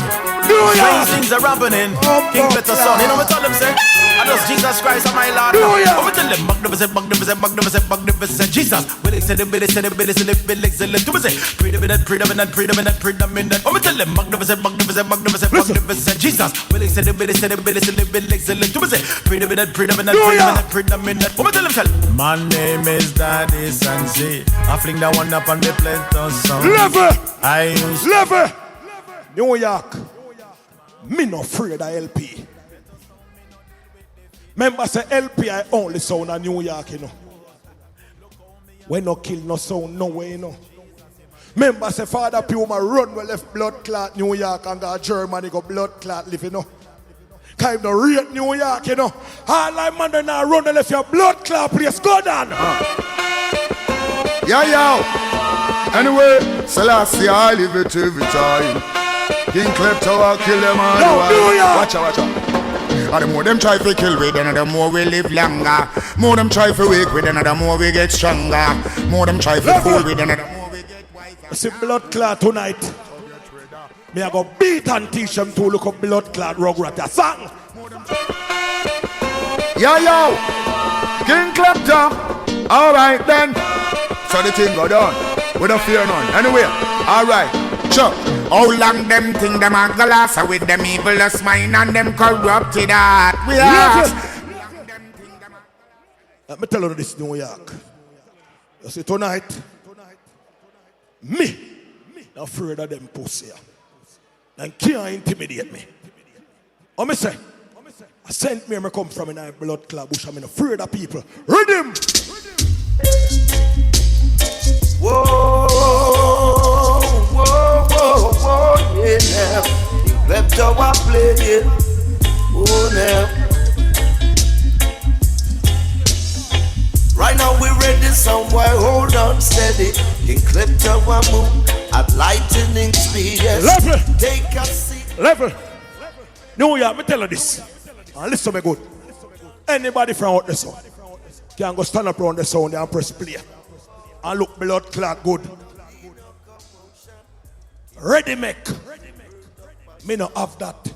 Speaker 19: Strange things are happening. King Klepto Sound, you know what I tell them say? I just Jesus Christ and my Lord. But we tell them, magnificent, Jesus. Will excellent, excellent. Do we say, predominant. But we tell them, magnificent, Jesus. Will excellent, excellent. Do we say, predominant. But we tell them, my name is Daddy Sansi. I fling that one up on the Klepto Sound.
Speaker 20: Level. New York. Me no afraid of LP. Remember say LP I only sound in New York, you know. We no kill no sound no way, you know. Remember say Father Puma run we left blood clot New York and go Germany go blood clot live, you know. Kind of rate New York, you know. All I man then now run and left your blood clot place. Go down.
Speaker 22: Yo. Anyway, Selassie I live it every time. King Klepto will kill them all. Watch out. And the more them try to kill we, then the more we live longer. More them try to wake we, then the more we get stronger. More them try to fool we, then the more we get wiser.
Speaker 20: See blood clot tonight. Me I go beat and teach them to look up blood clot Rugrata song.
Speaker 22: Yo, King Klepto. Alright then. So the thing go down. We don't fear none. Anyway, alright. Sure. How long them think them are glass with them evilest mind and them corrupted heart? We ask.
Speaker 20: Let me tell you this, New York. You see tonight, me not afraid of them pussy. They can't intimidate me. What me say? I sent me and I come from in a blood clot bush. I'm not afraid of people. Read him.
Speaker 4: Whoa, yeah. Klepto I play it. Oh, now. Right now we ready somewhere, hold on steady. King Klepto I move at lightning speed. Yes.
Speaker 20: Level.
Speaker 4: Take a seat.
Speaker 20: Level. New York, me tell you this. And listen me good. Anybody from out the sound can go stand up around the sound and press play. And look blood clot good. Ready make. Me no have that.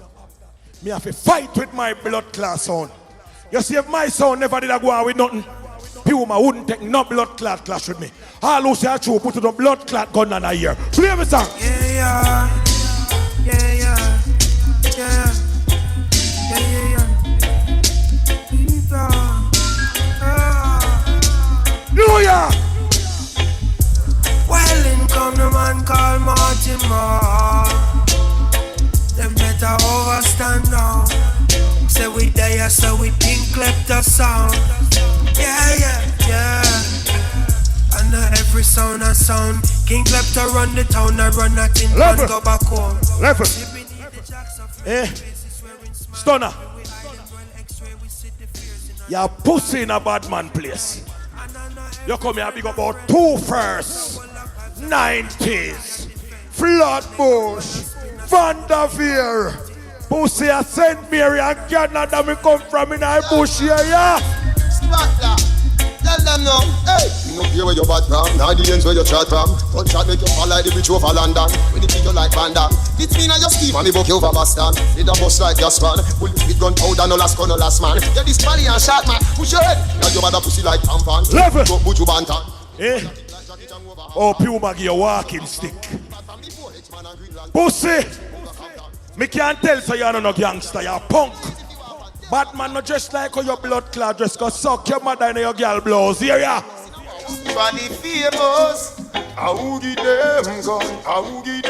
Speaker 20: Me have to fight with my blood clot sound. You see if my sound never did I go on with nothing. Puma wouldn't take no blood clot clash with me. All who say I true put the blood clot gun on a ear. Play me song.
Speaker 12: Yeah.
Speaker 20: New York.
Speaker 12: Well, in come the man called Martin Moore. Them better overstand now. Say we there, so we King Klepto Sound. Yeah. And every sound a sound. King Klepto run the town, I run that in and go back home.
Speaker 20: Level. Stunner. You're pussy in a bad man place. You come here big about 2 first, 90s, Flatbush, Vanderveer, pussy at St. Mary and Canada me come from in a bush here, yeah?
Speaker 11: Spot that. Tell them now, hey. You know here where you bad from, now the ends where you chat from. Touch chat make you fall like the bitch over London. When you think you like Van it's me and your scheme and me book you over Boston. Need a bus like your span. Pull with gun powder, no last gun, no last man. Get this body and shot man, push your head. Now you bad a pussy like tampon.
Speaker 20: Level.
Speaker 11: Put you bantan.
Speaker 20: Eh? Oh, Puma give you a walking stick. Pussy. Me can't tell so you're no gangster, you're punk. Batman not just like how your blood clot just go suck your mother in your girl blows. Here ya.
Speaker 11: Body famous. I who give them gun, I who give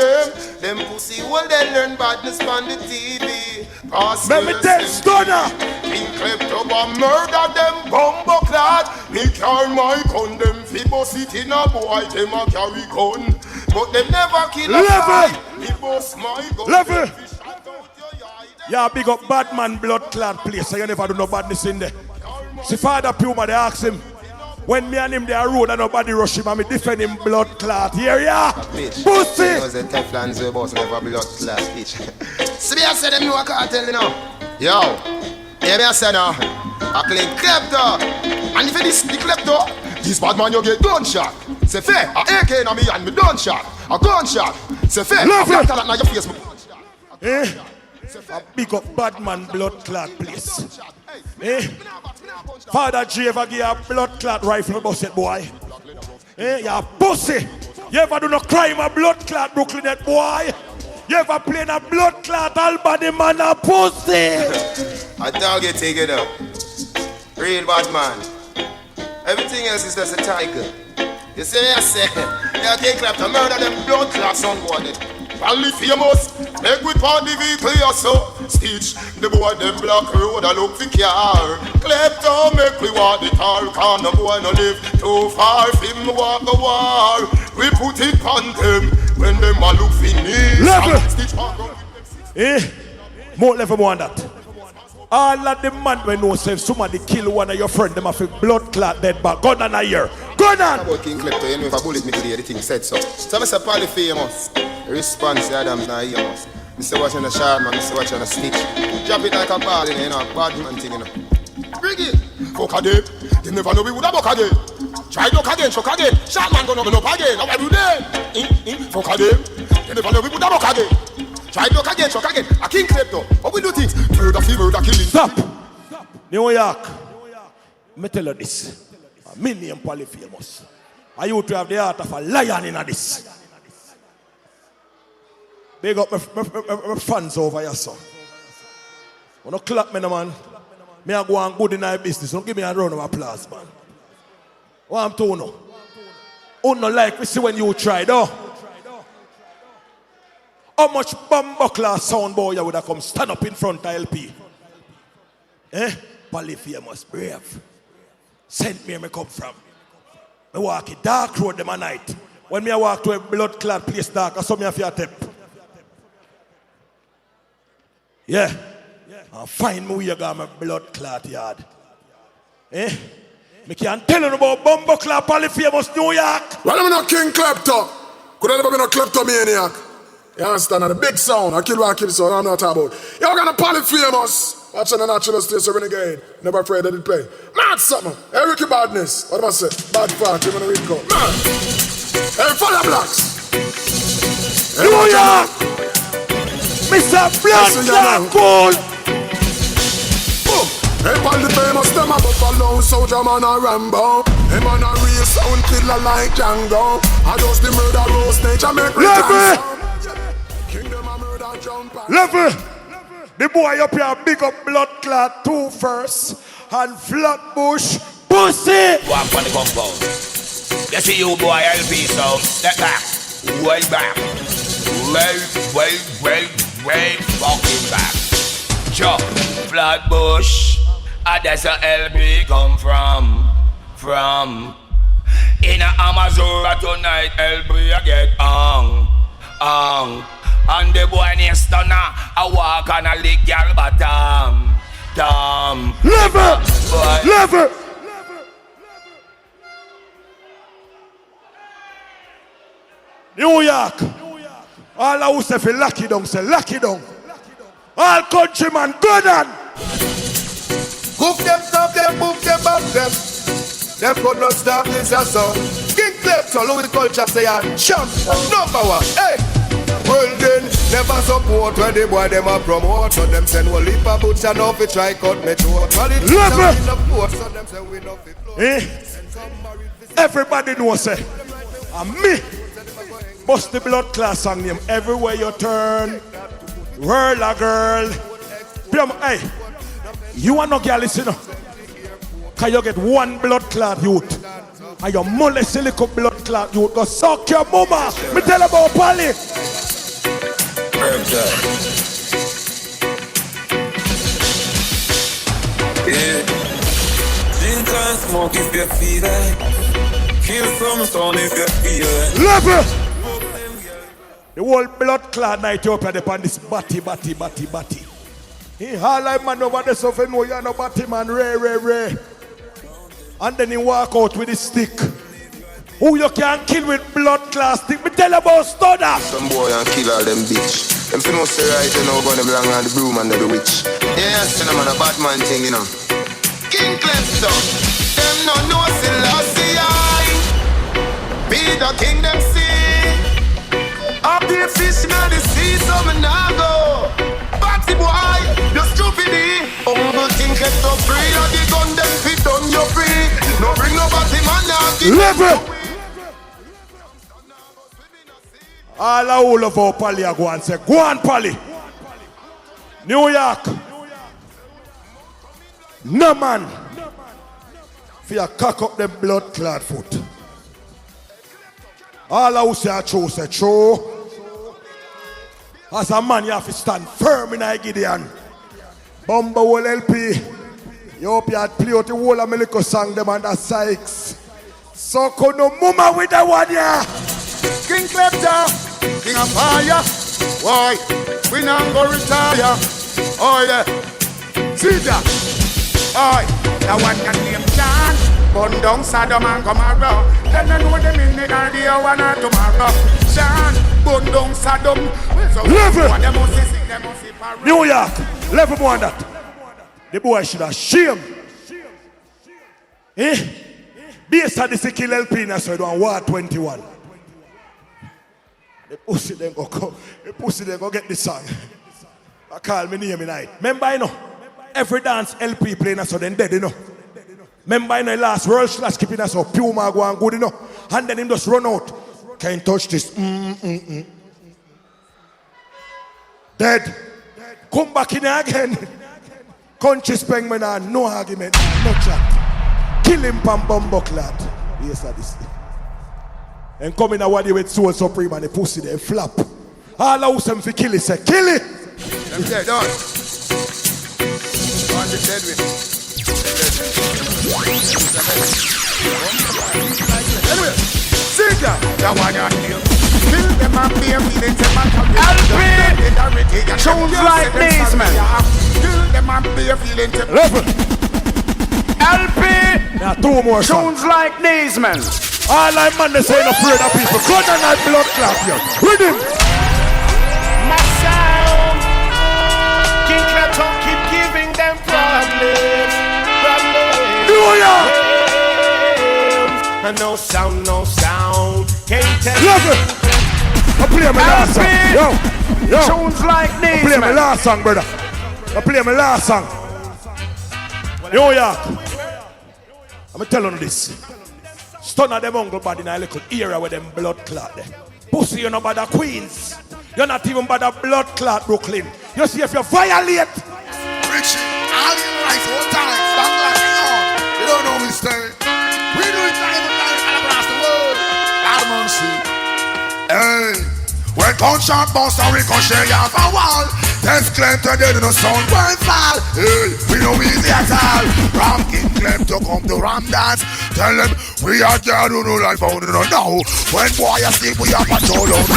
Speaker 11: them pussy well they learn badness on the TV.
Speaker 20: Let me tell Stunner.
Speaker 11: King Klepto murder them bumbo clad. Me carry my gun, them fi bust it in a boy, them a carry gun. But them never kill a guy. Me bust my gun.
Speaker 20: Level. Yeah, big up Batman blood clot place, so you never do no badness in there. See Father Puma, they ask him, when me and him they are road and nobody rush him and me defend him blood clot. Here ya, pussy!
Speaker 11: It was a Teflon's way boss never blood clot, bitch. See me I say them know I can't tell you now. Yo, hear me I say now, I claim Klepto. And if it is the Klepto, this bad man you get gunshot. Say fair, a AK in me and me gunshot. A gunshot. Say fair, I can't tell that now your face.
Speaker 20: Eh? A big up Batman blood clot place. Eh? Father J ever give a blood clot rifle busted boy? Eh? You pussy! You ever do no crime a blood clot Brooklyn that boy? You ever play a blood clot Albany man a pussy?
Speaker 11: A dog you take it up. Real bad man. Everything else is just a tiger. You see me I say, you King Klepto murder them blood clots on board. Only famous, make we part the vehicle here so stitch the boy them black road I look for car. Klepto make we walk the tar. Can no boy no live too far. Film walk the war. We put it on them when them a look for knees.
Speaker 20: Level. Eh? More level more than that. All of the man when know say if somebody kill one of your friend, them have a blood clot dead back. Gun on a year. Gun on!
Speaker 11: About King Klepto, you know if a bullet me today, the thing said so. So I say Polly famous. Response, Adam's not here. Mr. watching the sharp man, Mr. watching the stitch. Drop it like a ball, you know, bad man thing, you know. Reggae. Fuck again. You never know we would have buck again. Try duck again, shock again. Sharp man gonna up again. How are you there? Fuck again. You never know we would have buck again. Try duck again, shock again. A King Klepto. How we do things? Murder, killing.
Speaker 20: Stop. New York. Me tell you this. A million Polly famous. I used to have the heart of a lion in this. Big up my fans over here, son. When you clap me, no, man, me I go on good in my business. Don't give me a round of applause, man. What I'm telling you? Oh, no, like we see when you try, though. How much bumbuckler sound boy you would have come stand up in front of LP? Eh? Polly famous, brave. Sent me come from. I walk a dark road them a night. When me I walk to a blood clot place dark, I saw me a fear tip. Yeah. I find me where you got my blood clot yard. Eh? Me can't tell you about Bumbo Clap, Polly famous New York.
Speaker 22: Well, I'm not King Klepto. Could I never be no kleptomaniac? You understand? And the big sound. I kill sound. I'm not talking about. You're gonna Polly famous. Watching the natural state, so renegade. Never afraid that it play. Mad something. Hey, Ricky Badness. What am I say? Bad fart. You're gonna read code. Man. Hey, Fire Blacks.
Speaker 20: New York. Mr. Blood Cool.
Speaker 22: Hey, on the famous them a buffaloes. soldier man a Rambo. Him on a real sound killer like Django. I just the murder roast nature make return. Kingdom a murder jump.
Speaker 20: Level. The boy up here big up blood clot 2 first and Flatbush pussy.
Speaker 13: Walk on the compound. You see you boy LP sound. Step back. Way back. Way fucking back. Jump. Flatbush. And that's a LP come from. In a Amazura tonight LP I get on. And the boy named Stunner, I walk and I lick y'all bottom.
Speaker 20: Level! New York. All who say fi lock it down, say lock it down. All countrymen, good on.
Speaker 22: Goof them, stop them, move them, up them. Them could not stop this as so. King Klepto, lyrical culture say champ, no power, hey. Well then, never support when the boy them a promote. So them send one leap a butch and off it try cut me throat. So them say we no fit flow.
Speaker 20: Everybody knows say, and me, bust the blood class song name everywhere you turn. Whirl a girl. Hey, you are no girl listen. Can you get one blood clot youth? And your molest silicone blood clot youth go suck your mama. Me tell about Polly.
Speaker 23: Yeah. Drink and smoke if you feel like. Kill some sound if you feel like.
Speaker 20: Level! The whole blood clot night up on this batty. He highlight man over there so if you know you're no batty man, ray. And then he walk out with his stick. Who you can kill with blood clot stick? Me tell about Studder.
Speaker 11: Some boy and kill all them bitch. Them fi know say right, you know, gonna belong on the broom and the witch. Yes, and I'm on a bad man thing, you know. King Klepto, them no know Selassie I. Be the king them see. Up the fish in the sea, so me nah go. Batty boy, you stupid. Humble King Klepto free, and the gun them fit on you free. No bring no batty man now.
Speaker 20: Level! All of our Polly are go and say, go on Polly. New York. No man. If you cock up them blood clad foot. All who say true, say true. As a man, you have to stand firm in a Gideon. Bumba will LP. You hope you had play out the whole of Meliko song them and the Sykes. So could no mama with the one yeah.
Speaker 10: King Klepto, King of Fire. Why? We not go retire. Oh yeah. See that? Oh, the one can name John. Bun down Saddam and Gomorrah. Then I know them in the idea one or tomorrow. John, bun down Saddam.
Speaker 20: Level. New York. Level more than that. The boy should have shame. Based on the kill LP now, so on War 21. The pussy then go get the song. I call me name tonight. Remember, you know, every dance LP playing so then dead, you know. Remember, in the last World Slash keeping us so Puma go and good, you know. And then him just run out. Can't touch this. Dead. Come back in again. Country speng me now, no argument, no chat. Kill him pam bumbo clad. Yes, that is. And come in a body with soul supreme and the pussy they flap. All house them fi kill it, say kill it.
Speaker 11: Them dead, done. On the dead with. Anyway, see that one you hear. Kill them and be a feeling them and come LP!
Speaker 10: Tunes like these, man.
Speaker 11: Kill them and be a feeling them.
Speaker 20: Level.
Speaker 10: LP!
Speaker 20: Now 2 more
Speaker 10: tunes like these, man.
Speaker 20: All I man they say no afraid of people. God and I blood clap here. Read him.
Speaker 10: My sound. King Klepto keep giving them problems.
Speaker 20: New York.
Speaker 10: No sound. Can't tell
Speaker 20: Level. I play my last song. Yo.
Speaker 10: Tunes like these,
Speaker 20: I play my last song, brother. I play my last song. New York. I'm telling you this. Stun of them uncle body in a little era with them blood clot there. Pussy, you're not bad at Queens. You're not even bad at blood clot Brooklyn. You see if you violate.
Speaker 22: Richie, all your life, all time, stop laughing on. You don't know me, Sterling. We do it time and time all across the world. God mercy. Hey, when gunshot bust and ricochet off a wall, test claim to dead in the sun won't fall. Hey, we know easy at all. From King Klepto come to Ram Dance. Tell them we are there who know life out in the now. When boy asleep, we are patrol out.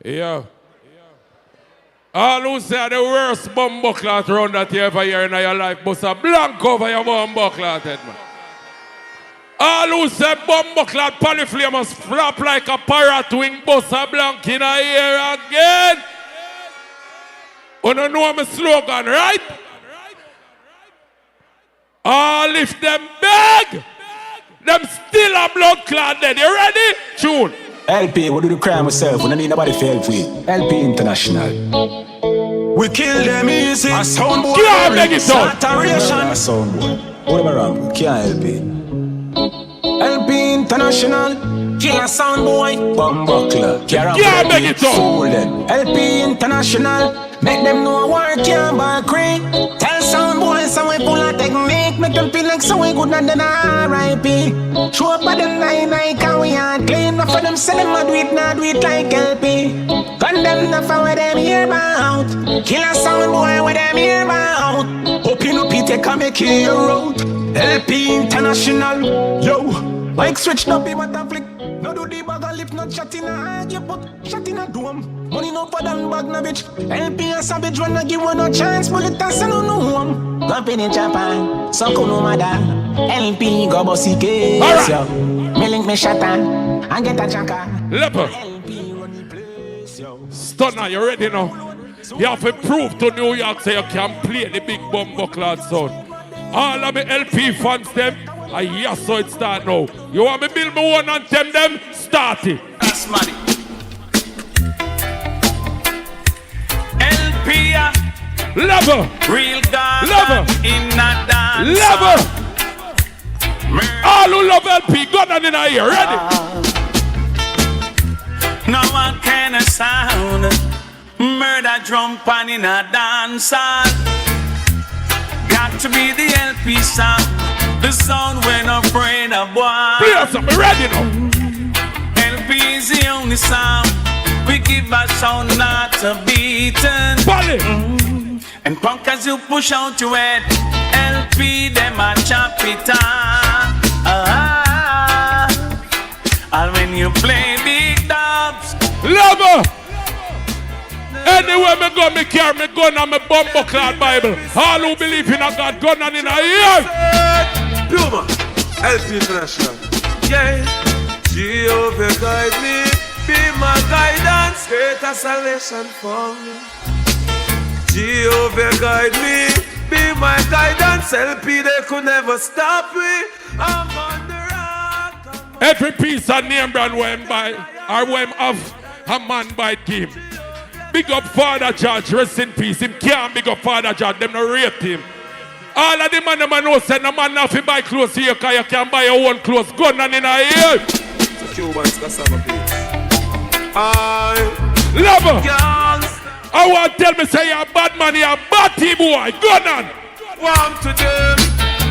Speaker 17: Yeah. All who say the worst bumbo clot round that you ever hear in your life, bust a blank over your bumbo clot head, man. All who say bumbo clot polyflame must flap like a parrot wing, bust a blank in a ear again. You don't know my slogan, right? All if them beg, them still a blood clot dead. You ready? Tune.
Speaker 19: LP, we do the crime myself. We don't need nobody to help with. LP International. We kill them easy. A sound boy.
Speaker 17: Can't make it out.
Speaker 19: A sound boy. Whatever wrong. Can't LP. LP International. Kill a sound boy. Bumbuckler.
Speaker 17: Can't make it out.
Speaker 19: Fool them. LP International. Make them know war can't buy creek. Tell sound boys so we pull a technique. Make them feel like so we good and then R.I.P. Show up at the night like how we are clean. Not for them say them not do it like LP. Gun them not for what them hear about. Kill a sound boy what them hear about. Open up it take a make you out. LP International. Yo, Mike switch up it what a flick. No do the bag and lip not shot in a hand. You put shot in a dome. Money no for them bag na bitch. LP a savage when I give one no chance. Bullet a sell no one. Gump in Japan. Soko no mother. LP go bossy case. Alright. Me link me shot and get a chaka.
Speaker 17: Leper. Stunner, you ready now? You have to prove to New York so you can play the big bumbo cloud sound. All of me LP fans them. Yes, so it start now. You want me build me one and tell them? Start it.
Speaker 9: That's money. LP,
Speaker 17: Lover.
Speaker 9: Real God.
Speaker 17: Lover.
Speaker 9: In a dance.
Speaker 17: Lover. All who love LP, go down in a ear. Ready?
Speaker 9: No one can sound. Murder drum pan in a dance. Got to be the LP sound. The sound when I'm afraid of boy.
Speaker 17: Play something ready now.
Speaker 9: LP is the only sound. We give a sound not to beaten. And punk as you push out your head. LP them a chop it and when you play big dubs.
Speaker 17: Lover. Anywhere me go, me carry me gun and me bumbo clad Bible. All who believe in a God, gun and in a ear.
Speaker 1: Puma, LP International. Yeah, Jehovah guide me, be my guidance, great a salvation for me. Jehovah guide me, be my guidance. LP they could never stop me. I'm on the rock.
Speaker 17: Every piece of name brand when by or when of a man by team. Big up Father George, rest in peace. Him can't big up Father George, them no rate him. All of the man know say no man not fi buy clothes here, cause you can buy your own clothes. Gun and in a ear.
Speaker 1: So Cubans cassava please.
Speaker 17: Lover. I want to tell me say you're a bad man, you're a bad team boy. Gun on.
Speaker 1: Warm to them,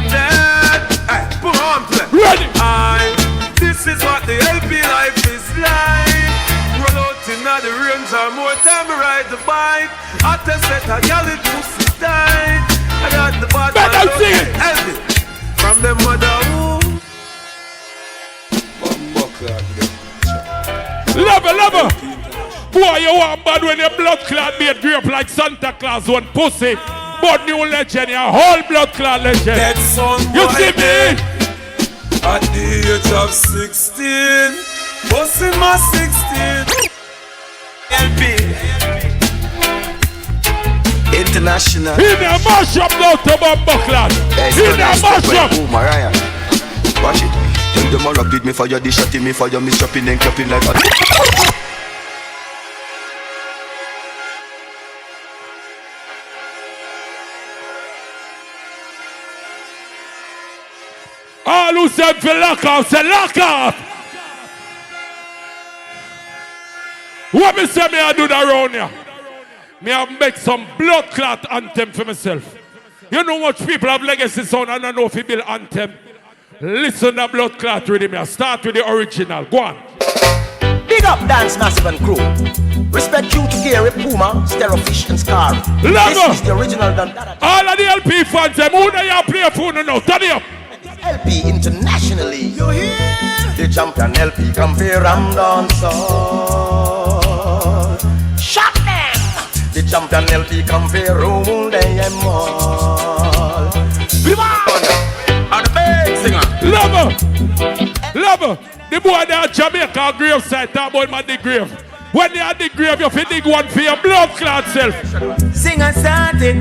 Speaker 1: dead. Hey, put on play.
Speaker 17: Ready.
Speaker 1: This is what the LP life is like. Roll out in the rains or more time ride the bike. I test set a gal it pussy tight. I got the bad man LP from the mother womb.
Speaker 17: Lover. Boy, you want bad when your blood clot be a grape like Santa Claus one pussy. But new legend, your whole blood clot legend.
Speaker 1: That son
Speaker 17: you see me?
Speaker 1: At the age of 16, busting my 16. LP
Speaker 11: International.
Speaker 17: In a mash up now to Bumbo Clan. In a mash up.
Speaker 11: Mariah. Watch it.
Speaker 5: Tell them a rapid me fire, the shot in me fire, me strapping and clapping like a.
Speaker 17: All who said for lock off, say lock off. What me say me I do that around here? Me have make some blood clot anthem for myself. You know what people have legacy sound and I know if you build anthem. Listen to blood clot rhythm. I start with the original. Go on.
Speaker 19: Big up Dance Massive and crew. Respect you to Gary, Puma, Stereofish and Scar. This is the original done.
Speaker 17: All of the LP fans, them who they are play phone now. Turn it up.
Speaker 19: LP internationally. You hear? The champion LP come for Ram Dancehall. Shut them! The champion LP come for rule them all. Come on! And the big singer.
Speaker 17: Lover. The boy there at Jamaica graveside talk about my dig grave. When they are the grave, you fit dig one for your blood clot self.
Speaker 14: Singer started.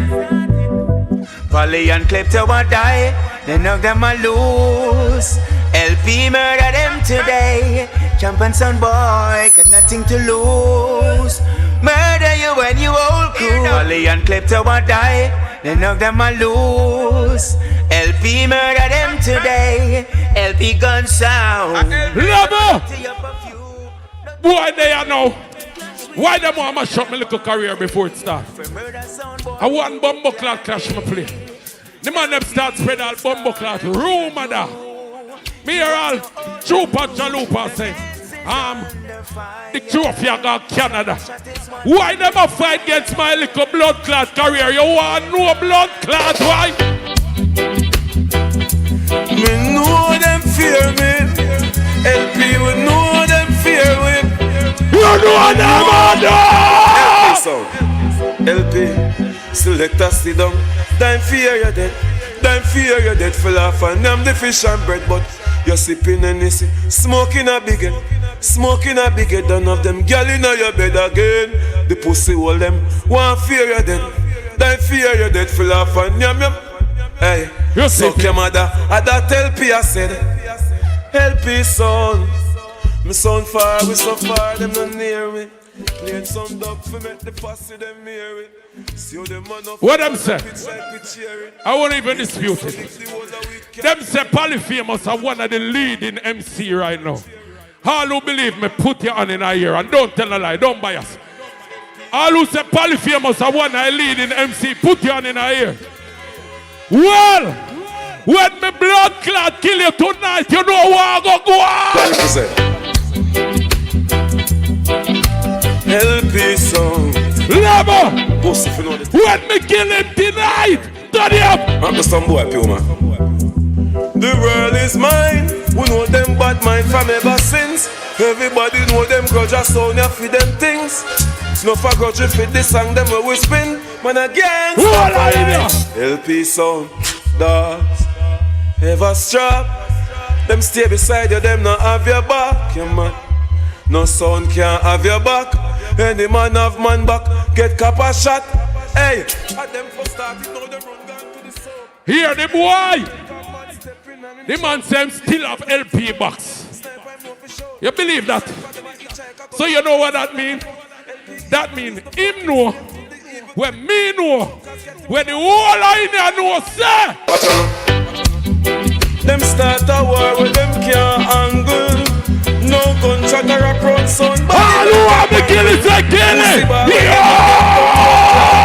Speaker 14: Polly and Klepto will die. They knock them a loose. LP murder them today. Champion son boy, got nothing to lose. Murder you when you old crew. Polly and Klepto will die. They knock them a loose. LP murder them today. LP gun sound.
Speaker 17: Lover! Boy, they are now. Why them want to shut my little career before it starts? I want bumbo clock clash my play. The man them start spread all bumbo clock rumor da. Me hear all Chupa Chalupa say, the trophy I got Canada. Why them a fight against my little blood clot career? You want no blood clot, why?
Speaker 3: Me know them fear me. LP would know them fear me.
Speaker 17: You know them
Speaker 3: LP sound. LP, selector sit down. Them fear you dead. Them fear you dead. Full off and them the fish and bread. But you're sipping and smoking a big head. Smoking a big head. None of them gal in your bed again. The pussy all them want fear you dead. Them fear you dead. Full off and yum yum. Hey, suck your mother. I that LP I said. LP son. Me son far, we so far, them not near me. Playing some dub for make the posse them hear it. See how them man up.
Speaker 17: What them say? I won't even dispute it. Them say Polyphemus are one of the leading MC right now. All who believe me, put your hand in our ear and don't tell a lie, don't bias. All who say Polyphemus are one of the leading MC, put your hand in our ear. Well, when me blood clot kill you tonight, you know what I go on.
Speaker 3: LP song.
Speaker 17: Labo! When me kill him tonight, turn it up!
Speaker 3: I'm the some boy, Puma. The world is mine. We know them bad mind from ever since. Everybody know them grudge a sound ya for them things. No for grudge if it this song them we spin. Man again. LP sound. Dogs. Ever strap. Them stay beside you, them not have your back. Yeah, man. No sound can't have your back. Any man have man back, get copper shot. Hey, at them for starting, now them run down to the soul.
Speaker 17: Hear the boy. The man says still have LP box. You believe that? So you know what that means? That means him know, when me know, when the whole line know, sir.
Speaker 3: Them start a war with them can't angle. No gunshot or a proud son.
Speaker 17: All who want to kill it, they kill it.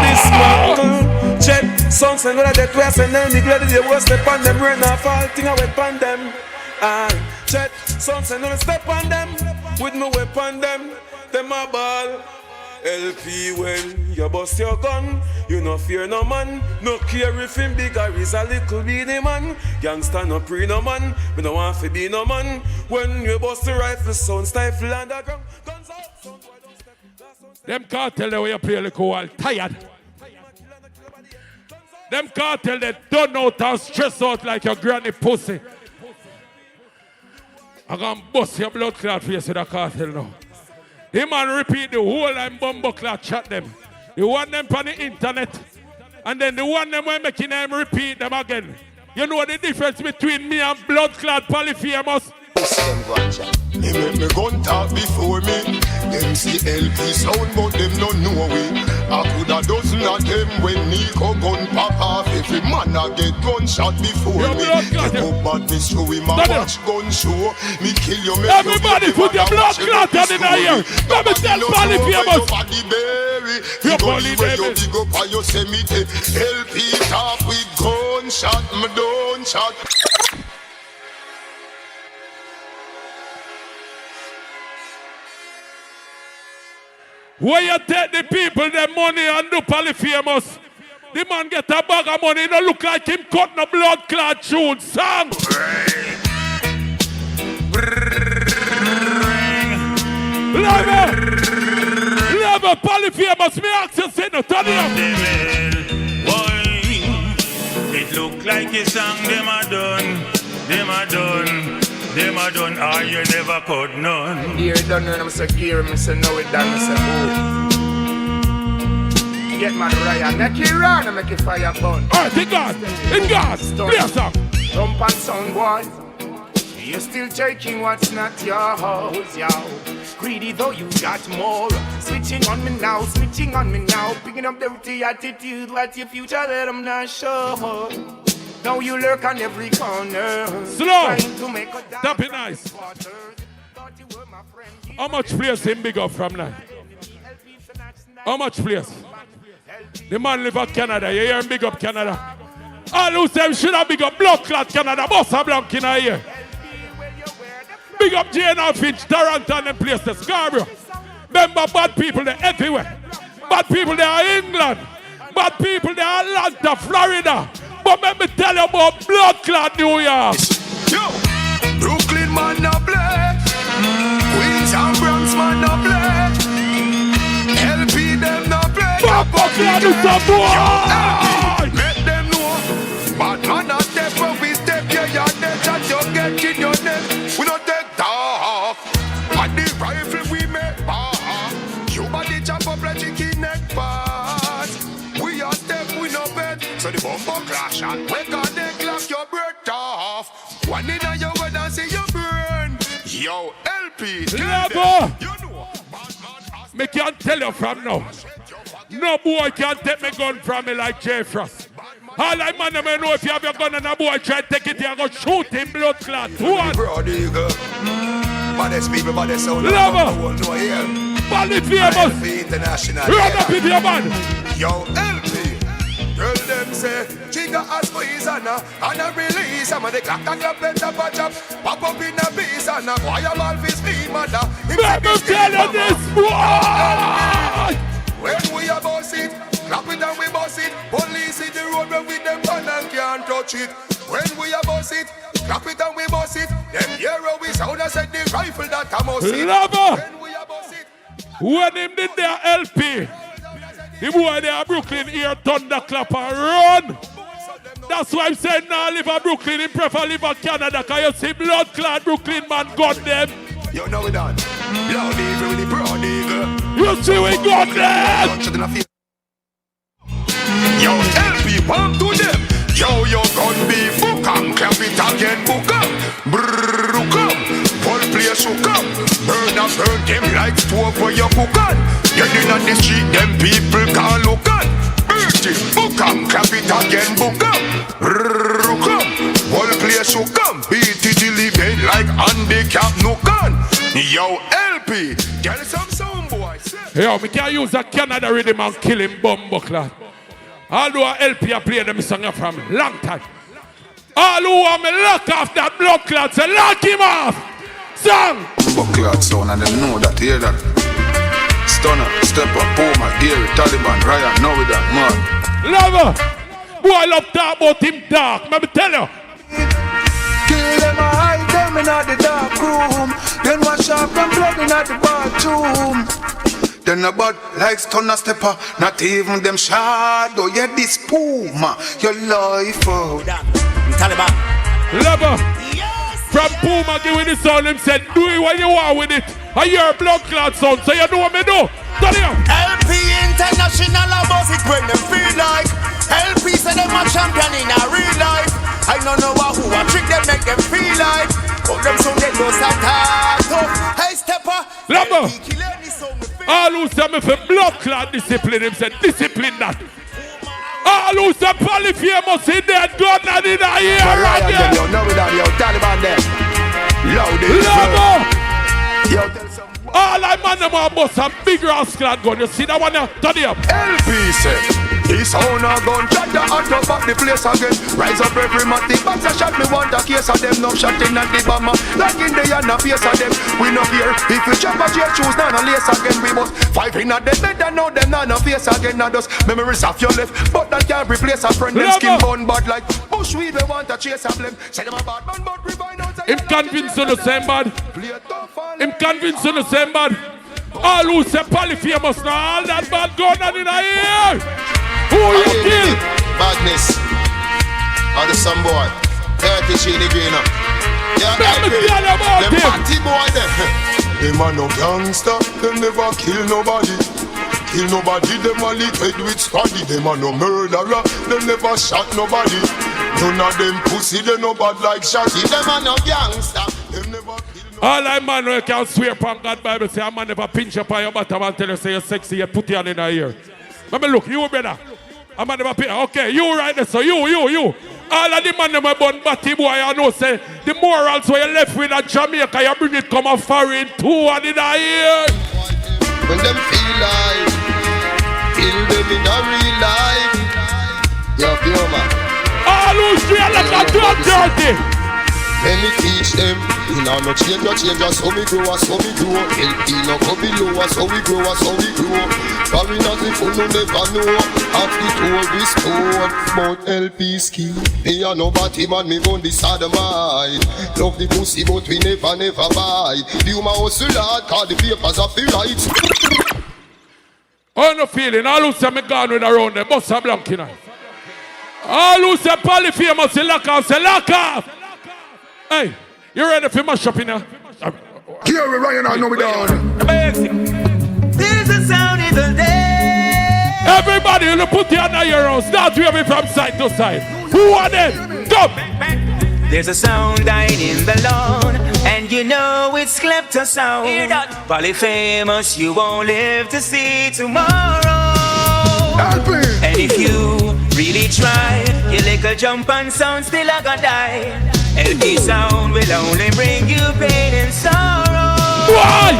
Speaker 3: Dismantle. Check. Sons and go that way. Send them the glad they will step on them. Run off all thing I whip on them. Check. Sons and go step on them. With no weapon them. Them a ball. LP when you bust your gun, you no fear no man. No care if him big or is a little beanie man. Gangsta no pre no man, me no want to be no man. When you bust the rifle sound stifle underground. Guns out.
Speaker 17: Them cartel they you play a little while tired. Them cartel they don't know how stress out like your granny pussy. I'm gonna bust your blood clot face with a cartel now. The man repeat the whole line bumbo clot chat them. The one them on the internet. And then the one them when making them repeat them again. You know the difference between me and blood clot Polyphemus?
Speaker 11: push them go and chat.
Speaker 23: Me make me gun talk before me. Them see LP sound but them don't know we. I could a dozen of them when Nico gun pop off. Every man a get gunshot before me. Take up bad me show him a watch gun show. Me kill you, me
Speaker 17: everybody put your blood clot on in the ear. Let me tell Bally famous.
Speaker 23: Your body where you big up and you say me take LP talk with gunshot, me don't shot.
Speaker 17: Where you take the people their money and do Polyphemus? The man get a bag of money, it don't look like him cut no blood clot tune song. Level Polyphemus, me ask you say no, turn it up.
Speaker 9: It look like a song them a done, them a done. Them a done, or you never cut none.
Speaker 11: Here done, and I'm so gear, I'm so know it done, I'm so move. Get mad Ryan, make it run, and make it fire burn.
Speaker 17: Alright, in God, play a song.
Speaker 11: Jump and sound, boy. You're still taking what's not yours, yo. Greedy though you got more. Switching on me now, picking up dirty attitude, what's your future that I'm not sure. Now you lurk on every corner.
Speaker 17: Slow. Tap it nice. How much players him big up from now? How much players? The man live at Canada. You hear him big up Canada. All who say should have big up blood clot Canada. Boss a blank in here. Big up J&R Finch, Toronto and them places. Scarborough. Remember bad people there everywhere. Bad people there are England. Bad people there are Atlanta, Florida. But let me tell you about blood clot New York.
Speaker 23: Yo, Brooklyn man a play, Queens and Bronx man a play, LP them no play.
Speaker 17: Papa clot is a boy.
Speaker 23: Make them know, bad man a step when we step. Yeah, you're dead, chat you get in your neck. We no take talk, and the rifle we make back. You body chop up like chicken neck pass. We a step, we no bet. So the bumper clash and wake on the clock your breath off. One in your head and see you burn. Yo, LP,
Speaker 17: Level. You know, me can't tell you from now. No boy can take me gun from me like J. Frost. All I man may know if you have your gun and a boy try to take it, you go shoot him blood clot. What?
Speaker 23: Broad eagle. Baddest people, baddest sound.
Speaker 17: Level. Bally famous.
Speaker 23: LP International.
Speaker 17: Run up with your man.
Speaker 23: Yo, LP. Girl them say, Chica ask for his honor and a release. I'm the clock and the better patch up. Pop up in a piece and a choir ball fist me mother.
Speaker 17: Let me tell you this, boy.
Speaker 23: When we a boss it, clap it and we boss it. Police in the road where with them gun and can't touch it. When we a boss it, clap it and we boss it. Them hero we sound and said the rifle that I must it. When we a boss it.
Speaker 17: When him did their LP, the boy there Brooklyn here thunderclap and run. That's why I'm saying now live at Brooklyn, he prefer live at Canada, cause you see blood clot Brooklyn man got them.
Speaker 23: You know we done. Blood eagle with the broad eagle.
Speaker 17: You see we got them.
Speaker 23: Yo, LP pump to them. Yo, you gun be book and clap it again, book up. Brrrr, come. Full place who come. Burn up, burn them like stove where you cook on. You're in on the street, them people can't look on. Burn it, book and clap it again, book up. Brrrr, come. Full place who come. Beat it till event like handicap no gun. Yo, LP, tell some sound boys.
Speaker 17: Yo, me can't use a Canada rhythm and kill him bumbo clot. Although LP I play them song from long time. All who want me lock off that blood clot, say lock him off. Song.
Speaker 16: Blood clot sound and them know that, hear that. Stunner, step up, Puma, Gary, Taliban, Ryan, know with that, man.
Speaker 17: Lover, boy love talk about him dark, let me tell you.
Speaker 12: Kill them, I hide them in the dark room. Then wash up and blood in the bathroom.
Speaker 16: Then a bad like stunner stepper, not even them shadow. Yeah, this Puma, your life out.
Speaker 17: Taliban. Lover, from Puma give the sound, him said, do it what you want with it. I hear blood clot sound, so you know what me do. Turn it up.
Speaker 12: LP International, I buzz it when them feel like. LP say them a champion in a real life. I don't know who a trick them make them feel like.
Speaker 4: All them sound they know start. Hey stepper.
Speaker 17: Labo. All who say me for blood clot discipline, him say discipline that. All who say polyphemus in there, God not in the ear again.
Speaker 4: Yo, know that, yo, Taliban there.
Speaker 17: Labo. All I man them are bust a big ass clot gun. You see that one there? Turn it up.
Speaker 23: LP said, his owner gun shot the hot up at the place again. Rise up every matic box a shot me want a case of them. No shot in at the bomber. Like in the hand a face of them. We no fear. If we chop a jail choose none a lace again. We must 5 in a dead bed and now them none a face again. Now just memories of your left. But that can't replace a friend. Them skin bone bad like bushweed. We want a chase a blame. Say them a bad man but revive out.
Speaker 17: Him convinced on the same bad. Him convinced on the same bad. All who say polyphemus now all that bad gun on in the ear. Who you kill?
Speaker 11: Badness. Or the some boy. 30 shade green up. Yeah, them party boy them.
Speaker 23: Them a no gangster. Them never kill nobody. Kill nobody. Them a liquid with squaddy. Them a no murderer. Them never shot nobody. None of them pussy. They no bad like shotty. Them a no gangster. Them never kill.
Speaker 17: All I man who can swear from God Bible say a man never pinch up on your bottom and tell you say you're sexy. You put your hand in the ear. Let me look. You better. A man never pinch. Okay, you right there. So you. All of the man never born batty boy. I know say the morals where you left with at Jamaica, you bring it come a foreign too and in the ear.
Speaker 11: When them feel like kill them in a real life. Yo, pure man.
Speaker 17: All who feel like a dirty.
Speaker 11: Let me teach them. You know no change, just so we grow, so we grow. LP no go below, so we grow, so we grow. Carrying as if you never know. At the tour we sport, but LP ski. Me a no batty man, me gon' decide mine. Love the pussy, but we never buy. You my hustle hard, call the papers of the rights.
Speaker 17: Oh no feeling, all who say me gone with around them, bust a blank in. All who say polyphemus, say lock off. Hey, you ready for my shopping now?
Speaker 22: Here we Ryan, I know we down.
Speaker 14: There's a sound in the day.
Speaker 17: Everybody, you put your hand on your own. Start waving from side to side. Who are them? Come.
Speaker 14: There's a sound dying in the lawn, and you know it's Klepto sound. Polyphemus, you won't live to see tomorrow. And if you really try, your little jump and sound still a gonna die. LP sound will only bring you pain and sorrow.
Speaker 17: Why?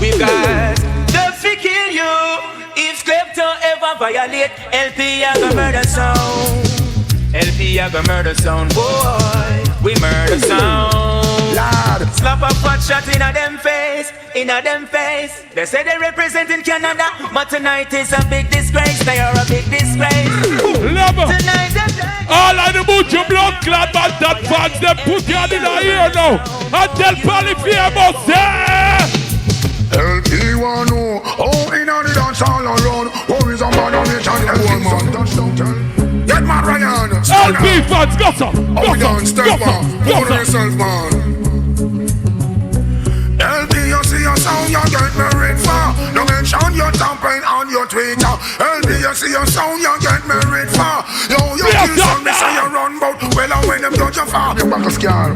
Speaker 14: We've got to kill you. If Klepto ever violate, LP a go murder sound. LP a go murder sound, boy. We murder sound. Lord. Slap a fat shot in a them face, They say they represent in Canada, but tonight is a big disgrace. They are a big disgrace. Tonight
Speaker 17: all of the Mucho blood clot but that fans, they put you in the ear now. And tell polyphemus,
Speaker 22: LP one know, oh in on the dance all around. Oh is a man on it and LP man touchdown. Get mad Ryan.
Speaker 17: LP fans, go some.
Speaker 22: Oh we done step on. Go to yourself man. LP you see your sound you get married for. Don't mention your campaign on your Twitter. LP you see your sound you get married for. Yo you kill some say you run bout. Well and when them judge you for. You back a scar.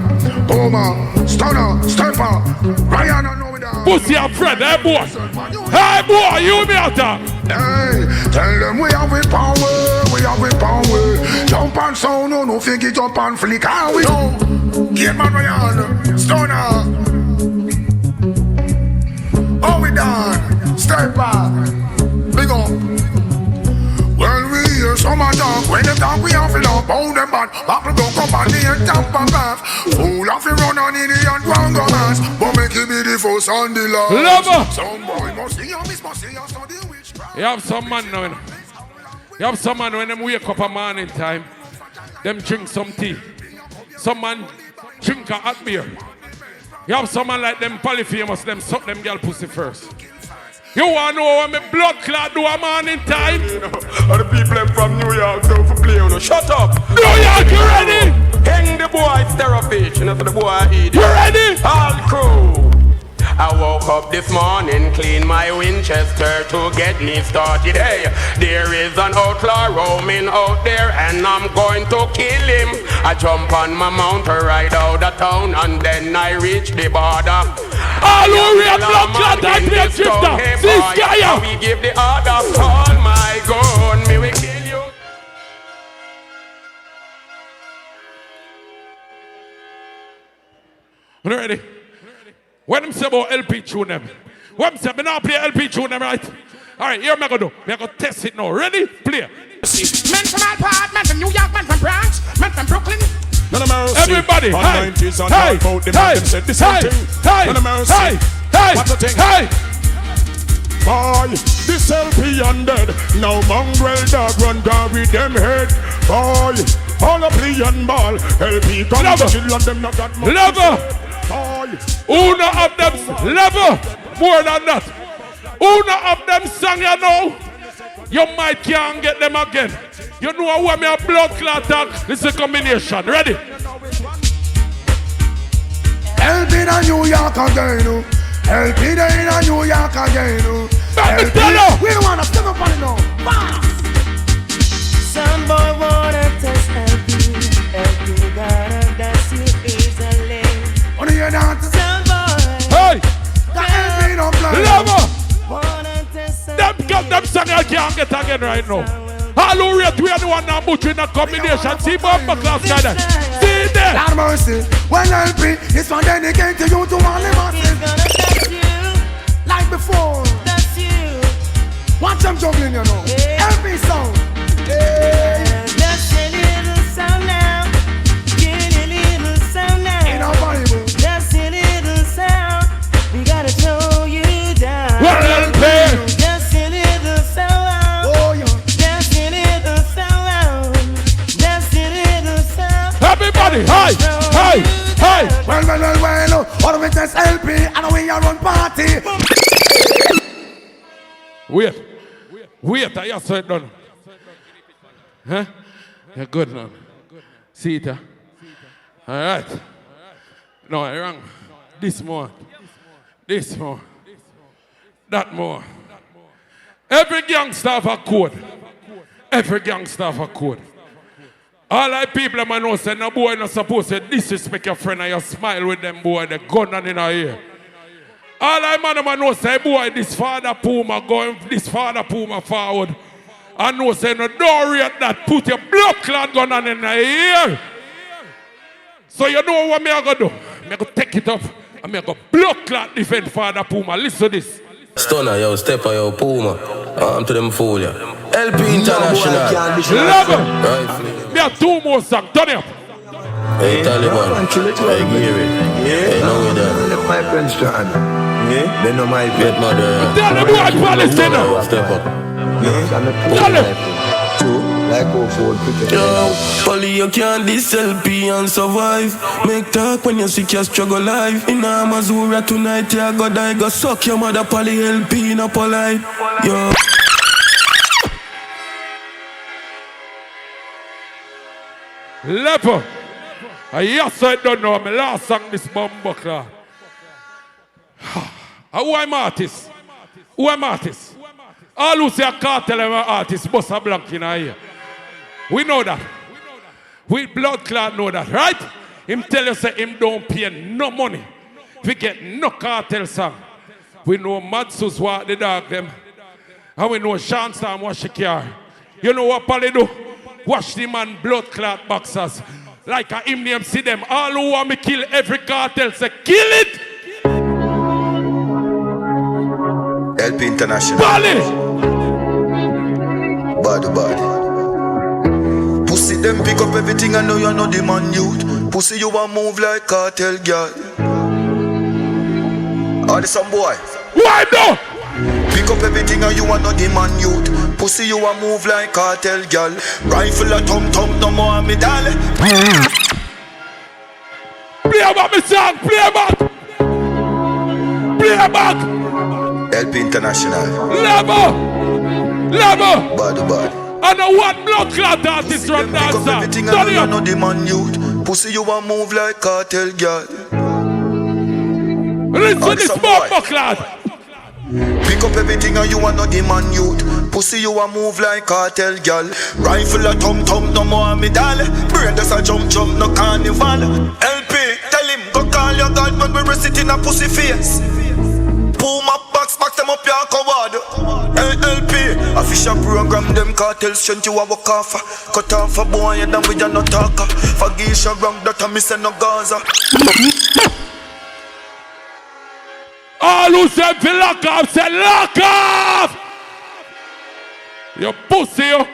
Speaker 22: Homer, Stunner, Stepper, Ryan I know.
Speaker 17: Pussy and friend, hey boy. Hey boy, you me out there.
Speaker 22: Hey, tell them we have it power, Jump and sound, no figure jump and flick. How we know? Get man Ryan, Stunner. Oh we done, step back, big up. Well we hear some talk, when them talk we have it up. All them bad, Apple don't come on the end top and bath. Fool off it run on idiot wrong go mass. But make it be the first on the last.
Speaker 17: Lover.
Speaker 22: Some boy must see you, miss must see you, so the witchcraft.
Speaker 17: You have some man now, you have some man when them wake up a morning time, them drink some tea. Some man drink a hot beer. You have some man like them polyphemus, them suck them girl pussy first. You wanna know what me blood clot do a morning time?
Speaker 23: You know, all the people them from New York don't for play, you know. Shut up!
Speaker 17: New York, you ready?
Speaker 23: Hang the boy, it's therapy, you know, for the boy I eat.
Speaker 17: You ready?
Speaker 23: All crew. I woke
Speaker 15: woke up this morning, clean my Winchester to get me started. Hey, there is an outlaw roaming out there, and I'm going to kill him. I jump on my mount, ride out of town, and then I reach the border.
Speaker 17: All who read blood clot and play shifter. Ceasefire.
Speaker 15: We give the order. Call my gun, me we kill you.
Speaker 17: Ready? What them say about LP tune them? What them say? Me now play LP tune them, right? Alright, here me go do. Me go test it now. Ready? Play.
Speaker 10: Men from all part, men from New York, men from Bronx, men from Brooklyn.
Speaker 23: None of mercy.
Speaker 17: Everybody,
Speaker 23: on
Speaker 17: hey,
Speaker 23: 90s and
Speaker 17: hey,
Speaker 23: about them
Speaker 17: hey,
Speaker 23: and them said the same
Speaker 17: hey,
Speaker 23: thing.
Speaker 17: hey,
Speaker 23: None of mercy.
Speaker 17: hey, hey,
Speaker 23: What a thing.
Speaker 17: hey.
Speaker 23: Boy, this LP undead. Now mongrel dog run down with them head. Boy, all a play and ball. LP gun to kill and them not got much.
Speaker 17: Lover. Who not have them level more than that? Who not have them song you know? You might can't get them again. You know what me a blood clot tag? This is a combination. Ready?
Speaker 22: LP in New York again. LP in New York again. LP, we don't wanna step up on it now.
Speaker 18: Some boy wanna test LP. LP gotta dance you easily.
Speaker 22: Wanna hear that?
Speaker 18: Some boy.
Speaker 17: Hey!
Speaker 22: That LP don't play.
Speaker 17: Lover! Them got them song I can't get again right now. Hallelujah, we are the one now butchering that combination. See bumper class guy there. See there.
Speaker 22: Lord mercy. When LP, this one dedicated to you to all the masses. Like before.
Speaker 18: That's you.
Speaker 22: Watch them juggling, you know. LP sound.
Speaker 18: Just a little sound now. Get a little sound now.
Speaker 22: In our Bible.
Speaker 18: Just a little sound. We gotta show you down.
Speaker 17: Well, LP.
Speaker 18: Just a little sound.
Speaker 22: Oh, yeah.
Speaker 18: Just a little sound. Just a little sound.
Speaker 17: Everybody, hey, hey, hey.
Speaker 22: Well. All of it is LP, and we are on party.
Speaker 17: Wait, I just saw it done. Huh? You're good now. See it, huh? All right. No, I wrong. This more. This more. That more. Every gangster have a code. Every gangster have a code. All I people man know say no boy not supposed to disrespect your friend and you smile with them boy, the gun on in her ear. All I man know say boy this father Puma going this father Puma forward. I know say no don't rate that put your blood clot gun on in her ear. So you know what me I go do? Me go take it up and me go blood clot defend father Puma. Listen to this.
Speaker 6: Stunner, yo, stepper, yo, Puma. Arm to them fool, ya. LP International.
Speaker 17: Love it. Me have two more songs. Turn it up.
Speaker 6: Hey, Taliban. Hey, Gary. Hey, no way there.
Speaker 21: My friends, John. Yeah? They know my friends.
Speaker 6: Get mother.
Speaker 17: Tell them what Palestine.
Speaker 6: Step up.
Speaker 17: Tell them.
Speaker 21: Like
Speaker 6: yo, Polly, you can't this LP and survive. Make talk when you sick, you struggle life. In Amazura tonight, you go die. Go suck your mother, Polly, LP in a polite. Yo.
Speaker 17: Leper. Yes, I don't know. My last song this bumbuckler. Who am artist? Who am artist? All who say a cartel are artist, bust a blank in here. We know that. We blood clot know that, right? Him tell you say him don't pay no money. We get no cartel song. We know Matsus walk the dog them. And we know Shanstam wash the car. You know what Polly do? Wash the man blood clot boxers. Like a him name see them. All who want me kill every cartel say kill it!
Speaker 21: LP International.
Speaker 17: Polly!
Speaker 21: Bad. Pussy them pick up everything I know you're not the man youth. Pussy you want move like cartel girl. Are this some boy?
Speaker 17: Why no?
Speaker 21: Pick up everything and you are not the man youth. Pussy you want move like cartel girl. Rifle a thumb no more me darling.
Speaker 17: Play about me song, play about. Play about.
Speaker 21: LP International.
Speaker 17: Level.
Speaker 21: Bad.
Speaker 17: I know what blood clot artist run that song.
Speaker 21: Everything I know you're not the man youth. Pussy you want move like cartel girl.
Speaker 17: Listen to this bomb clad.
Speaker 21: Pick up everything and you are not the man youth. Pussy you a move like cartel girl. Rifle a thumb no more me doll. Brain does a jump no carnival. LP tell him go call your god when we sit in a pussy face. Pull my box them up your coward. LP official program them cartel strength you a walk off. Cut off a boy and then we are not talker. Forgive your wrong that I miss no Gaza.
Speaker 17: All who said to lock off, say lock off! You pussy, you.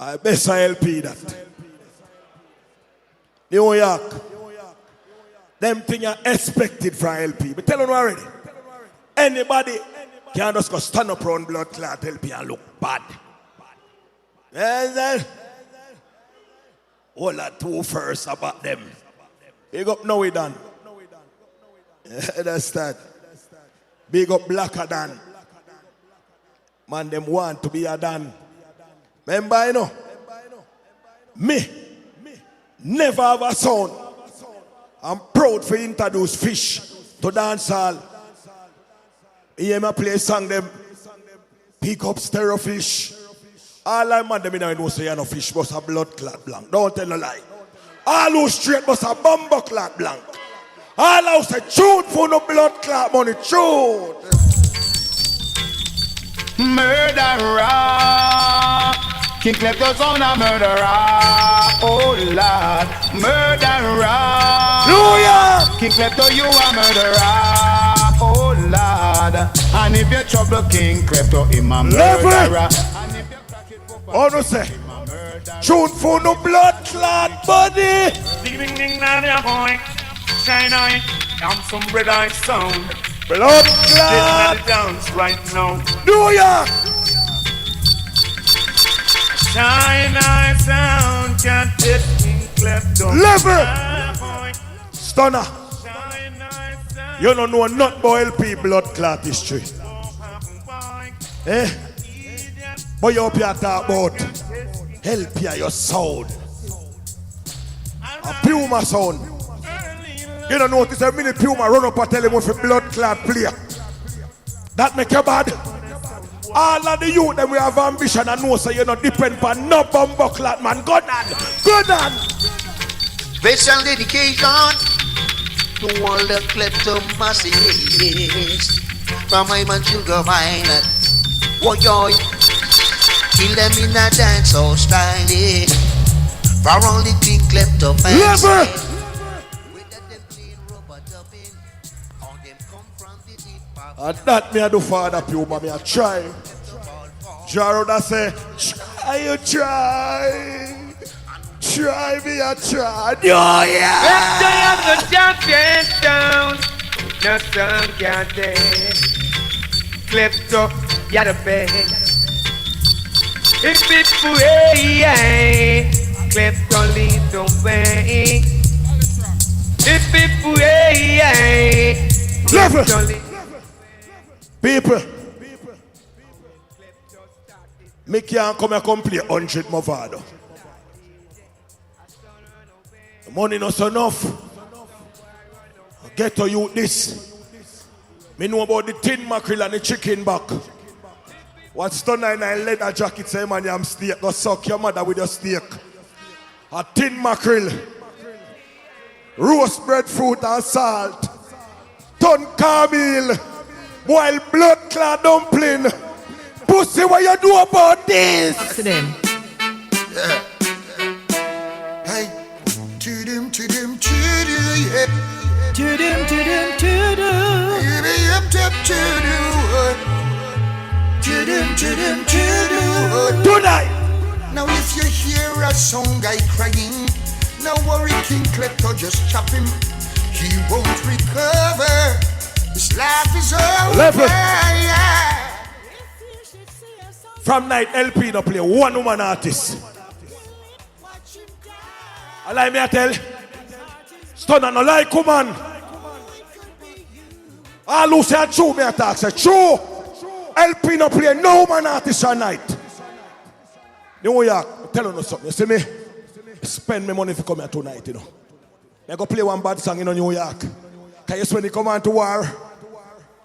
Speaker 20: I best I LP that. New York. Them thing are expected from LP. But tell them already. Anybody can just go stand up around blood clot LP and look bad. And then all that two first about them. Big up now we done. That's that. Big up Blacker Dan. Man, them want to be a Dan. Remember, you know, me never have a sound. I'm proud to introduce Fish to dancehall. Hear me play a song them. Pick up stereo fish. All I man them in know say you no fish but a blood clot blank. Don't tell no lie. All who straight but a bumbo clot blank. All who say truth for no blood clot money truth.
Speaker 10: Murderer, King Klepto Sound a murderer. Oh Lord, murderer. King Klepto, you a murderer. Oh Lord, and if you trouble King Klepto, him a murderer.
Speaker 20: Oh no say, truth for no blood clot body.
Speaker 9: Ding ding ding na na boy, shine eye, I'm some red eye sound.
Speaker 20: Blood clot.
Speaker 9: This dance right now.
Speaker 20: New York.
Speaker 9: Shine eye sound, can't get King Klepto.
Speaker 20: Level. Stunner. You don't know nothing about LP blood clot history. Eh? But you up here talk about LP your sound. A Puma sound. You don't notice a minute Puma run up and tell him with a blood clot player. That make you bad. All of the youth them we have ambition and know so you don't depend on no bumbo clot man. Good on. Good on.
Speaker 2: Special dedication to all the kleptomasies from my man Sugar Violet. Oh joy, kill them in a dancehall style. For all the King Klepto fans.
Speaker 20: And that me I do father Puma, me I try. Jarrod I say, try you try. Try me I try. Oh yeah.
Speaker 14: Let's day of the champion down. No sun can't take. Klepto, you're the best. If it's way, Klepto lead the way. If it's way, Klepto lead.
Speaker 20: People, me can't come and play 100 Movado. The money not enough. Get to you this. Me know about the tin mackerel and the chicken back. What's done in a leather jacket say man I'm steak. Go suck your mother with your steak. A tin mackerel. Roast breadfruit and salt. Ton caramel. Boil blood clot dumpling. Pussy, what you do about this?
Speaker 2: Talk to them.
Speaker 22: Hey, to them, yeah.
Speaker 18: To them.
Speaker 22: Baby, up to them.
Speaker 20: Tonight.
Speaker 22: Now if you hear a song guy crying, no worry, King Klepto, just chop him. He won't recover. His life is over.
Speaker 20: From night LP no play one woman artist. I like me I tell. Stunner no like woman. All who say true me attack say true. LP no play no woman artist at night. New York, tell you something. You see me? Spend my money for come here tonight, you know. I go play one bad song in New York. Cause you see when they come on to war,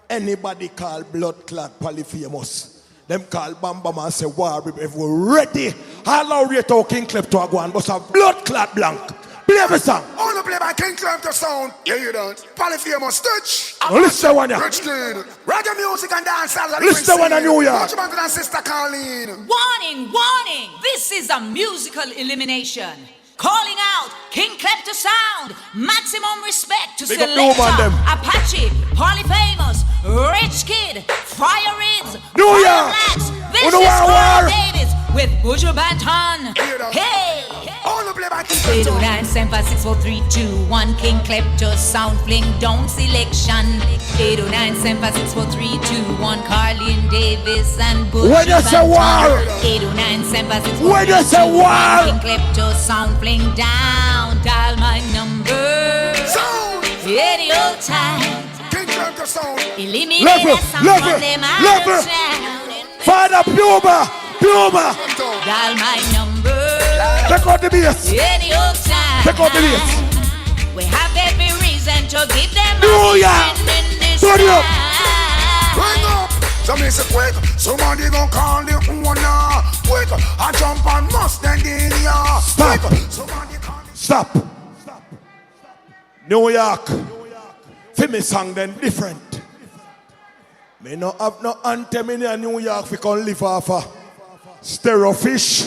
Speaker 20: anybody call blood clot polyphemus. Them call Bam Bam and say war if we're ready. All our rate out King Klepto go on, but a blood clot blank. Play every song.
Speaker 22: All the play by King Klepto Sound. Yeah, you don't. Polyphemus Stitch.
Speaker 20: Listen to one, yeah.
Speaker 22: Rich Kid. Reggae music and dancehall.
Speaker 20: Listen to one in New York.
Speaker 22: Torcha and Sister Colleen.
Speaker 7: Warning, warning. This is a musical elimination. Calling out King Klepto Sound. Maximum respect to
Speaker 20: Big up
Speaker 7: Selector,
Speaker 20: them.
Speaker 7: Apache, Polyphemus, Rich Kid, Fire Rids,
Speaker 20: New York.
Speaker 7: This is Carl Davis with Buju Banton. Hey!
Speaker 22: All the play by King
Speaker 7: 809 7564321 King Klepto Sound Fling Down Selection. 809 7564321 Carlin Davis and Buju
Speaker 20: When you say war,
Speaker 7: 809 7564321
Speaker 20: when you say war,
Speaker 7: King Klepto Sound Fling Down. Dial my number.
Speaker 22: Sound.
Speaker 7: Any old time.
Speaker 22: King Klepto Sound.
Speaker 7: Eliminate
Speaker 20: level. Father Puma.
Speaker 7: Dial my number.
Speaker 20: Check out the bass.
Speaker 7: Any old time.
Speaker 20: Check out the bass.
Speaker 7: We have every reason to give them
Speaker 20: New York. Turn it up.
Speaker 22: Bring up. So me say quick. Somebody gon' call the owner. Quick. I jump on Mustang in ya.
Speaker 20: Stop.
Speaker 22: Somebody call the...
Speaker 20: Stop. New York. For me song then different. Me no have no anthem in New York. We can live off a stereo fish.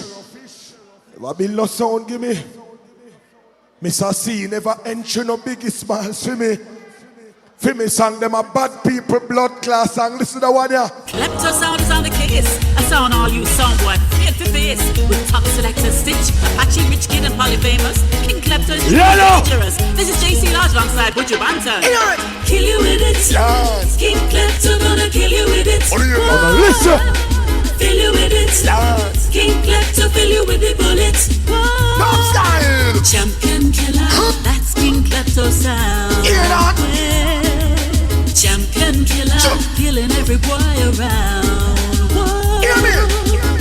Speaker 20: Never build no sound, give me. Mr. C never enter no biggie smiles for me. For me song them a bad people blood class song. Listen to that one, yeah.
Speaker 8: Klepto Sound is on the case. I sound all you soundboy face to face with top selector Stitch, Apache, Rich Kid and Polyphemus. King Klepto is dangerous. This is JC Large alongside Buju Banton. Kill you with it. Yes. King Klepto gonna kill you with it.
Speaker 20: Listen.
Speaker 8: Fill you with it. Yes. King Klepto fill you with the bullets.
Speaker 22: Style.
Speaker 8: Champion killer. That's King Klepto Sound. Champion killer, killing every boy around. Whoa.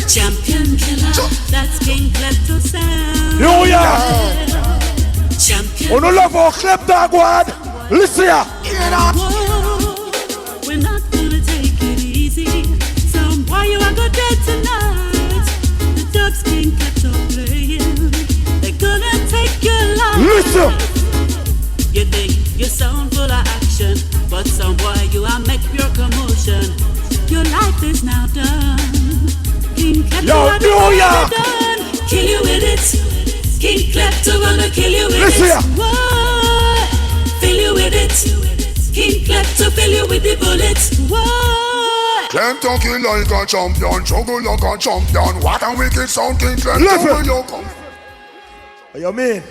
Speaker 8: Champion killer, that's King Klepto Sound.
Speaker 20: New York.
Speaker 8: Champion.
Speaker 20: Oh no love our Klepto squad. Listen here.
Speaker 8: Whoa. We're not gonna take it easy. Some boy you are gonna dead tonight. The dubs King Klepto playing. They're gonna take your life.
Speaker 20: Listen.
Speaker 8: You think you sound full of action, but some boy you are make pure commotion. Your life is now done. King Klepto
Speaker 20: New York.
Speaker 8: done. Kill you with it. King Klepto gonna kill you with
Speaker 20: Listen
Speaker 8: it. Whoa. Fill you with it. King Klepto fill you with the bullets. Whoa.
Speaker 22: Klepto kill like a champion, juggle like a champion. What a wicked sound, King Klepto when you come.
Speaker 20: What you mean?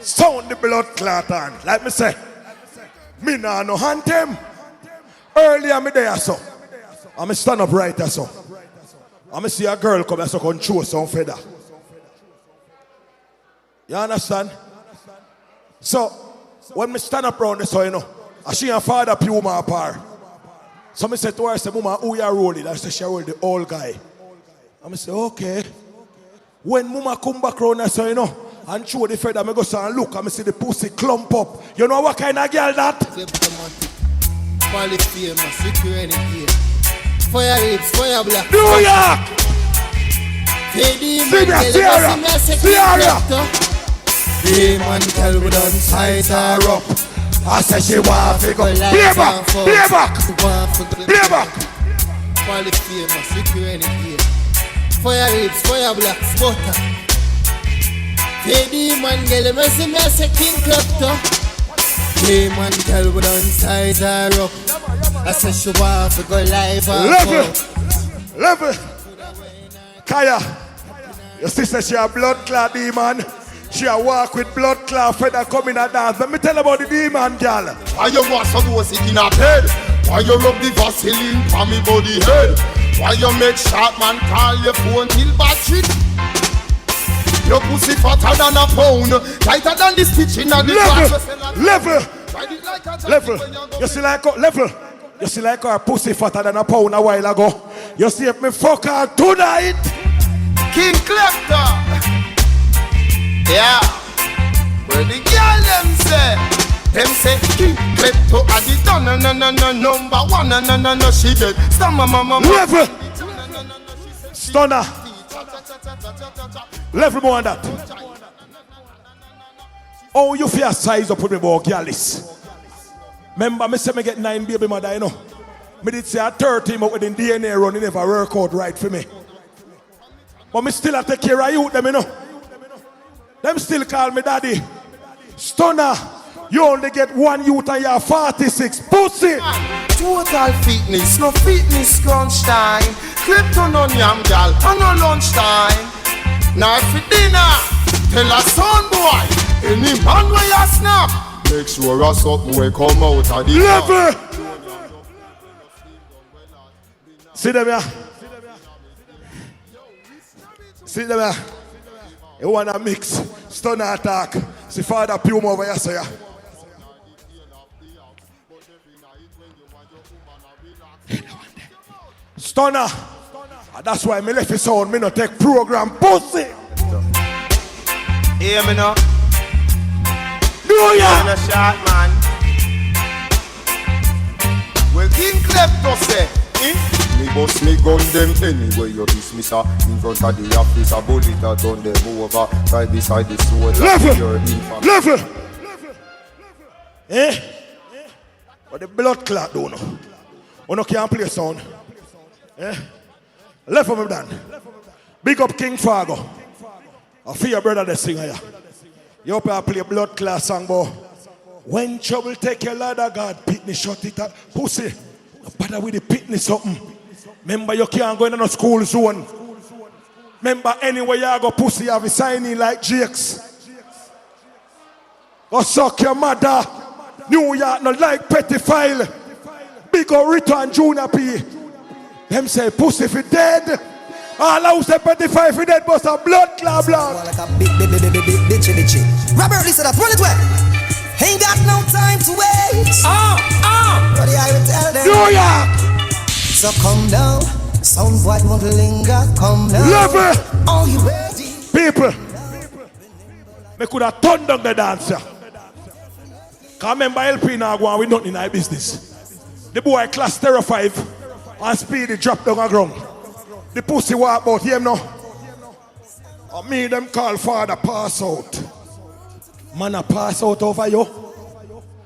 Speaker 20: Sound the blood clot on. Like me say, me nah no hunt him. Earlier me there so. I'm stand up right there so. I'm see a girl come here so can chew some feather. You understand? So when me stand up round there so you know, I see her father Puma apart. So me say to her, I say, Mama, who you rolling? I say she roll the old guy. I say, okay. When Mama come back round there so you know, and show the feather, I go so and look, and I see the pussy clump up. You know what kind of girl that?
Speaker 13: Polyphemus, supremacy. Fire lips, fire black.
Speaker 20: New York! Sierra!
Speaker 13: Demon tell we done size her up.
Speaker 20: I say she want to go. Play back!
Speaker 13: Polyphemus, supremacy. Fire lips, fire black, butter. Hey, demon girl, me say King Klepto. Demon girl, we done size her up. I say she want to go live and
Speaker 20: Level. Kaya, your sister she a blood clot demon. She a walk with blood clot feather coming a dance. Let me tell about the demon girl.
Speaker 22: Why you want some was it in a bed? Why you rub the Vaseline from me body head?
Speaker 4: Why you make sharp man call your phone till battery? Your pussy fatter than a pound, tighter than the stitch in the
Speaker 20: Level. You see like level. You see like our pussy fatter than a pound a while ago. You see if me fuck her tonight.
Speaker 4: King Klepto. Yeah. Where the girl them say? Them say King Klepto at the done number one no she dead. Mama.
Speaker 20: Level. Stunner. Level more than that. Oh, you feel size up with me, boy, girlies. Remember, me say me get 9 baby mother, you know. Me did say a 30 but within DNA run, it never work out right for me. But me still take care of you, them, you know. Them still call me daddy. Stunner, you only get 1 youth and you're 46. Pussy!
Speaker 4: Total fitness, no fitness crunch time. Klepto no yam gal, and no lunch time. Now for dinner, tell a son boy, any man where you snap, make sure a something will come out of the
Speaker 20: level. See them here. See them here. You wanna mix Stunner attack. See Father Puma over here, sir. Stunner. That's why me left his sound. Me no take program pussy.
Speaker 11: Hear me now.
Speaker 20: Do ya?
Speaker 11: I'm a short man.
Speaker 4: Well, King Klepto say, me bust me gun them anyway you dismiss her. In front of the office a bullet a turn them over. Right beside the sword.
Speaker 20: Level. Eh? But the blood clot don't know. You no can't play sound. Eh? Left of him done. Big up King Fargo. I feel your brother the singer here. You up here play blood class song, boy. When trouble take your ladder, God, pitney shut it up. Pussy, no bother with the pitney something. Remember you can't go in no school zone. Remember anywhere you go, pussy, you have a sign in like Jakes. Go suck your mother. New York no like petty file. Big up Rito and Junior P. Them say pussy if he dead. All I say 25 if he dead, but a blood clot blood.
Speaker 12: Like a big bitchy. Robert, listen up, run it well. Ain't got no time to wait. But I will tell them.
Speaker 20: New York.
Speaker 12: So come down, sound boy won't linger. Come down.
Speaker 20: Love it.
Speaker 12: Are you ready?
Speaker 20: People, me could have turned down the dancer. Cause remember LP now go on with nothing in our business. The boy class Terror 5 and Speedy drop down the ground. The pussy walk about him now. And me them call father pass out. Man a pass out over you.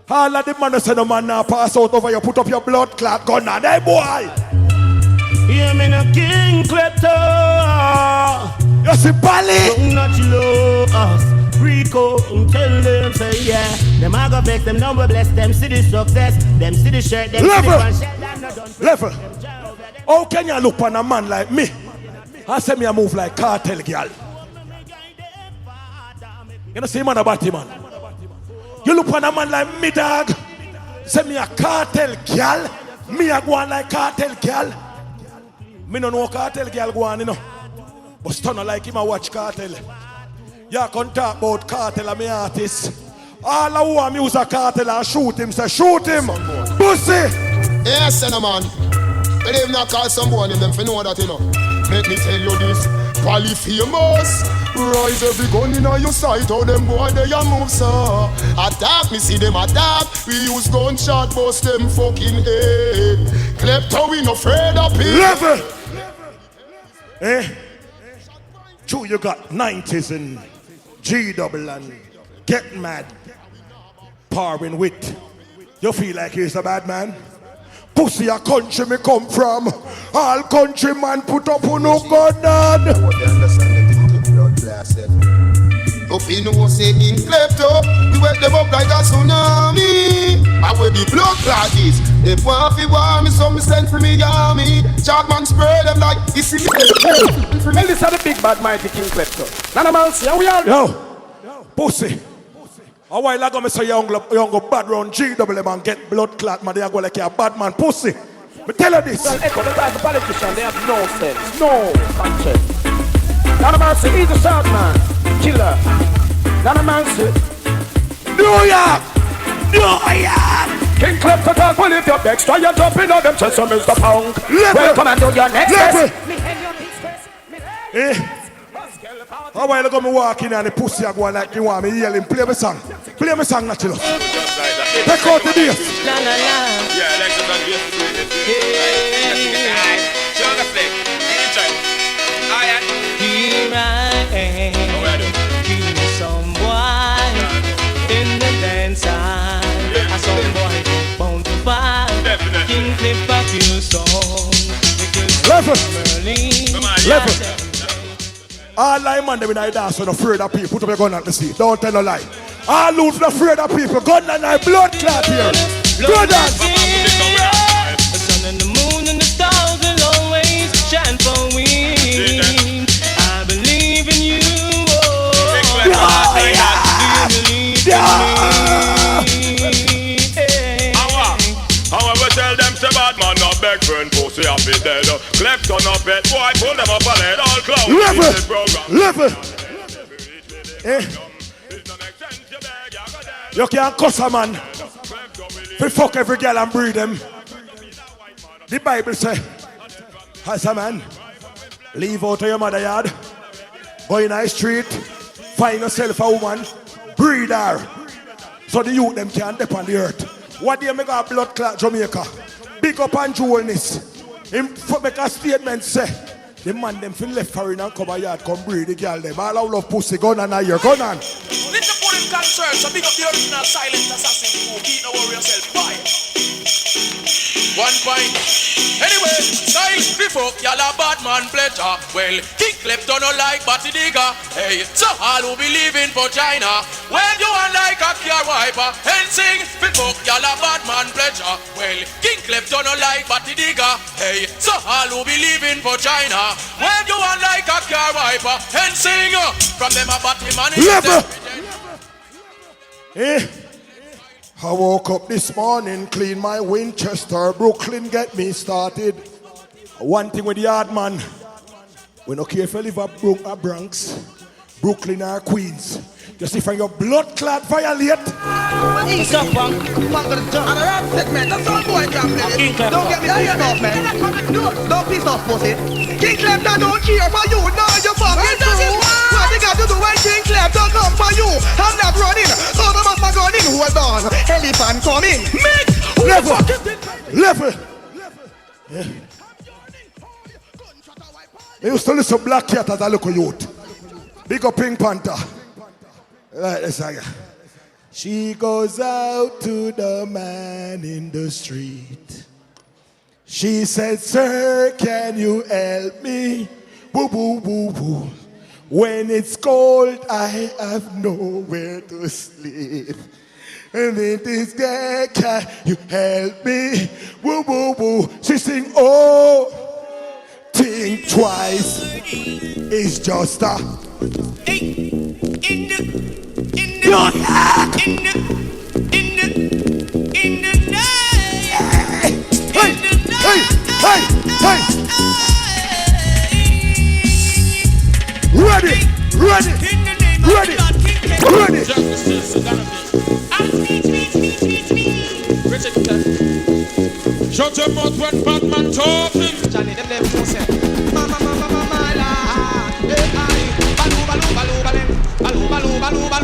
Speaker 20: All of the man say no man na pass out over you. Put up your blood clot gun now, hey boy.
Speaker 18: Hear me no King Klepto.
Speaker 20: You see Bali.
Speaker 18: Don't not us. Rico, tell them say yeah. Them I go vex, them number bless them. See the success, them see the shirt, them
Speaker 20: Level. How can you look on a man like me and say me a move like cartel girl? You know see man about him, man. You look on a man like me, dog. Say me a cartel girl. Me a go on like cartel girl. Me no know cartel girl go on, you know. But Stunner like him a watch cartel. You can talk about cartel and me artist. All who want me use a cartel and shoot him, say shoot him. Pussy.
Speaker 4: Yes, man. But they not call someone in them for know that, you know. Let me tell you this. Pally famous. Rise every gun in your sight. How them boy they a move so. Attack me see them attack. We use gunshot bust them fucking head. Klepto we no afraid of people.
Speaker 20: Level. Eh? True you got 90s and G-double and Get Mad. Powering wit. You feel like he's a bad man? Pussy a country me come from. All country man put up on no gun on.
Speaker 4: Up in no say in Klepto, we wake them up like a tsunami. And where the blood clot is, they want to war me, so me send for me army. Chapman spray them like this is
Speaker 1: Well, this is the big bad mighty King Klepto. None man see how we are.
Speaker 20: Yo, pussy. A while ago, I say young go bad round G-double man get blood clot, man. They go like a bad man pussy. But tell her this.
Speaker 1: Well, echo, the politicians, they have no sense, no conscience. None of us say, he's a shot man, killer. None of us say, New York! King Klepto talk, well if you're next, try and jump in on them chest, so Mr. Punk. Welcome and do your next test.
Speaker 20: A while ago me walk in and the pussy a go like you want me yelling, play my song, natural. Take out the bass.
Speaker 9: La la la. Yeah, like the bass. Sugar flick.
Speaker 3: Here I am, king some boy in the dance hall. A some boy bound to fall. King Klepto song.
Speaker 20: Level. All lie man, they when I dance with afraid of people. Put up your gun at the seat. Don't tell no lie. All lose afraid of people. Gun and I blood clot here. Go dance.
Speaker 3: The sun and the moon and the stars will always shine for me. I believe in you.
Speaker 23: However, tell them say bad man not beg friend pussy happy dead. Klepto not bet boy pull them up and head all clown.
Speaker 20: Level. You can't cuss a man. We fuck every girl and breed them. The Bible say, as a man, leave out of your mother yard, go in the street, find yourself a woman, breed her. So the youth them can't dip on the earth. What do you make a blood clot Jamaica? Big up and jewelness. Him make a statement say, the man them feel left for in and come a yard, come breed the girl them. All out love pussy, gun and a year, gun on.
Speaker 5: Little put in concern, so big up the original silent assassin who keep no worry yourself. Bye. 1 point. Anyway, style before y'all a bad man pleasure. Well, King Klepto no like batty digger. Hey, so all who believe in for China. When you want like a car wiper and sing before y'all a bad man pleasure. Well, King Klepto no like batty digger. Hey, so all who believe in for China. When you want like a car wiper and sing from them a batty man.
Speaker 20: I woke up this morning, clean my Winchester, Brooklyn get me started. One thing with the hard man, we don't care if you live at Bronx, Brooklyn or Queens. Just if your blood clot violate.
Speaker 5: Ease up, man. And a rap segment, that's all boy can play. Don't get me tired off, man. Don't piss off, pussy. King Klepto don't care for you, no, you fucking true. What you got to do when King Klepto come for you? I'm not running, so the must my gun in. Hold on, elephant coming.
Speaker 20: Level. Yeah. They used to listen to Black Cat as a local youth. Big up Pink Panther. Like this again. She goes out to the man in the street. She said, sir, can you help me? Boo, boo, boo, boo. When it's cold, I have nowhere to sleep. And then this guy, can you help me? Boo, boo, boo. She sing, oh, think twice. It's just a... Ready.
Speaker 23: Shut your mouth when Batman talking.
Speaker 5: Johnny, them pussy. Mama, la. Balu,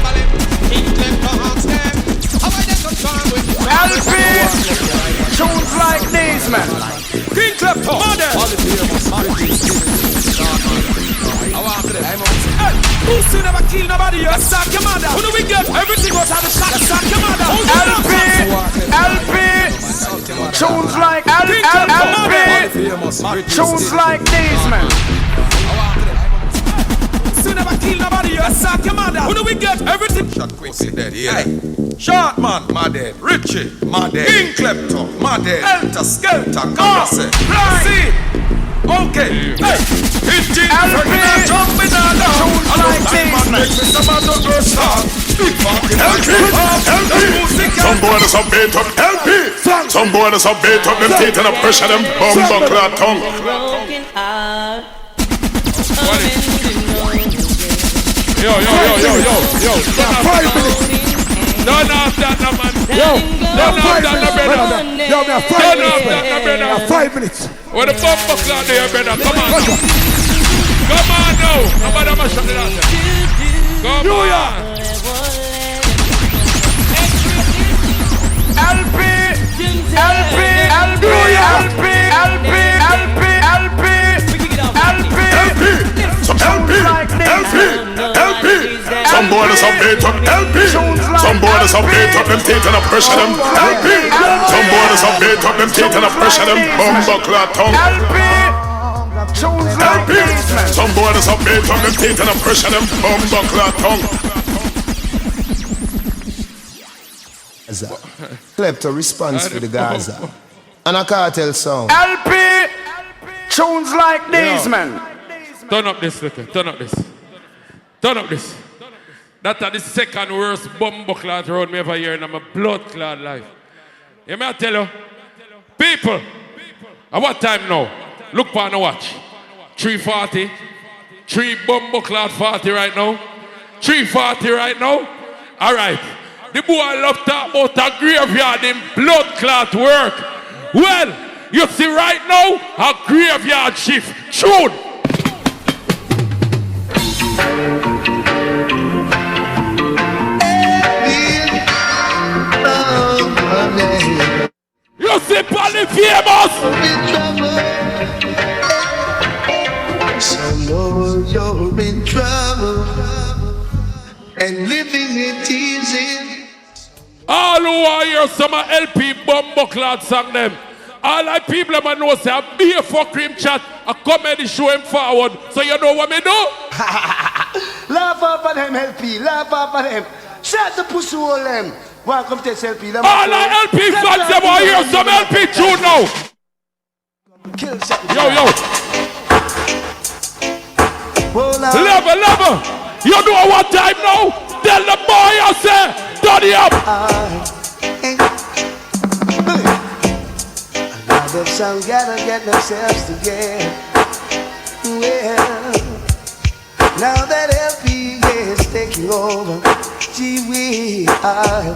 Speaker 5: balem. King Klepto ask them. How I them come strong with
Speaker 1: LP! Tunes like these, man. King Klepto, mother.
Speaker 5: Who still never kill nobody? You sack your mother. Who do we get? Everything was out of sack your mother.
Speaker 1: LP! Tunes like LP! Tunes like these, man.
Speaker 5: Still never kill nobody. You sack your mother. Who do we get? Everything.
Speaker 23: Shot quickly dead, yeah. Short man, my dead. Richie, my dead. King Klepto, my dead. Elter Skelter, come say. See. Okay. Hey. It's Jim. Jumping on down. Like this, man. Make me some of the girls start.
Speaker 22: Some boy that's a beat up LP. Some boy that's a beat up them teeth and a pressure them bumbo clad tongue.
Speaker 3: Broken heart.
Speaker 17: Yo. Don't have that, no man. Don't have that, no brother.
Speaker 1: Yo, me have 5 minutes. Me have 5 minutes.
Speaker 17: Where the bumbo clad there, brother? Come on now. Come on now. Nobody must shut it out there. Come on.
Speaker 22: Some boy that's a beat up LP. Some boy that's a beat up them teeth and a pressure them LP. Some boy that's a beat up them teeth and a pressure them bumbo clad tongue LP. Some boy that's a beat up them teeth and a pressure them bumbo clad tongue.
Speaker 11: Klepto response for the Gaza. And a cartel song.
Speaker 1: LP tunes like these, man.
Speaker 17: Turn up this, little. Turn up this. Turn up this. That's the second worst bumbo clot road me ever hear in my blood clot life. You may I tell you? People, at what time now? Look on the watch. 3:40. 3 bumbo clot 40 right now. 3:40 right now. All right. The boy love talk about a graveyard in blood clot work. Well, you see right now, a graveyard shift. Tune. You see Polly famous.
Speaker 12: So know you're in trouble and living it easy.
Speaker 17: All who are here, some LP bumbo clad song them. All the people that know say a beer for cream chat, a comedy show him forward. So you know what me do?
Speaker 1: Laugh up at them, LP. Laugh up at them. Shut the pussy hole them. Welcome to this LP.
Speaker 17: All the LP fans them are here, some LP tune now. Yo. Level. You know what time now? Tell the boy I say. Study up!
Speaker 12: A lot of some gotta get themselves together. Well, now that LP is taking over, gee we are.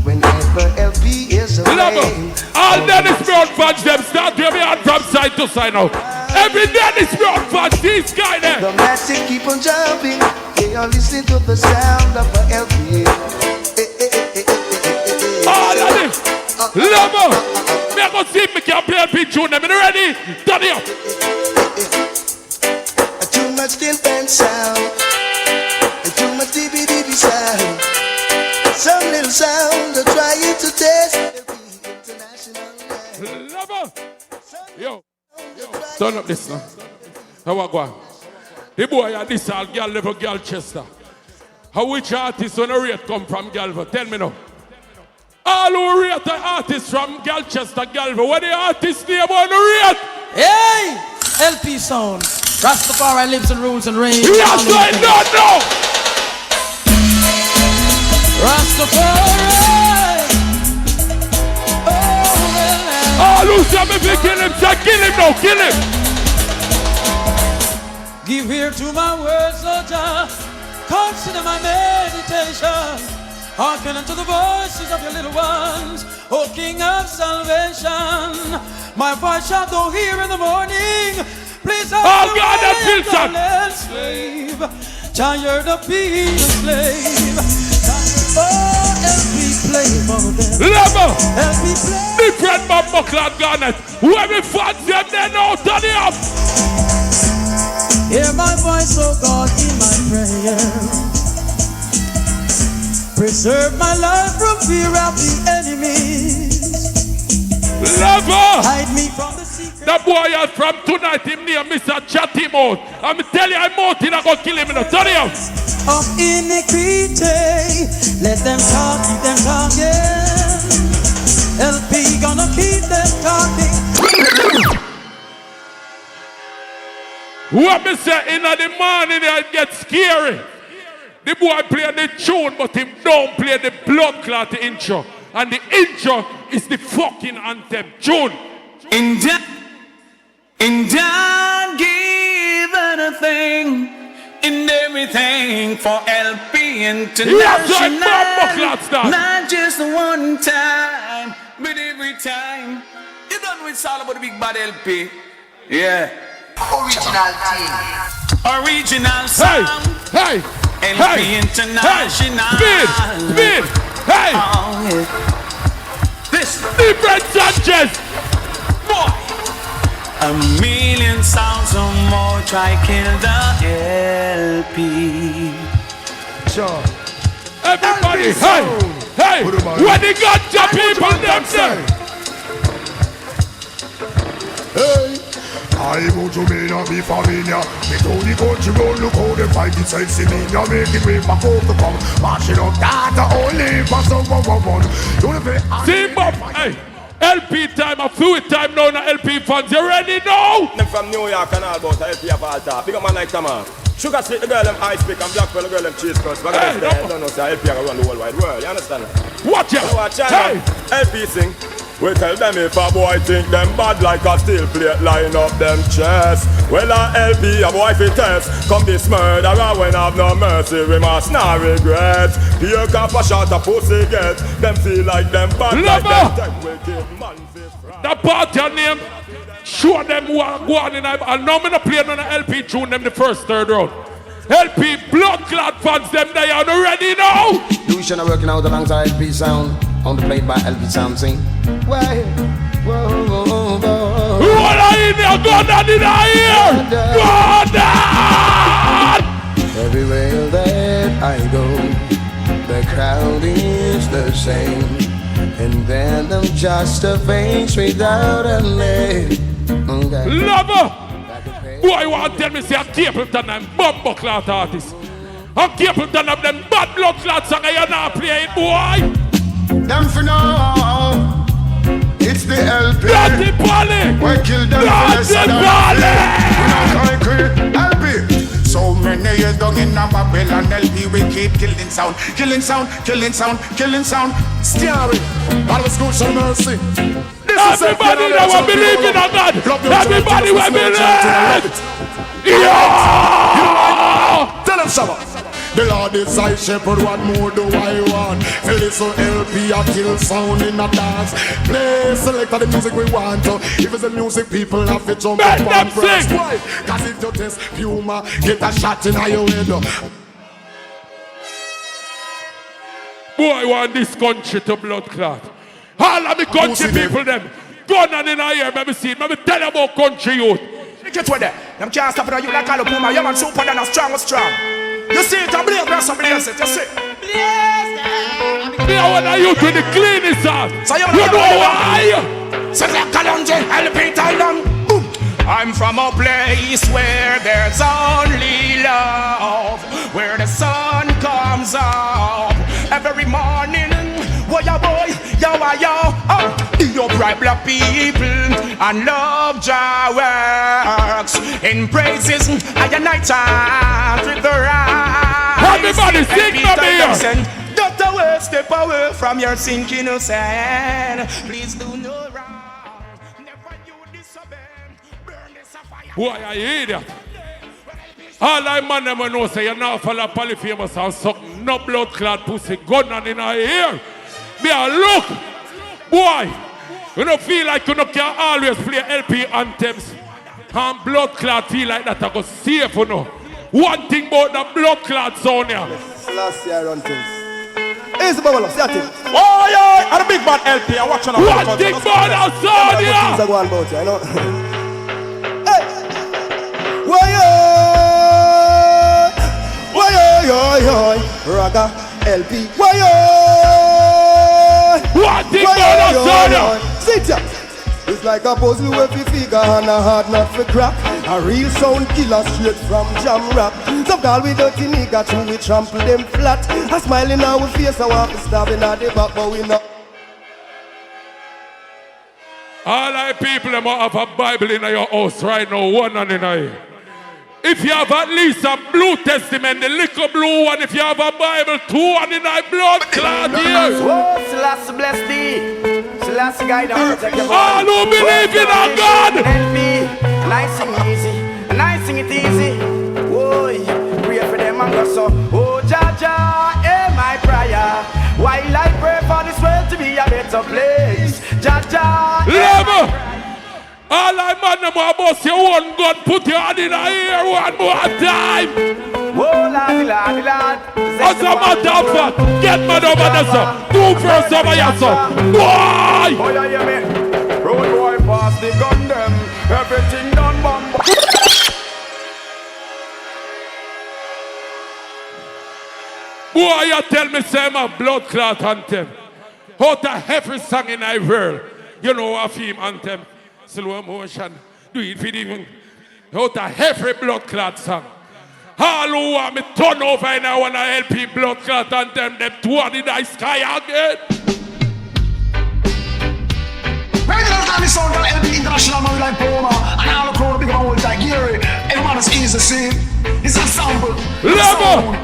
Speaker 12: Whenever LP is away.
Speaker 17: All Dennis Brown fans them start to be on from side to side now. Every Dennis Brown fans, these guys there.
Speaker 12: The masses keep on jumping. They are listening to the sound of a LP.
Speaker 17: Lover, me I go see if me can play a big tune. Them ready? Turn it up.
Speaker 12: Too much still band sound, and too much DB sound. Some little sound to try it to test.
Speaker 17: Lover, yo, turn up this now. How I go? The boy at this all girl level girl Chester. How which artist when a rate come from Galva? Tell me now. All who rate the artists from Galchester, Galva, what the artist name on the rate?
Speaker 15: Hey! LP sound. Rastafari lives and rules and reigns.
Speaker 17: Yes, I don't know!
Speaker 15: Rastafari!
Speaker 17: All who say me if you kill him, say kill him now, kill him!
Speaker 15: Give ear to my words, O Jah. Consider my meditation. Hearken unto the voices of your little ones, O King of salvation. My voice shall thou hear in the morning. Please help
Speaker 17: oh God, that feels sad.
Speaker 15: Slave, tired of being a slave. Oh, LP play for them.
Speaker 17: Level,
Speaker 15: LP play.
Speaker 17: different bumbo clad garnet. Whoever fans them, they know, turn it up.
Speaker 15: Hear my voice, oh God, in my prayer. Preserve my life from fear of the enemies.
Speaker 17: Lover!
Speaker 15: Hide me from the secret.
Speaker 17: That boy is from tonight, him name Mr. Chatty Mouth. I'm telling you, I'm out here, I'm going to kill him in the turn it up.
Speaker 15: Of iniquity, let them talk, keep them talking. LP gonna keep them talking.
Speaker 17: What me say in the morning, it gets scary. The boy play the tune, but him don't play the blood clot intro. And the intro is the fucking anthem. Tune.
Speaker 9: Indian give anything in everything for LP International. Not just one time, but every time. You done with all about the big bad LP? Yeah.
Speaker 2: Original team.
Speaker 9: Original sound.
Speaker 17: Hey.
Speaker 9: LP International.
Speaker 17: Speed. Hey.
Speaker 9: Oh, yeah. This
Speaker 17: different Sanchez.
Speaker 9: Boy. A million sounds or more. Try kill the LP.
Speaker 22: Sure.
Speaker 17: Everybody, hey. When they got the people themselves.
Speaker 22: Hey. I go to me and be familiar. Me to the country road, look how they fight it sense in me. Now make it way back up to come. Marching up data only for someone. Don't pay.
Speaker 17: Team up, hey. LP time, a fluid time now, na LP fans. You ready now?
Speaker 6: I'm from New York and all about LP of all top. Big up man like Tama. Sugar sweet the girl them ice pick and black the girl them cheese curds. But I don't know say LP around the whole wide world. You understand?
Speaker 17: Watch out.
Speaker 6: Watch out. LP sing. We tell them if a boy think them bad like a steel plate line up them chest. Well a LP a boy fi test. Come this murderer when have no mercy. We must not regret. Here come a shot a pussy get. Them feel like them bad like them take wicked man.
Speaker 17: That part your name. Show them who are going in. And now I'm not playing on an LP tune them the first third round. LP blood clot fans them they are ready now.
Speaker 1: Lucian are working out alongside LP sound. On the plate by LP Sound sing. Why? Whoa.
Speaker 17: Who are in there? Go down in here! Go down!
Speaker 1: Everywhere that I go, the crowd is the same. And then I'm just a face without a name. Okay.
Speaker 17: Lover! Boy, you want to tell me say I'm Capleton and Bumbo Clot artist. I'm Capleton of them bad blood clot song and you're not playing, boy!
Speaker 22: Them for now, it's the LP.
Speaker 17: Dirty Polly!
Speaker 22: We kill them
Speaker 17: Dirty Polly!
Speaker 22: LP. So many years down in Babylon, LP we keep killing sound. Scary, but we school some mercy.
Speaker 17: Everybody that will believe in a God. Everybody will believe. Yeah!
Speaker 22: Tell them Shabba. The Lord is I shepherd, what more do I want? Feel this so LP, I kill sound in a dance. Play, select the music we want to. If it's the music, people have to jump up and press. Why? Cause if you test Puma, get a shot in your head.
Speaker 17: Boy, I want this country to blood clot. All of the country people them. Gun on in here, let me see it. Let me tell you about country youth.
Speaker 1: Get with them. Them can't stop it. You like all of Puma. You're man super than a strong. You see it, I blaze it, blaze it, you see.
Speaker 17: Me, I want to use with the cleanest out. So you know why?
Speaker 1: So like Kalonji, LP Thailand. I'm from a place where there's only love, where the sun comes up every morning. Boy, yo, you bribe black people and love Jah works in praises at your night time with the rise.
Speaker 17: Everybody sing for me.
Speaker 1: Don't away, step away from your sinking sand. Please do no wrong. Never you disobey. Burn this fire.
Speaker 17: Boy, I hear that. All I man them know say you're not follow polyphemus and suck no blood clot pussy gun on in our ear. Me a look, boy. You don't feel like you don't can always play LP anthems. And blood clot feel like that I go safe, you know. One thing about the blood clot zone here.
Speaker 6: Last year on things.
Speaker 1: Here's the bubble, see that thing.
Speaker 6: Oh yeah, and a big bad LP. I'm watching.
Speaker 17: One thing about the zone here.
Speaker 1: Things are going about you, I know. Hey, why Raga LP. Why
Speaker 17: one thing about the zone here.
Speaker 1: Sit ya. It's like a puzzle with a figure and a hard nut for crack. A real sound killer straight from jam rap. Some call we dirty nigga till we trample them flat. A smile in our face, I want to stab in at the back, but we not.
Speaker 17: All I people them have a Bible in your house right now, one and in here. If you have at least a blue testament, the little blue one, if you have a Bible, 2 and in a blood clot here.
Speaker 16: Oh, Selassie bless thee. Selassie guide us.
Speaker 17: All who believe in our God.
Speaker 16: LP, and I sing easy, and I sing it easy. Oh, pray for them and go so. Oh, Jaja, hear my prayer. While I pray for this world to be a better place. Jaja,
Speaker 17: Love. All I man them about your one God, put your hand in the ear one more time.
Speaker 16: Oh, lad.
Speaker 17: As a matter of fact, get mad over this son. 2 first over your son. Boy!
Speaker 16: Oh, yeah, yeah, me. Road boy pass the gun them. Everything done bomb.
Speaker 17: Boy, you tell me say my blood clot anthem. Out of every song in the world, you know a theme anthem. Slow motion, do it for even. Out of every blood clot song. All who want me turn over and I want to help you blood clot anthem, them 2 in the sky again.
Speaker 22: Regular time sound from LP International man like Poma and all the crowd big old like Gary. Everyone is easy see. It's a sample.
Speaker 17: Level.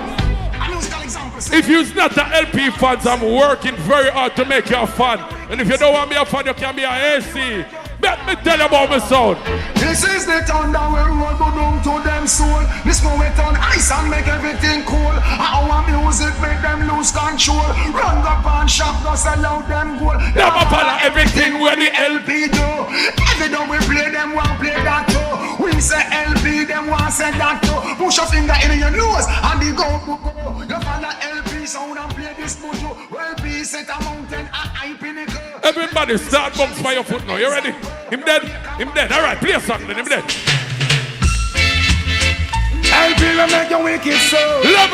Speaker 17: If you're not an LP fans, I'm working very hard to make you a fan. And if you don't want me a fan, you can be an AC. Let me tell you about my sound.
Speaker 22: This is the thunder where road go down to them soul. This go wet on ice and make everything cool. Our music make them lose control. Run up and shop, no sell out them gold.
Speaker 17: Never follow everything where the
Speaker 22: LP do. Every time we play them, want play that too. We say LP, them want say that too. Push a finger in your nose and the go. You follow LP sound and play this mojo. LP set a mountain and high pinnacle.
Speaker 17: Everybody start bumps by your foot now. You ready? Him dead? All right, play a song then. Him dead.
Speaker 22: LP will make you wicked soul.
Speaker 17: Love.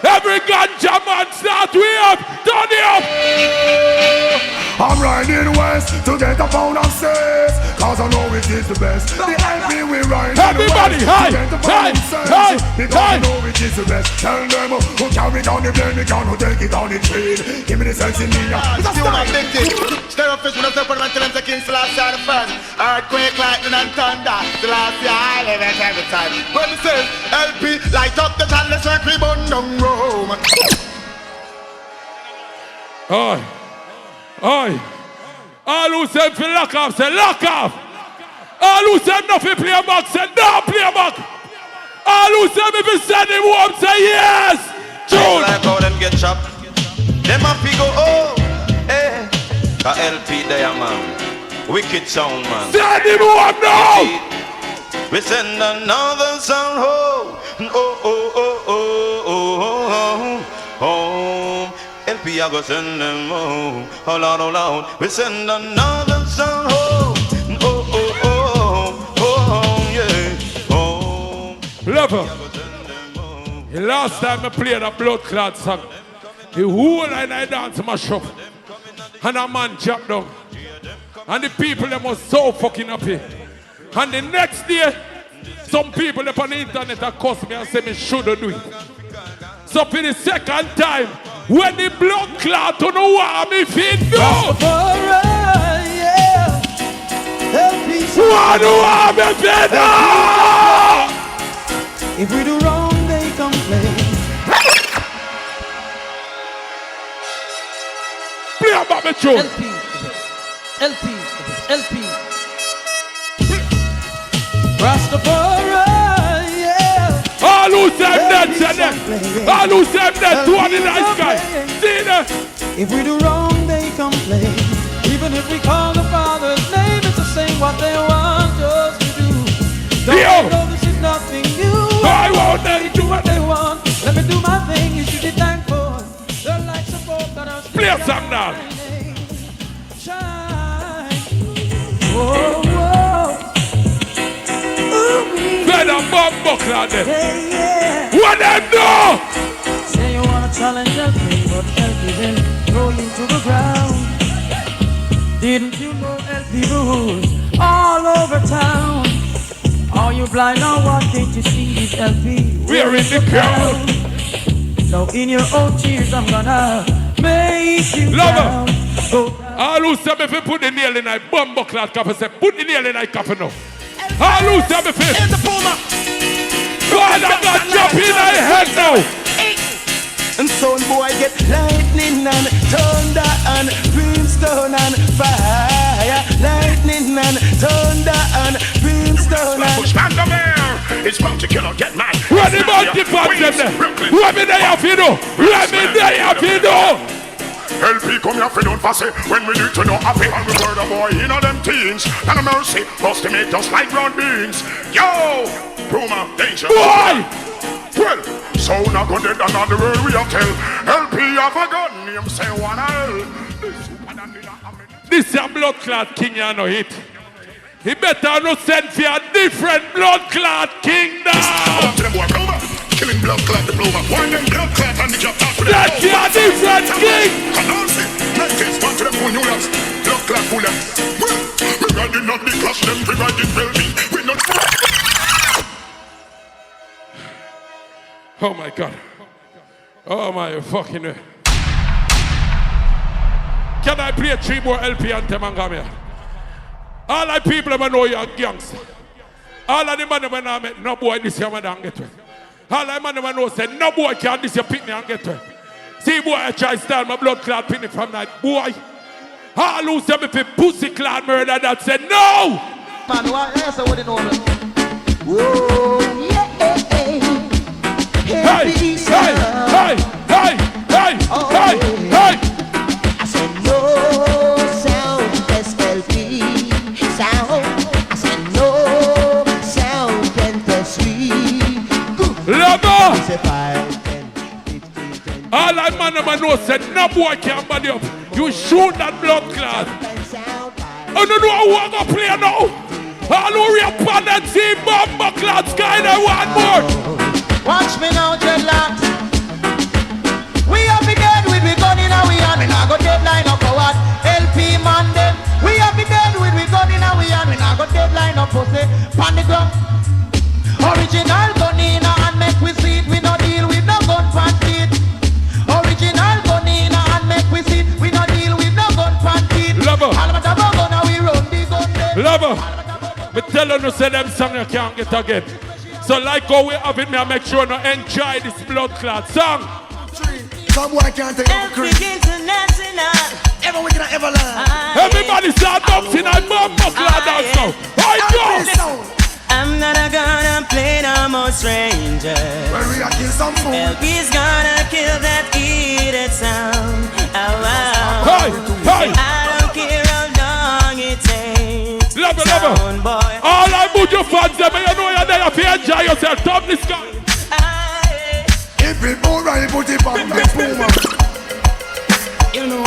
Speaker 17: Every ganja man start we up. Turn it up.
Speaker 22: I'm riding west to get a pound of cess, cause I know it is the best. The LP we ride
Speaker 17: everybody,
Speaker 22: hey, because I know it is the best. Tell them who carry down the blame, we can who take it on the train. Give me the sense in me now.
Speaker 19: It's a style. Stir up fish when I step on my tell them the King Selassie the first. Earthquake, lightning and thunder. Selassie I live it every time. But it says LP, light up the chalice like we burn down Rome.
Speaker 17: Oi. All who say fi lock off, say lock off. All who say nothing play back, say no play back. All who say me fi send him home, say yes. True.
Speaker 21: Like how them get chopped. Them a fi go oh, eh. The LP there man, wicked sound man.
Speaker 17: Send him home now.
Speaker 21: We send another sound home. Home. LP I go send them home. Oh Lord. We send another sound home. Yeah. Home.
Speaker 17: Lover. The last time I played a blood clot song, the whole night I dance mash up. And a man jumped down. And the people them was so fucking happy. And the next day, some people up on the internet accused me and say me shouldn't do it. So for the second time, when the blood clot to the war, me feet do. What do I me feet do?
Speaker 15: If we do wrong, they complain.
Speaker 17: Play about me tune.
Speaker 15: LP. Rastafari, yeah.
Speaker 17: All who say dead, say dead. All who say dead, 2 in the sky. See that?
Speaker 15: If we do wrong, they complain. Even if we call the Father's name, it's the same what they want us to do. Don't they know this is nothing new?
Speaker 17: Why won't they
Speaker 15: do what they want? Let me do my thing, you should be thankful. They're like support that are
Speaker 17: play some now.
Speaker 15: Shine. Whoa.
Speaker 17: Better bomb buckler them.
Speaker 15: Yeah.
Speaker 17: What them do?
Speaker 15: Say you wanna challenge LP, but LP then throw you to the ground. Didn't you know LP rules all over town? Are you blind or what? Can't you see this LP?
Speaker 17: We're in the crowd.
Speaker 15: So in your own tears I'm gonna make you down.
Speaker 17: All who say me fi put the nail in my bomb buckler coffin, say put the nail in my coffin now. All loose them fist.
Speaker 16: In the Puma.
Speaker 17: God, I got jump in my head now.
Speaker 16: And son boy get lightning and thunder and brimstone and fire. Lightning and thunder and brimstone and
Speaker 23: stand up there. It's bound to kill or get mad.
Speaker 17: What the multi-pass them there? What me they have to do? What me they have to do?
Speaker 23: LP come here for don't pass it. When we do to know happy and we murder boy, you know them teens. And a mercy, bust to make us like brown beans. Yo, Puma, danger.
Speaker 17: Boy!
Speaker 23: Well, so now go dead and on the world we have tell. LP have a gun, name say one L.
Speaker 17: This is a blood clot king you know hit. He better not send for a different blood clot kingdom.
Speaker 23: Up to them boy, Puma. Killing blood clot diploma. Why them blood clot and the job talk to them.
Speaker 17: That's a different king.
Speaker 23: Canarsi, let's get one to the phone, New York. Blood clot full of. Well, we riding up the clash, them we riding well-being. We not.
Speaker 17: Oh my God. Oh my fucking way. Can I play 3 more LP anthem and come here? All the people that know you're gangster. All of the man that know me, no boy this year man don't get to it. All the man that know say no boy can this year pick me and get to it. See boy I try to start my blood clot pick me from night. Boy. All who say me for pussy clot murder that said no!
Speaker 16: Man, what else I wouldn't know me? Whoa, yeah.
Speaker 17: Hey, hey, hey, hey, hey, hey, hey.
Speaker 7: I said no sound, SLP sound. I said no sound, 10 to 3.
Speaker 17: Lover! All I man know said no boy can body up. You shoot that blood clot. I don't know who I'm gonna play now. All who rap on that team bomb clot sky there one more.
Speaker 16: Watch me now, dreadlocks. We have been dead with we gun in our hand. We now go deadline up for what? LP man them. We have been dead with we gun in our hand. We now go deadline up for say pan the ground. Original gun in our hand make we see it. We no deal with no gun pan it. Original gun in our hand make we see it. We no deal with no gun pan it.
Speaker 17: Lover.
Speaker 16: All about the gun now we run the gun them.
Speaker 17: Lover. Me tell you no say them song you can't get again. So like how we have it, me I make sure no enjoy this blood clot song.
Speaker 19: Some boy can't take no credit. Ever we can ever learn.
Speaker 17: Everybody start dancing and bomba clot dance now. I
Speaker 3: I'm not gonna play no more stranger.
Speaker 19: When we are kill some fool.
Speaker 3: LP's gonna kill that heated sound. Oh, wow.
Speaker 17: Hey, hey.
Speaker 3: I don't care how long it takes.
Speaker 17: Lover, lover. All I put your fans there, but you know you're there if you enjoy yourself. Top this guy.
Speaker 19: If it more right, put it back the Puma. You know,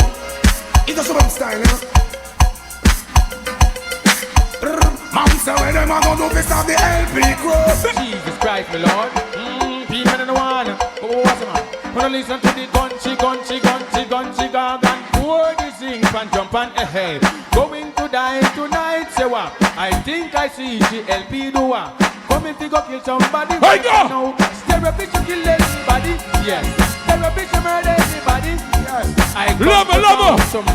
Speaker 19: it's a some style, you know. Man say when them a go do this of the LP crew.
Speaker 15: Jesus Christ, my Lord. People in the one. What's the man? When I listen to the gunchy gargan, pour the sing and jump and hey. Going to die tonight, say what? I think I see the LP do what? Coming to go kill somebody right now. Therapy to kill anybody, yes. Therapy to murder anybody, yes.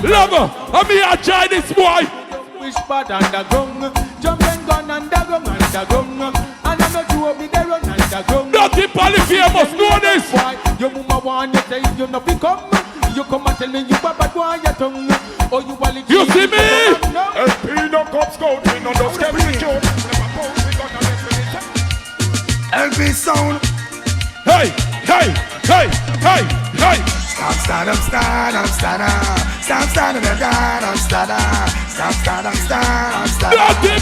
Speaker 17: Lover, I'm here to try this boy.
Speaker 15: Wish bad underground, jumping gun underground, and I'm not sure be there on underground.
Speaker 17: Nothing famous, know this.
Speaker 15: Your mama want you say you not become. You come and tell me you bad boy your tongue. Or you want
Speaker 17: you see me?
Speaker 23: LP no cop scout, we no just get secure.
Speaker 19: LP sound.
Speaker 17: Hey, hey, hey, hey, hey.
Speaker 19: Stop, stand up, stand up, stand up. Stop, stand up, stand up, stand up. Stop, stand up, stand up, stand up.
Speaker 17: Nothing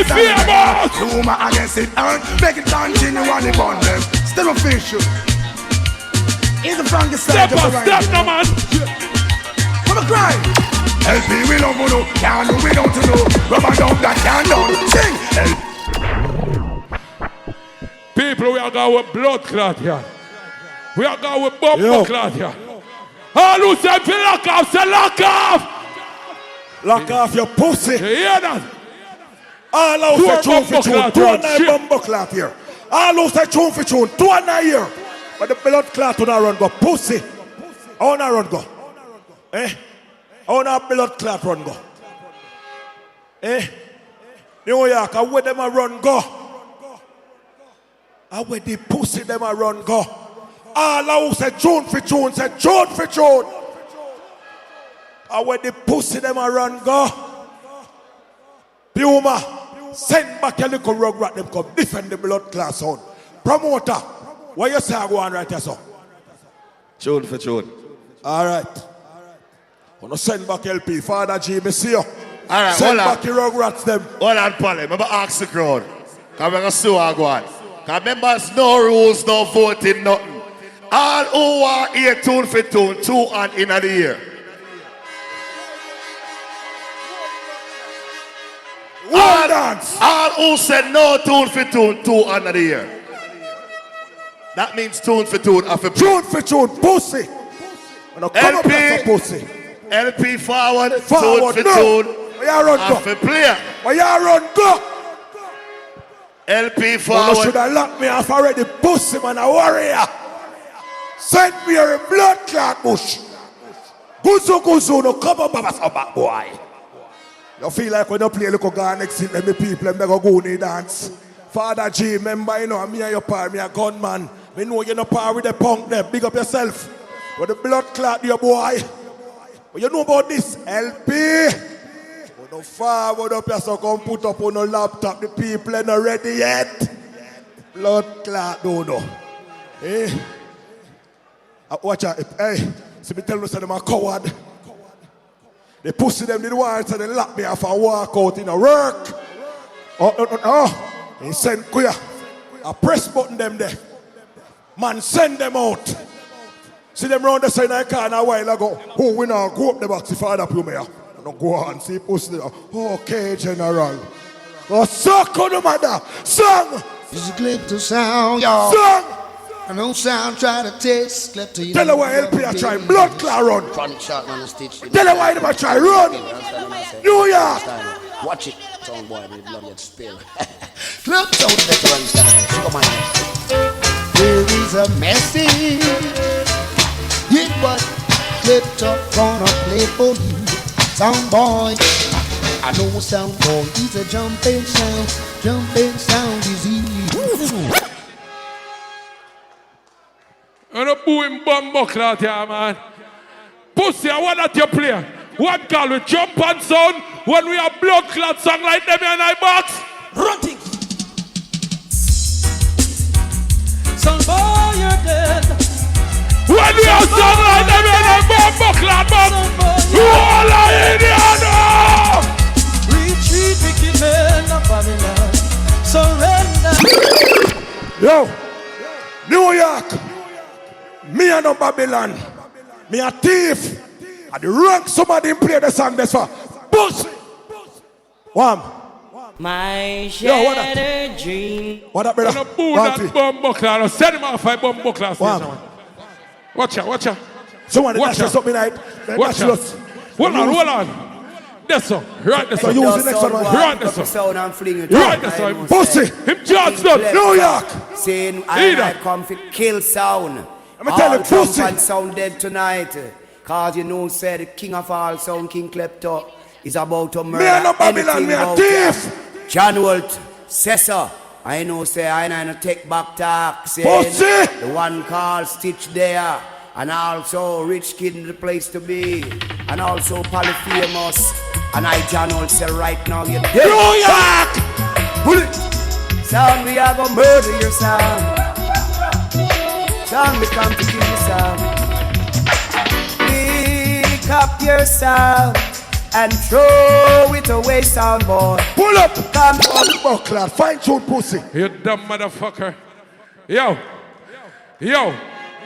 Speaker 17: famous.
Speaker 19: Rumor against it, make it continue on the bundle. Still official. He's the Frankie side.
Speaker 17: Step no man.
Speaker 19: Come on, cry. LP we love you, can't do without you know. Rubber down that can't done. Sing.
Speaker 17: People, we are going with blood clot here. We are going with bomb clot here. All who say if you lock off, say lock off.
Speaker 20: Lock off your pussy.
Speaker 17: You hear that?
Speaker 20: All who say tune for tune, 2 and 9 bomb clot here. All who say tune for tune, 2 and 9 here. But the blood clot will not run go. Pussy. I want to run go. I want to blood clot run go. New York, I where them a run go. I where the pussy them a run go. All who say June for June, say June for June. I where the pussy them a run go. Puma, send back your little rug rat them come defend the blood class sound. Promoter, what you say I go on right here, so?
Speaker 8: Tune for tune.
Speaker 20: All right. Wanna send back LP, Father G, me see you.
Speaker 8: All right,
Speaker 20: send
Speaker 8: hold on.
Speaker 20: back your rug rats them.
Speaker 8: Hold on, Polly. Remember ask the crowd. Because we're going to see what I go on. Because members, no rules, no voting, nothing. All who are here, tune for tune, 2 and in the year.
Speaker 20: All dance.
Speaker 8: All who said no tune for tune, 2 and the year. That means tune for tune.
Speaker 20: Tune for tune, pussy.
Speaker 8: LP,
Speaker 20: pussy.
Speaker 8: LP forward, tune for
Speaker 20: no.
Speaker 8: tune.
Speaker 20: Where you run go?
Speaker 8: For player.
Speaker 20: Where you run go?
Speaker 8: LP
Speaker 20: You
Speaker 8: forward.
Speaker 20: should have locked me off already, pussy man, a warrior. Send me a blood clot bush. Guzu, no come up, Baba, back boy. You feel like when you play little gun next to them, the people, them go in dance. Father G, remember, you know, me and your par, me a gunman. Me know you're no par with the punk there. Big up yourself. But the blood clot, your boy. But you know about this, LP. But no forward up here, so come put up on a laptop. The people are not ready yet. Blood clot, don't know. Eh? Watch out. Hey, see me tell you, say them a coward. They pussy them in the wire, so they lock me off and walk out in a work. Oh. He send queer. I press button them there. Man, send them out. See them round the side of the car a while ago. Oh, we now go up the box if I have you, mayor. Don't go on, see pussy there. Okay, General. Oh, suck on the mother. Song.
Speaker 2: This is Klepto Sound, y'all.
Speaker 20: Song.
Speaker 2: I know sound try to taste Klepto.
Speaker 20: Tell her why LP I try. Blood clot run.
Speaker 2: Front shot man, stitch.
Speaker 20: Tell her why I try. Run. New York.
Speaker 2: Watch it. Sound boy, the blood gets spilled. Klepto veteran style. Come on. There is a message. Yeah, but Klepto gonna play for you. Sound boy. I know sound boy is a jumping sound. Jumping sound is easy.
Speaker 17: And a boom bumbo clout here, man. Pussy, I want that you play. One call we jump and sound when we have blood clot song like them in I box.
Speaker 15: Running. Sound boy, you're dead.
Speaker 17: When we have song like them in I bumbo clot box. You all are Indiana.
Speaker 15: Retreat, wicked men of Babylon. Surrender.
Speaker 20: Yo, New York. Me and no Babylon. Me a thief. I the rank somebody play the song this far. Pussy. Wham.
Speaker 3: My
Speaker 20: shattered
Speaker 3: dream.
Speaker 20: What up, brother?
Speaker 17: Boo that bumbo clout. Send him off a bumbo clout. Watch out.
Speaker 20: Someone dash us up midnight.
Speaker 17: Watch out. Hold on. That's all. Right, that's all.
Speaker 20: Use the next one, man.
Speaker 17: Right, that's all.
Speaker 2: Sound and fling it.
Speaker 17: Right, that's all.
Speaker 20: Pussy.
Speaker 17: Him just done.
Speaker 20: New York.
Speaker 2: Saying I come to kill sound.
Speaker 20: I'm tell you, pussy.
Speaker 2: All sound dead tonight. Cause you know, say the king of all sound, King Klepto, is about to murder.
Speaker 20: Me and no Babylon, me a thief.
Speaker 2: John Holt, Cesar. I know, say I no take back talk. Say
Speaker 20: pussy.
Speaker 2: The one called Stitch there. And also Rich Kid in the place to be. And also Polyphemus. And I John Holt say right now you're dead.
Speaker 20: New York.
Speaker 2: Bullet. Sound we are gonna murder your sound. Sound we come to kill your sound. Pick up your sound and throw it away, sound boy.
Speaker 20: Pull up.
Speaker 2: Come
Speaker 20: up. Buckler. Fine tune pussy.
Speaker 17: You dumb motherfucker. Yo. You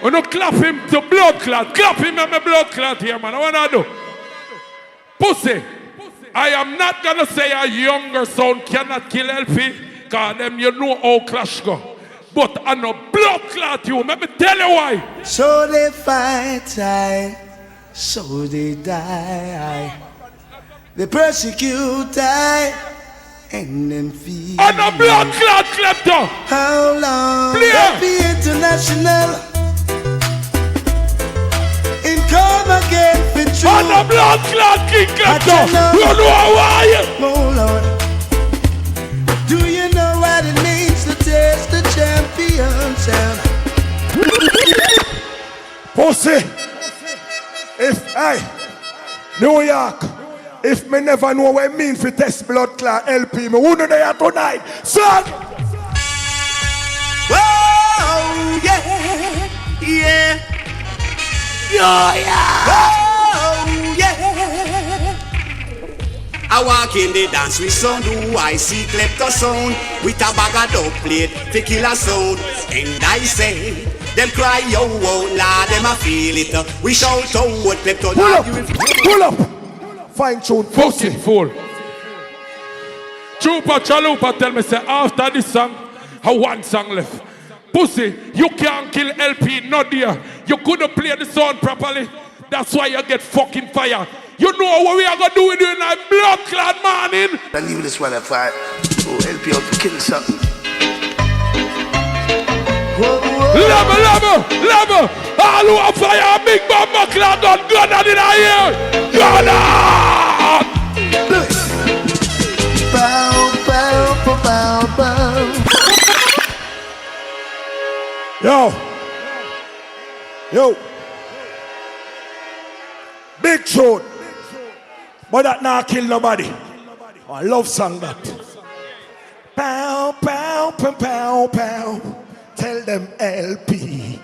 Speaker 17: don't clap him to blood clot. Clap him at my blood clot here, man. What I do? Pussy. I am not gonna say a younger son cannot kill LP. Cause them you know how clash go. But I know blood clot you. Let me tell you why.
Speaker 2: So they fight I, so they die. They persecute I, and then feed.
Speaker 17: I know blood clot Klepto.
Speaker 2: How long?
Speaker 17: Clear.
Speaker 2: Be international. In come again for true.
Speaker 17: I know blood clot King Klepto. You know why?
Speaker 2: Oh Lord.
Speaker 12: champion sound.
Speaker 20: Pussy, if I, New York, if me never know what it mean for test blood clot LP, me wouldn't there tonight, son.
Speaker 12: Oh yeah, yeah, yeah. Oh yeah.
Speaker 10: I walk in the dance with sound, do I see Klepto sound with a bag of dubplate to kill a sound, and I say. Them cry, yo, oh, la, them a feel it. We shout, oh, what Klepto.
Speaker 20: Pull up. Fine tune, pussy.
Speaker 17: Fool. Chupa Chalupa tell me, say, after this song, I one song left. Pussy, you can't kill LP, not there. You couldn't play the sound properly. That's why you get fucking fire. You know what we are going to do with you in a blood clot morning?
Speaker 13: I leave this one at 5. Oh, LP out to kill something.
Speaker 17: Level, all who are fire, big bomb, cloud, gun in the air. Gun on!
Speaker 12: Bow, bow, bow, bow.
Speaker 20: Yo. Big tune. But that not kill nobody. I love song that. Pow, pow, pow, pow, pow. Tell them LP.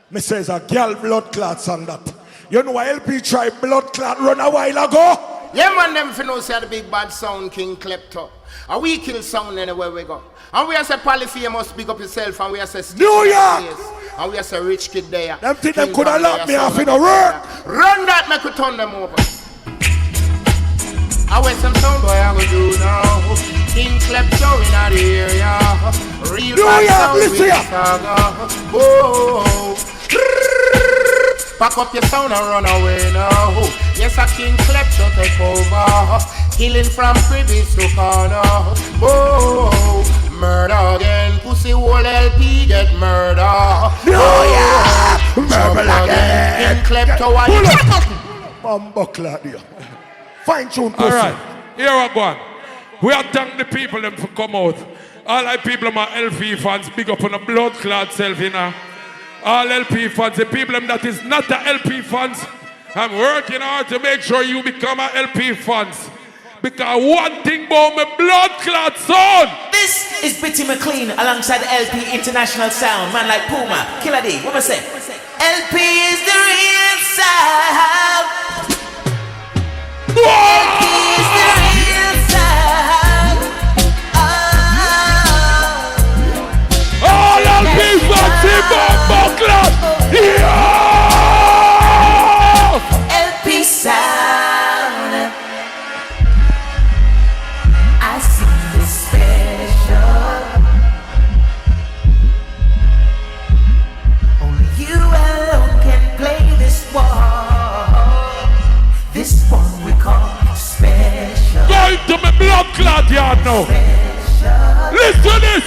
Speaker 20: Me says a girl blood clot song that. You know LP try blood clot run a while ago?
Speaker 19: Yeah man, them fi know say the big bad sound King Klepto. And we kill sound anywhere we go. And we are say polyphamous, big up yourself, and we are say
Speaker 20: New York!
Speaker 19: And we are say rich kid there.
Speaker 20: Them think them coulda locked me off in a work.
Speaker 19: Run that, make we turn them over. I want some sound boy I go do now. King Klepto in the area. Real bad sound with saga. Oh, pack up your sound and run away now. Yes, a King Klepto take over. Killing from cribbies to corner. Oh, murder again. Pussy whole LP get murder.
Speaker 20: Oh yeah, murder again.
Speaker 19: King Klepto
Speaker 20: Bumbo Claudia. Fine tune pussy.
Speaker 17: Alright, here I go on. We are thank the people them for come out. All the people my LP fans, big up on the blood clot self, you know. All LP fans, the people them that is not the LP fans, I'm working hard to make sure you become a LP fans. Because one thing about my blood clot sound.
Speaker 14: This is Bitty McLean alongside the LP International Sound. Man like Puma, Killer D, what am I say? LP is the real sound. LP is the real sound.
Speaker 17: All LP fans in my clot. Yeah!
Speaker 14: LP sound. I see the special. Only you alone can play this one. This one we call special.
Speaker 17: Going to my blood clot yard now.
Speaker 14: Special.
Speaker 17: Listen to this.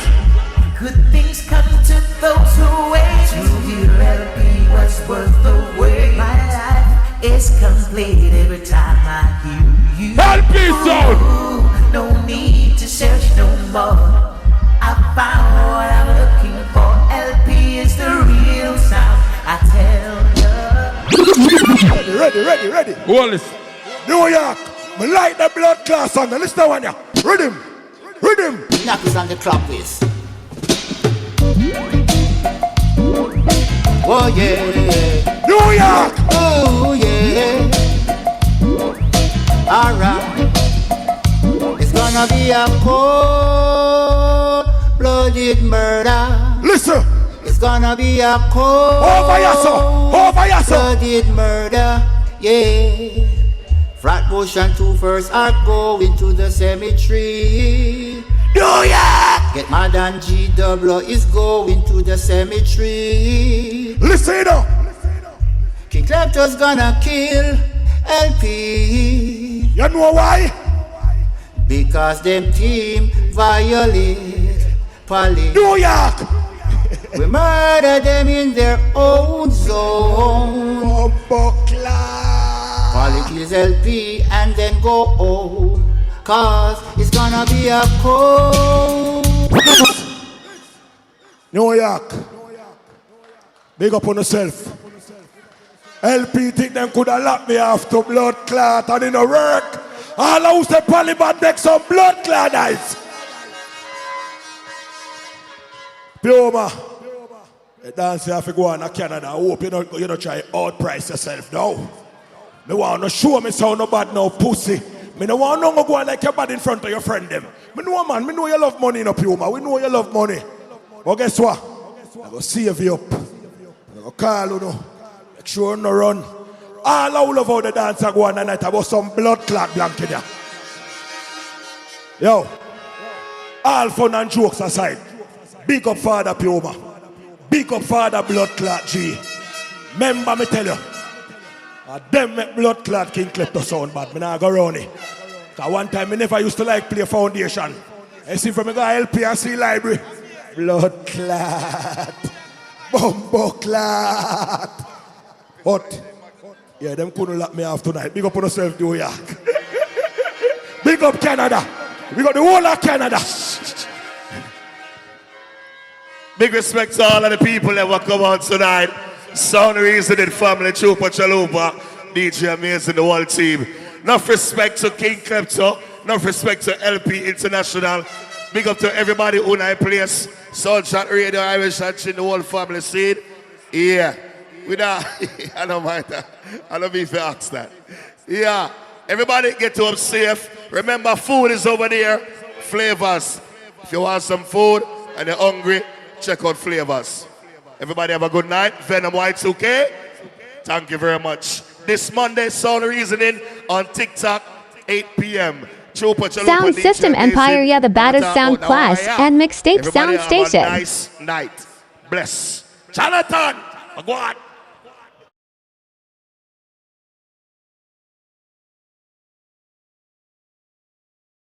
Speaker 14: Good things come to those who wait. To hear LP was worth the wait. My life is complete every time I hear you.
Speaker 17: LP sound.
Speaker 14: No need to search no more. I found what I'm looking for. LP is the real sound. I tell you.
Speaker 20: Ready.
Speaker 17: Hold this.
Speaker 20: New York. Me like the blood clot song. Now listen to one ya. Rhythm.
Speaker 2: Knuckles on the club with. Oh yeah.
Speaker 20: New York.
Speaker 2: Oh yeah. Alright. It's gonna be a cold-blooded murder.
Speaker 20: Listen.
Speaker 2: It's gonna be a cold-blooded murder. Yeah. Flatbush and Two First are going to the cemetery.
Speaker 20: New York.
Speaker 2: Get mad and GW is going to the cemetery.
Speaker 20: Listen up.
Speaker 2: King Klepto's gonna kill LP.
Speaker 20: You know why?
Speaker 2: Because them team violate police.
Speaker 20: New York.
Speaker 2: We murder them in their own zone. Police kills LP and then go home. Cause it's gonna be a cold.
Speaker 20: New York. Big up on yourself. LP think them could have locked me off to blood clot and in a work. All I say Parliament make some blood clot eyes. Pioma. The dance you have to go on to Canada. I hope you don't try outprice yourself now. Me want to show me sound no bad now, pussy. Me no want no go on like your bad in front of your friend them. Me know man, me know you love money in a Pioma. We know you love money. But guess what? I go save you up. I go call you know. Make sure no run. All I love how the dancer go on tonight about some blood clot blanket there. Yo. All fun and jokes aside. Big up Father Pioma. Big up Father Blood Clot G. Remember me tell you. Them make Blood Clot King Klepto sound bad. Me nah go round it. Cause one time me never used to like play foundation. I see from me go LP and see library. Blood Clot. Bumbo Clot. But yeah, them couldn't lock me off tonight. Big up on yourself, New York. Big up Canada. We got the whole of Canada.
Speaker 8: Big respect to all of the people that will come out tonight. Sound Reasoning family, Chupa Chalupa, DJ Amazing, the whole team. Enough respect to King Klepto. Enough respect to LP International. Big up to everybody who I place. Sound Chat Radio, Irish Chat in the whole family scene. Yeah. I don't mind that. I don't mean if you ask that. Yeah. Everybody get to up safe. Remember, food is over there. Flavors. If you want some food and you're hungry, check out Flavors. Everybody have a good night. Venom Y2K. Thank you very much. This Monday, Sound Reasoning on TikTok, 8 p.m.
Speaker 4: Sound System Empire, yeah, the baddest sound class and mixtape sound station.
Speaker 8: Nice night. Bless. Jonathan, go on.